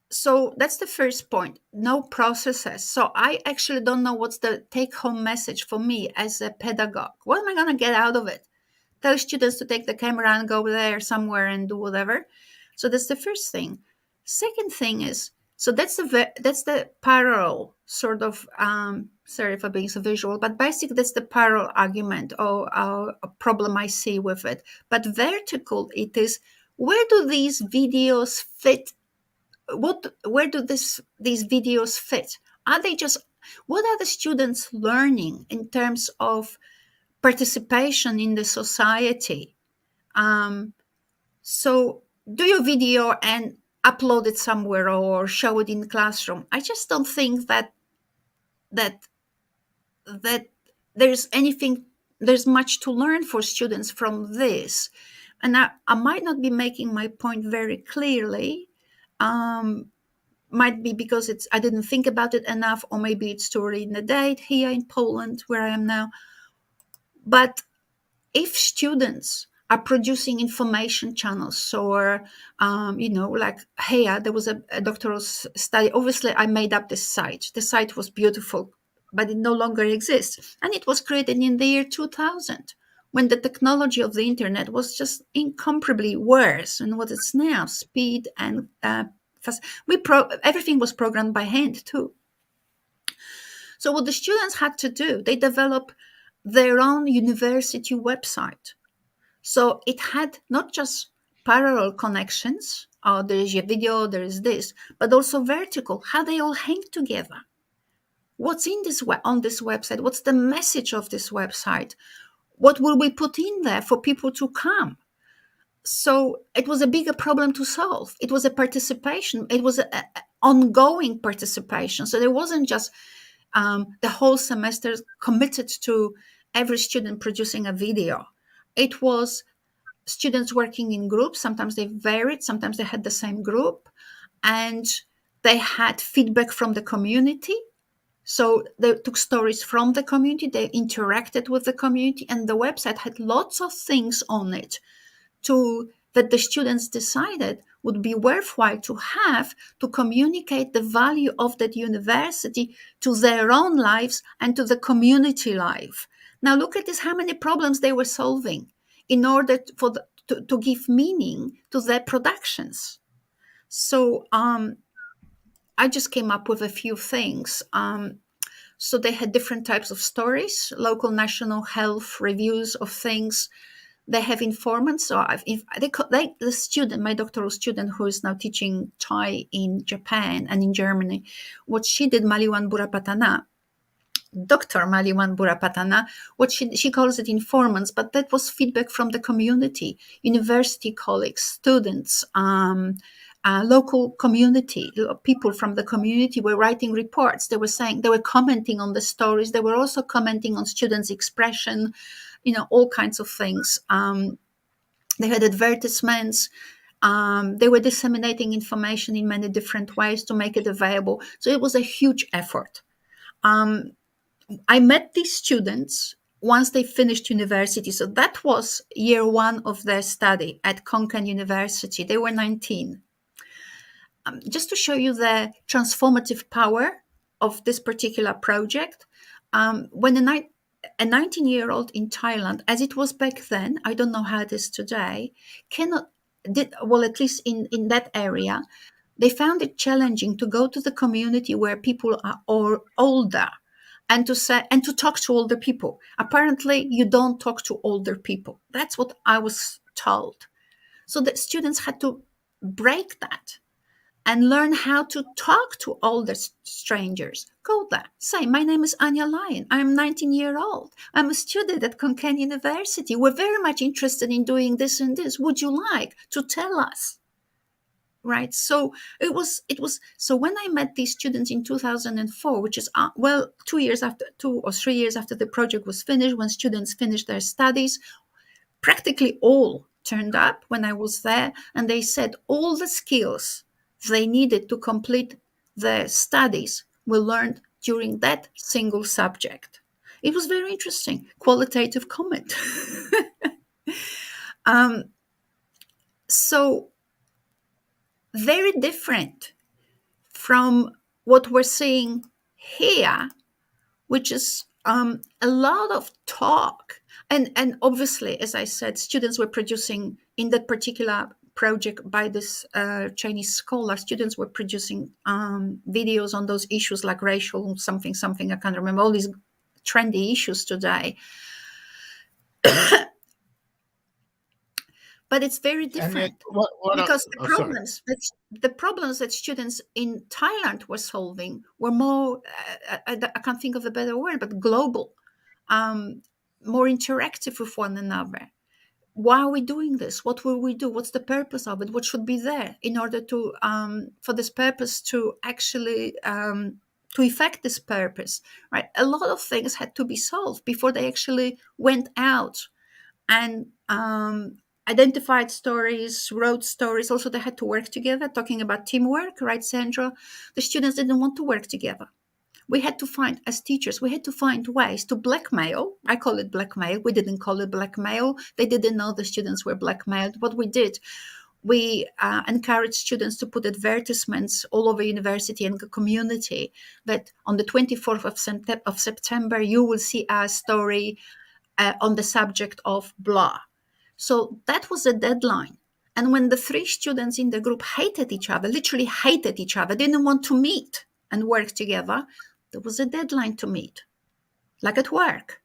so that's the first point. No processes. So I actually don't know what's the take-home message for me as a pedagogue. What am I going to get out of it? Tell students to take the camera and go there somewhere and do whatever. So that's the first thing. Second thing is, so that's the parallel sort of, sorry for being so visual, but basically that's the parallel argument or a problem I see with it. But vertical, it is, where do these videos fit? Where do these videos fit? What are the students learning in terms of participation in the society? So do your video and upload it somewhere or show it in the classroom. I just don't think that there's much to learn for students from this. And I might not be making my point very clearly. Might be because I didn't think about it enough, or maybe it's too early in the day here in Poland, where I am now. But if students are producing information channels, or like here, there was a doctoral study. Obviously, I made up this site. The site was beautiful, but it no longer exists, and it was created in the year 2000, when the technology of the internet was just incomparably worse than what it's now. Speed and fast. Everything was programmed by hand too. So what the students had to do, they developed their own university website. So it had not just parallel connections, oh, there is a video, there is this, but also vertical, how they all hang together. What's on this website? What's the message of this website? What will we put in there for people to come? So it was a bigger problem to solve. It was a participation. It was an ongoing participation. So there wasn't just the whole semester committed to every student producing a video. It was students working in groups. Sometimes they varied. Sometimes they had the same group. and they had feedback from the community. So they took stories from the community, they interacted with the community, and the website had lots of things on it that the students decided would be worthwhile to have to communicate the value of that university to their own lives and to the community life. Now look at this, how many problems they were solving in order to give meaning to their productions. So I just came up with a few things. So they had different types of stories, local, national, health reviews of things. They have informants. So the student, my doctoral student who is now teaching Thai in Japan and in Germany, what she did, Maliwan Burapatana, Dr. Maliwan Burapatana, what she calls it informants, but that was feedback from the community, university colleagues, students, local community, people from the community were writing reports. They were commenting on the stories. They were also commenting on students' expression, all kinds of things. They had advertisements. They were disseminating information in many different ways to make it available. So it was a huge effort. I met these students once they finished university. So that was year one of their study at Konkan University. They were 19. Just to show you the transformative power of this particular project, when a 19-year-old in Thailand, as it was back then, I don't know how it is today, at least in that area, they found it challenging to go to the community where people are older and to talk to older people. Apparently, you don't talk to older people. That's what I was told. So the students had to break that and learn how to talk to older strangers. Go there. Say, my name is Ania Lian. I'm 19-year-old. I'm a student at Konkan University. We're very much interested in doing this and this. Would you like to tell us? Right. So it was. So when I met these students in 2004, which is 2 or 3 years after the project was finished, when students finished their studies, practically all turned up when I was there, and they said all the skills they needed to complete their studies were learned during that single subject. It was very interesting. Qualitative comment. So very different from what we're seeing here, which is a lot of talk. And obviously, as I said, students were producing in that particular project by this Chinese scholar, students were producing videos on those issues like racial something, I can't remember, all these trendy issues today. But it's very different because the problems that students in Thailand were solving were more, I can't think of a better word, but global, more interactive with one another. Why are we doing this? What will we do? What's the purpose of it? What should be there in order to, for this purpose to actually, to effect this purpose, right? A lot of things had to be solved before they actually went out and identified stories, wrote stories. Also, they had to work together, talking about teamwork, right, Sandro? The students didn't want to work together. We had to find, as teachers, we had to find ways to blackmail. I call it blackmail. We didn't call it blackmail. They didn't know the students were blackmailed. What we did, we encouraged students to put advertisements all over university and the community that on the 24th of September, you will see our story on the subject of blah. So that was a deadline. And when the 3 students in the group hated each other, literally hated each other, didn't want to meet and work together, there was a deadline to meet, like at work.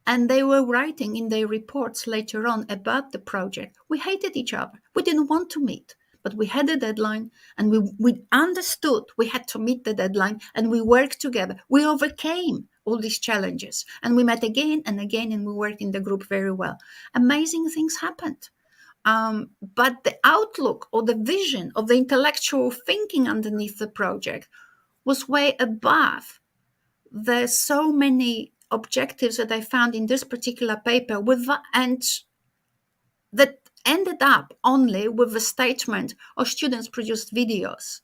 And they were writing in their reports later on about the project. We hated each other. We didn't want to meet, but we had a deadline and we understood we had to meet the deadline and we worked together. We overcame all these challenges and we met again and again and we worked in the group very well. Amazing things happened. But the outlook or the vision of the intellectual thinking underneath the project was way above the so many objectives that I found in this particular paper and that ended up only with the statement, "Oh, students produced videos."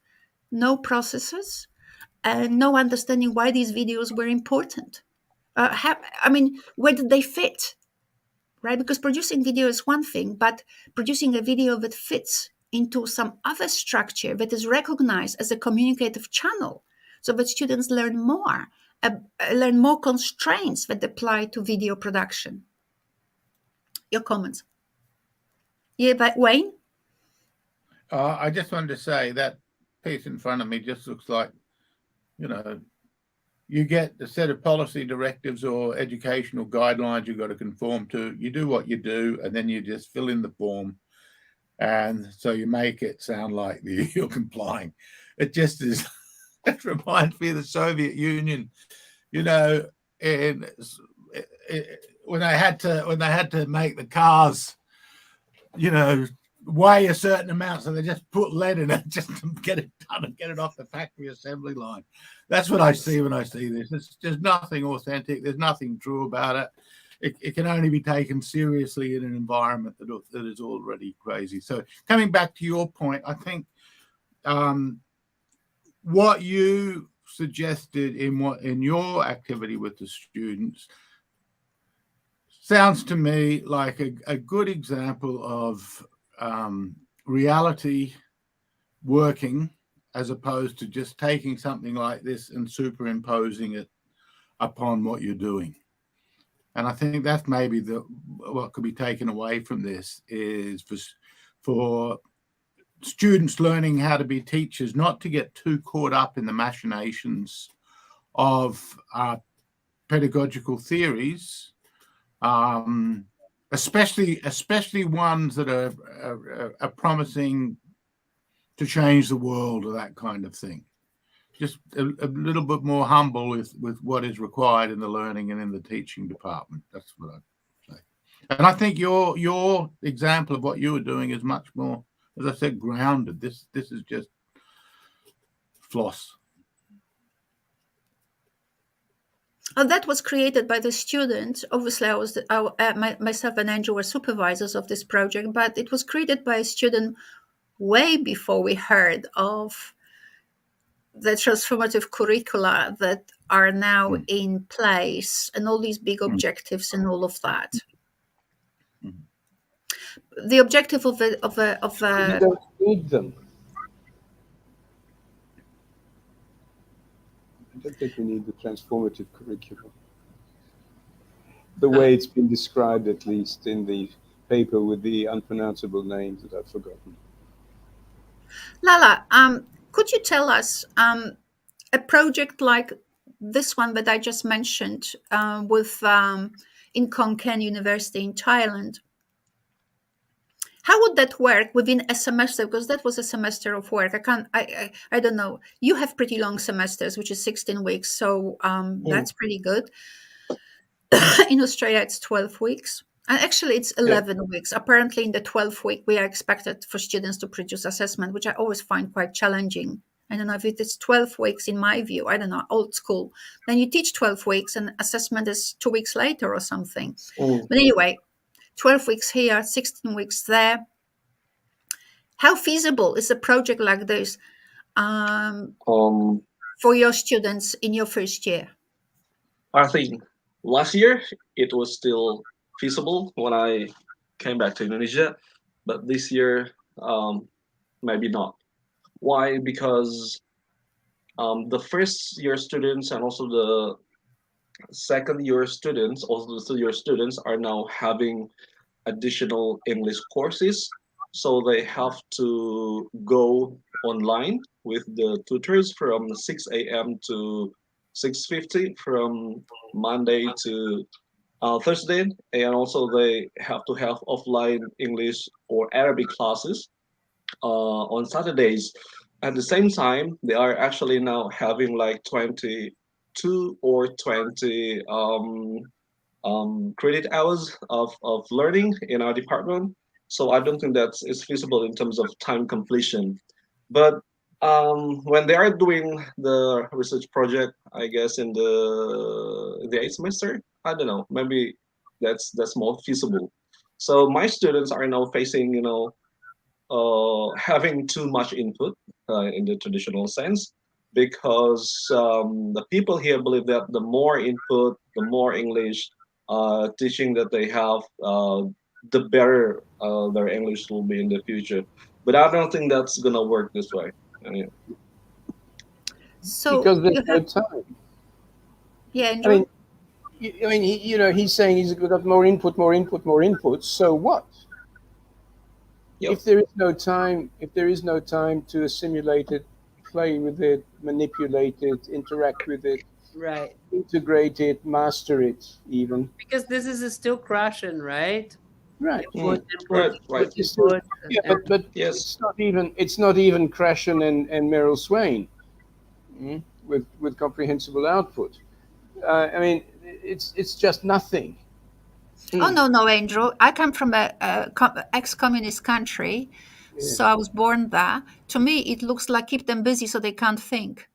No processes, and no understanding why these videos were important. Where did they fit? Right? Because producing video is one thing, but producing a video that fits into some other structure that is recognized as a communicative channel, so that students learn more constraints that apply to video production. Your comments? Yeah, but Wayne? I just wanted to say that piece in front of me just looks like, you get a set of policy directives or educational guidelines you've got to conform to. You do what you do, and then you just fill in the form. And so you make it sound like you're complying. It just is. It reminds me of the Soviet Union, when they had to make the cars, weigh a certain amount, so they just put lead in it just to get it done and get it off the factory assembly line. That's what I see when I see this. There's nothing authentic. There's nothing true about it. It can only be taken seriously in an environment that is already crazy. So coming back to your point, I think what you suggested in your activity with the students sounds to me like a good example of reality working, as opposed to just taking something like this and superimposing it upon what you're doing. And I think that's maybe what could be taken away from this is for students learning how to be teachers, not to get too caught up in the machinations of pedagogical theories, especially ones that are promising to change the world or that kind of thing. Just a little bit more humble with what is required in the learning and in the teaching department. That's what I'd say. And I think your example of what you were doing is much more, as I said, grounded. This is just floss. That was created by the student. Obviously, myself and Andrew were supervisors of this project, but it was created by a student way before we heard of the transformative curricula that are now in place and all these big objectives and all of that. The objective of We don't need them. I don't think we need the transformative curriculum. The way it's been described, at least in the paper with the unpronounceable names that I've forgotten. Lala, could you tell us a project like this one that I just mentioned with in Khon Kaen University in Thailand? How would that work within a semester? Because that was a semester of work. I don't know. You have pretty long semesters, which is 16 weeks. So that's pretty good. In Australia, it's 12 weeks. And actually, it's 11 weeks. Apparently, in the 12th week, we are expected for students to produce assessment, which I always find quite challenging. I don't know if it is 12 weeks, in my view. I don't know, old school. Then you teach 12 weeks and assessment is 2 weeks later or something. But anyway, 12 weeks here, 16 weeks there. How feasible is a project like this for your students in your first year? I think last year it was still feasible when I came back to Indonesia, but this year maybe not. Why? Because the first year students and also the second year students, also the third year students, are now having additional English courses. So they have to go online with the tutors from 6 a.m. to 6:50 from Monday to Thursday, and also they have to have offline English or Arabic classes on Saturdays. At the same time, they are actually now having like 22 or 20 credit hours of learning in our department. So I don't think that is feasible in terms of time completion. But when they are doing the research project, I guess in the 8th semester, I don't know, maybe that's more feasible. So my students are now facing, having too much input in the traditional sense, because the people here believe that the more input, the more English teaching that they have, the better their English will be in the future. But I don't think that's gonna work this way. Yeah. So because there's you no have, time. yeah, I Andrew. mean, he's saying he's got more input, more input, more input. So what? Yep. If there is no time, if there is no time to assimilate it, play with it, manipulate it, interact with it, Right. integrate it, master it, even. Because this is still crashing, right? Right. Input, Right. input, Right. input, It's still, input. yeah, And but Yes. it's not even Krashen and Meryl Swain, with comprehensible output. I mean, it's just nothing. Oh no, no, Andrew. I come from a ex-communist country, Yeah. so I was born there. To me, it looks like keep them busy so they can't think.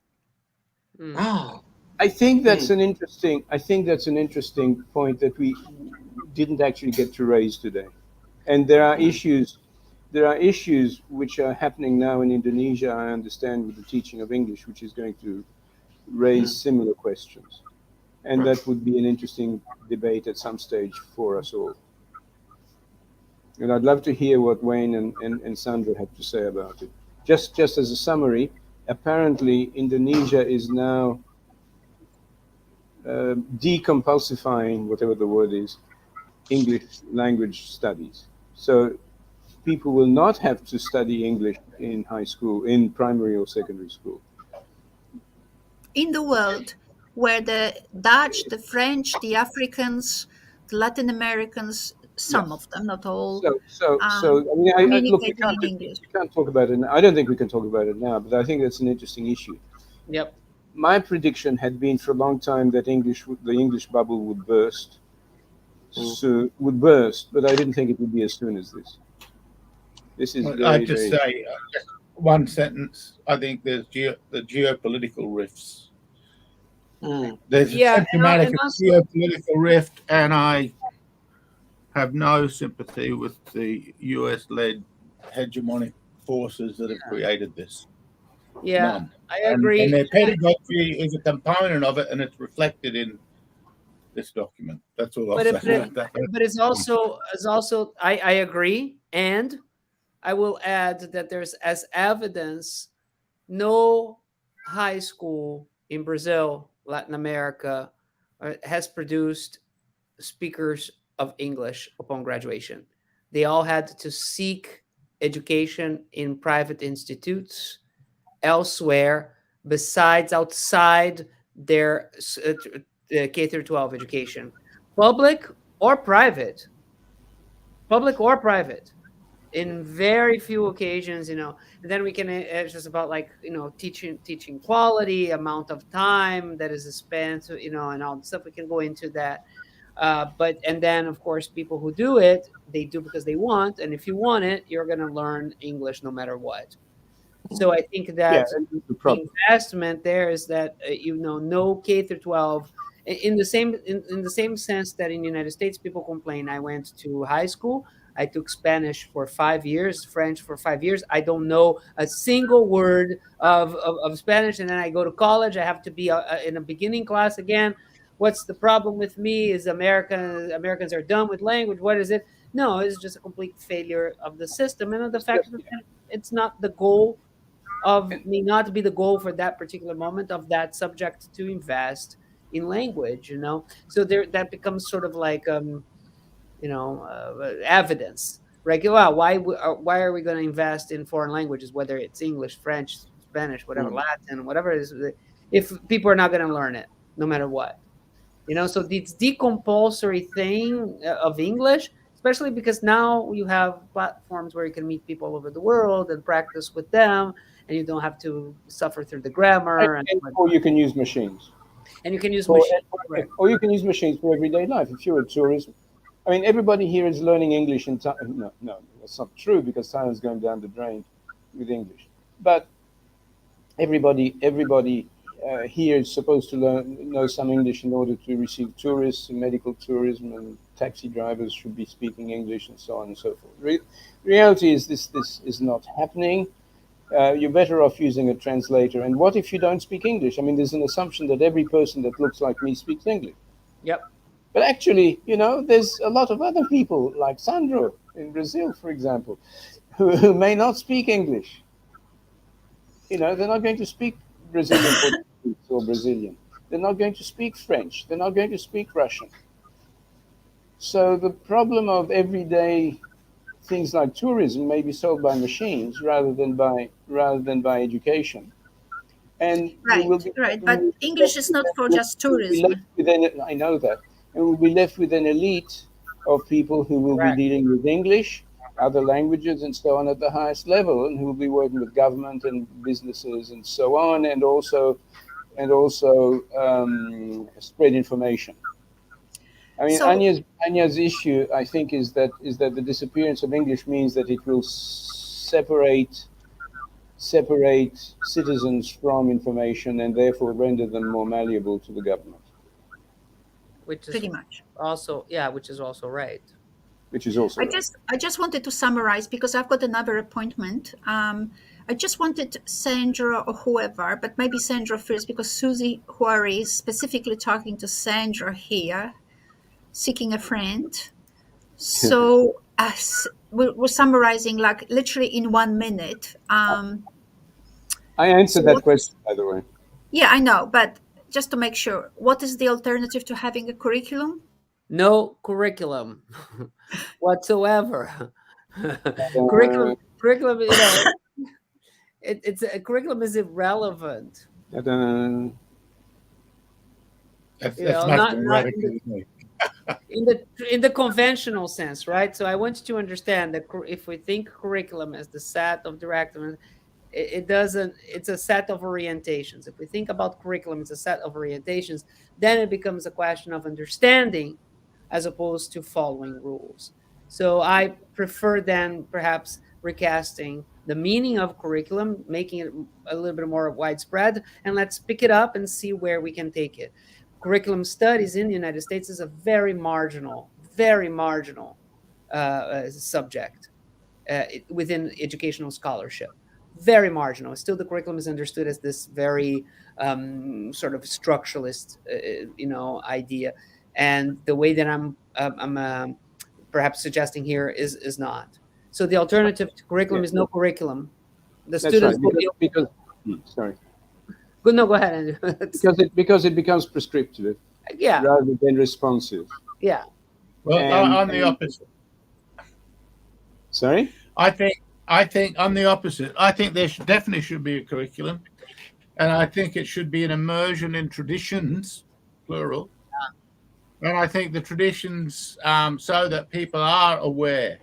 mm, Ah. I think that's Mm. an interesting. I think that's an interesting point that we didn't actually get to raise today. And there are Mm. issues. There are issues which are happening now in Indonesia. I understand with the teaching of English, which is going to raise Mm. similar questions, and Right. that would be an interesting debate at some stage for us all. And I'd love to hear what Wayne and Sandra have to say about it. Just as a summary, apparently Indonesia is now decompulsifying, whatever the word is, English language studies. So people will not have to study English in high school, in primary or secondary school. In the world where the Dutch, the French, the Africans, the Latin Americans, some Yes. of them, not all, So I mean, look, communicating in English. we can't talk about it. Now. I don't think we can talk about it now, but I think that's an interesting issue. yep. My prediction had been for a long time that the English bubble would burst, Mm. but I didn't think it would be as soon as this. This is I'd very, just very. say just one sentence. I think there's the geopolitical rifts. Mm. There's a Yeah, symptomatic and also, geopolitical rift, and I have no sympathy with the US-led hegemonic forces that have created this. yeah, None. I And agree. their pedagogy is a component of it, and it's reflected in this document. That's all I'll But say it, but, about that. but it's also I agree, and I will add that there's as evidence no high school in Brazil, Latin America, has produced speakers of English upon graduation. They all had to seek education in private institutes elsewhere, besides outside their K through 12 education, public or private, public or private. In very few occasions, and then we can it's just about like teaching quality, amount of time that is spent, and all the stuff we can go into that. But and then of course people who do it, they do because they want, and if you want it, you're going to learn English no matter what. So I think Yeah, that and the the problem. investment there is that no K through 12 in the same in the same sense that in the United States people complain. I went to high school. I took Spanish for 5 years, French for 5 years. I don't know a single word of Spanish, and then I go to college. I have to be in a beginning class again. What's the problem with me? Is Americans are done with language? What is it? No, it's just a complete failure of the system, and of the It's fact just, that yeah. it's not the goal of And may not be the goal for that particular moment of that subject to invest in language. So there that becomes sort of like evidence, right? Well, why are we going to invest in foreign languages, whether it's English, French, Spanish, whatever, mm, Latin, whatever it is, if people are not going to learn it no matter what. So this decompulsory thing of English, especially because now you have platforms where you can meet people all over the world and practice with them, and you don't have to suffer through the grammar and or you can use machines. and you can use For, machine. Right. or you can use machines for everyday life. If you're a tourist, I mean, everybody here is learning English in Thailand. No, no, that's not true because Thailand's going down the drain with English. But everybody here is supposed to know some English in order to receive tourists, medical tourism, and taxi drivers should be speaking English, and so on and so forth. Reality is this is not happening. You're better off using a translator. And what if you don't speak English? I mean, there's an assumption that every person that looks like me speaks English. Yep. But actually, there's a lot of other people, like Sandro in Brazil, for example, who may not speak English. They're not going to speak Brazilian Portuguese or Brazilian. They're not going to speak French. They're not going to speak Russian. So the problem of everyday things like tourism may be solved by machines rather than by education. And right. But English is not for just tourism. I know that. And we'll be left with an elite of people who will be dealing with English, other languages, and so on at the highest level, and who will be working with government and businesses and so on, and also spread information. I mean, Ania's issue, I think, is that the disappearance of English means that it will separate citizens from information and therefore render them more malleable to the government. Which is pretty much also which is also right. I just wanted to summarize because I've got another appointment. I just wanted Sandro or whoever, but maybe Sandro first, because Susie Huari is specifically talking to Sandro here, seeking a friend. So we're summarizing like literally in 1 minute. I answered that question, by the way. Yeah, I know, but just to make sure, what is the alternative to having a curriculum? No curriculum whatsoever. Curriculum, it's a curriculum is irrelevant. That's not in the conventional sense, right? So I want you to understand that if we think curriculum as the set of directives, it's a set of orientations. If we think about curriculum as a set of orientations, then it becomes a question of understanding as opposed to following rules. So I prefer then perhaps recasting the meaning of curriculum, making it a little bit more widespread, and let's pick it up and see where we can take it. Curriculum studies in the United States is a very marginal subject within educational scholarship. Very marginal. Still, the curriculum is understood as this very sort of structuralist, idea. And the way that I'm perhaps suggesting here is not. So the alternative to curriculum is no curriculum. The students because sorry. Good. No, go ahead, Andrew. because it becomes prescriptive, rather than responsive. Yeah. Well, on the opposite. Sorry. I think on the opposite. I think there definitely should be a curriculum, and I think it should be an immersion in traditions, plural. And I think the traditions, so that people are aware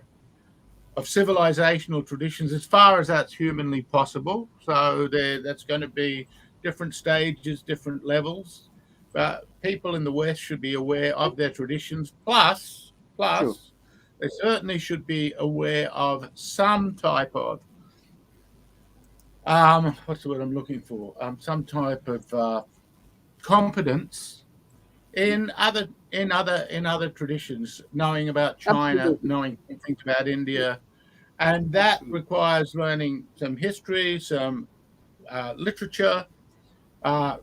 of civilizational traditions as far as that's humanly possible. So that's going to be different stages, different levels. But people in the West should be aware of their traditions. Plus, Sure. They certainly should be aware of some type of what's the word I'm looking for? Some type of competence in other traditions, knowing about China, Absolutely. knowing things about India, and that requires learning some history, some literature,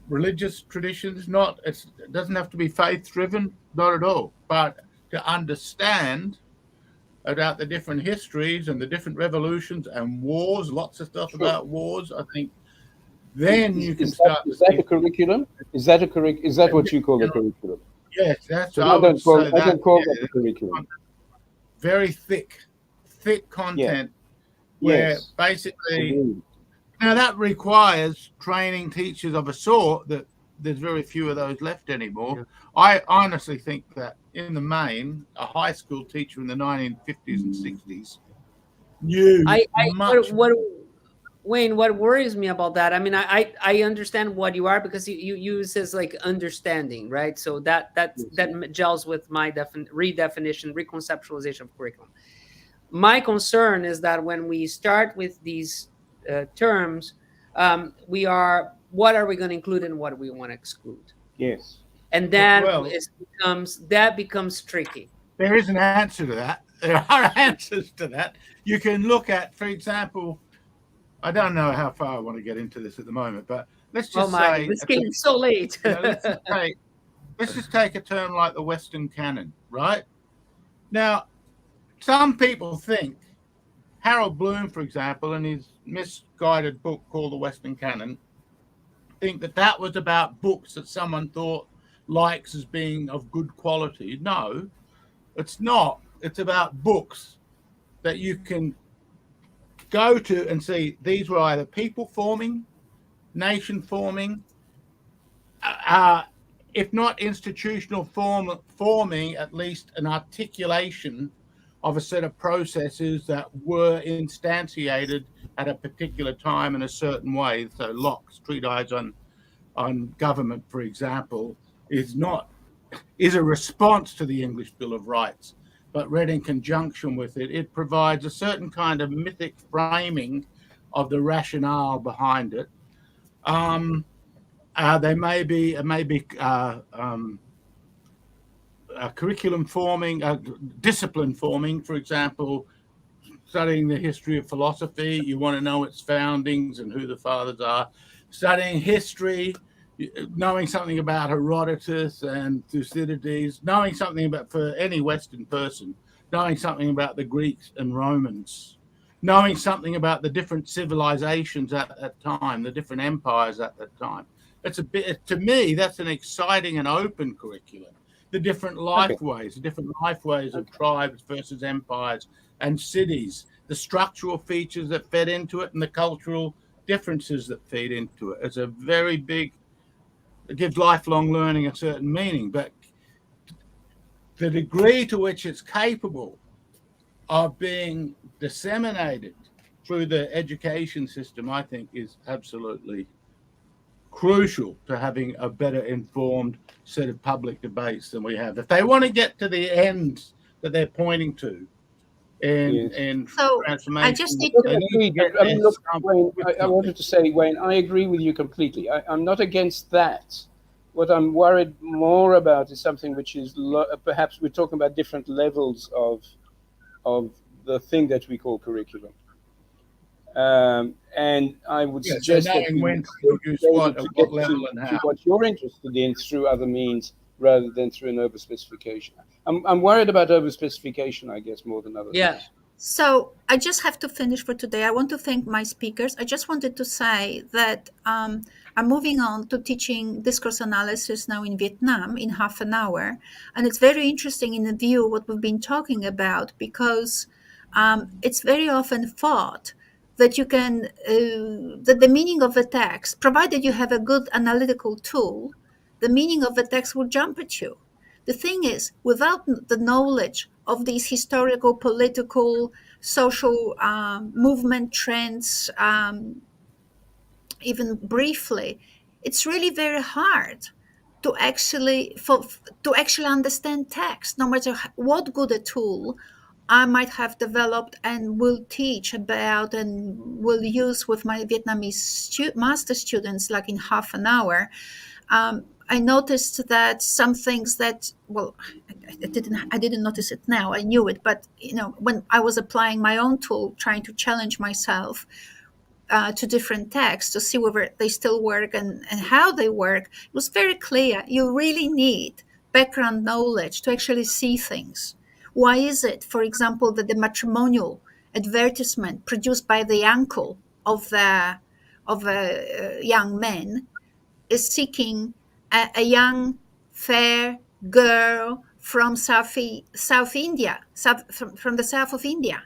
religious traditions. It doesn't have to be faith-driven, not at all, but to understand about the different histories and the different revolutions and wars, lots of stuff about wars. I think then you can start. Is that a curriculum? Is that what you call a curriculum? Yes, that's. So I don't call that a curriculum. Very thick content, where basically now that requires training teachers of a sort that there's very few of those left anymore. Yeah. I honestly think that in the main, a high school teacher in the 1950s and 60s knew much. Wayne, what worries me about that, I mean, I understand what you are, because you use as like understanding, right? So that gels with my redefinition, reconceptualization of curriculum. My concern is that when we start with these terms, we are what are we going to include and what we want to exclude? Yes. And then Well, that becomes tricky. there is an answer to that. There are answers to that. You can look at, for example, I don't know how far I want to get into this at the moment, but let's Oh just my, say, this came so late. let's just take a term like the Western canon, right? Now, some people think Harold Bloom, for example, in his misguided book called The Western Canon, think that that was about books that someone thought likes as being of good quality. No, it's not. It's about books that you can go to and see these were either people forming, nation forming, if not institutional forming, at least an articulation of a set of processes that were instantiated at a particular time in a certain way. So Locke's treatise on government, for example, is a response to the English Bill of Rights, but read in conjunction with it, it provides a certain kind of mythic framing of the rationale behind it. There may be curriculum forming, discipline forming, for example, studying the history of philosophy. You want to know its foundings and who the fathers are. Studying history, knowing something about Herodotus and Thucydides, knowing something about, for any Western person, knowing something about the Greeks and Romans, knowing something about the different civilizations at that time, the different empires at that time. It's a bit, to me, that's an exciting and open curriculum. The different lifeways, of tribes versus empires and cities, the structural features that fed into it and the cultural differences that feed into it. It's a very big, it gives lifelong learning a certain meaning, but the degree to which it's capable of being disseminated through the education system, I think, is absolutely crucial to having a better informed set of public debates than we have. If they want to get to the ends that they're pointing to in So transformation, I just need they need to get I mean, look, Wayne, I something. wanted to say, Wayne, I agree with you completely. I'm not against that. What I'm worried more about is something which is perhaps we're talking about different levels of the thing that we call curriculum. And I would suggest that we when to produce be able what, to at get what level and to how. what you're interested in through other means rather than through an overspecification. I'm worried about overspecification, I guess, more than other things. So I just have to finish for today. I want to thank my speakers. I just wanted to say that I'm moving on to teaching discourse analysis now in Vietnam in half an hour. And it's very interesting in the view what we've been talking about, because it's very often thought that you can, that the meaning of a text, provided you have a good analytical tool, the meaning of the text will jump at you. The thing is, without the knowledge of these historical, political, social movement trends, even briefly, it's really very hard to actually understand text. No matter what good a tool I might have developed and will teach about and will use with my Vietnamese master students, like in half an hour. I noticed that some things that, well, I didn't notice it now. I knew it, but when I was applying my own tool, trying to challenge myself to different texts to see whether they still work and how they work, it was very clear. You really need background knowledge to actually see things. Why is it, for example, that the matrimonial advertisement produced by the uncle of a young man is seeking a young, fair girl from South India, from the south of India?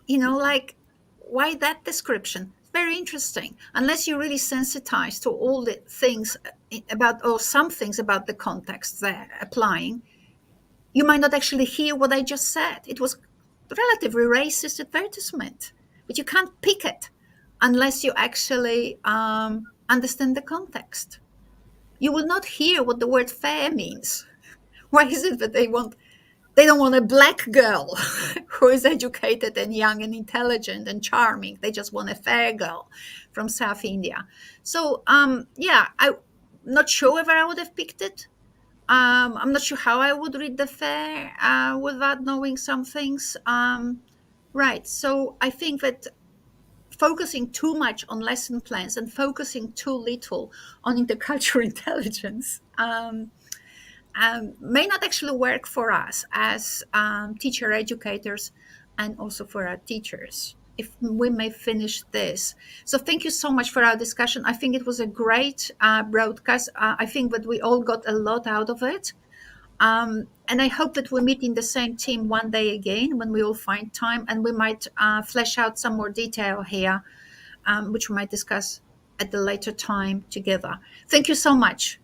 Like, why that description? It's very interesting. Unless you're really sensitized to all the things about, or some things about the context they're applying, you might not actually hear what I just said. It was relatively racist advertisement, but you can't pick it unless you actually understand the context. You will not hear what the word fair means. Why is it that they want They don't want a black girl who is educated and young and intelligent and charming. They just want a fair girl from South India. So yeah, I'm not sure whether I would have picked it. I'm not sure how I would read the fair without knowing some things. Right. So I think that focusing too much on lesson plans and focusing too little on intercultural intelligence may not actually work for us as teacher educators and also for our teachers. If we may finish this. So thank you so much for our discussion. I think it was a great broadcast. I think that we all got a lot out of it. And I hope that we meet in the same team one day again when we all find time, and we might flesh out some more detail here, which we might discuss at the later time together. Thank you so much.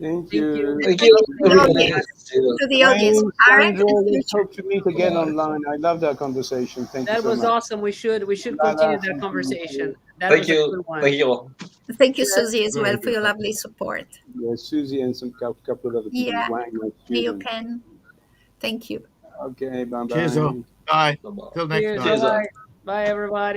Thank Thank you. you. Thank Thank you. you to the audience. To the audience. Wayne, All right. Sandro, let's hope to meet again online. I love that conversation. Thank you That so was much. awesome. We should Lala, continue that thank you. conversation. That Thank was a you. good one. Thank you all. Thank you, Susie, as Very well, for good. your lovely support. Yeah, Susie and some couple of other people. Yeah. Wang, my You student. can. Thank you. Okay, bye Cheers, all. bye. Bye. Bye-bye. Till next Cheers. time. Cheers, all. Bye-bye. Bye, everybody.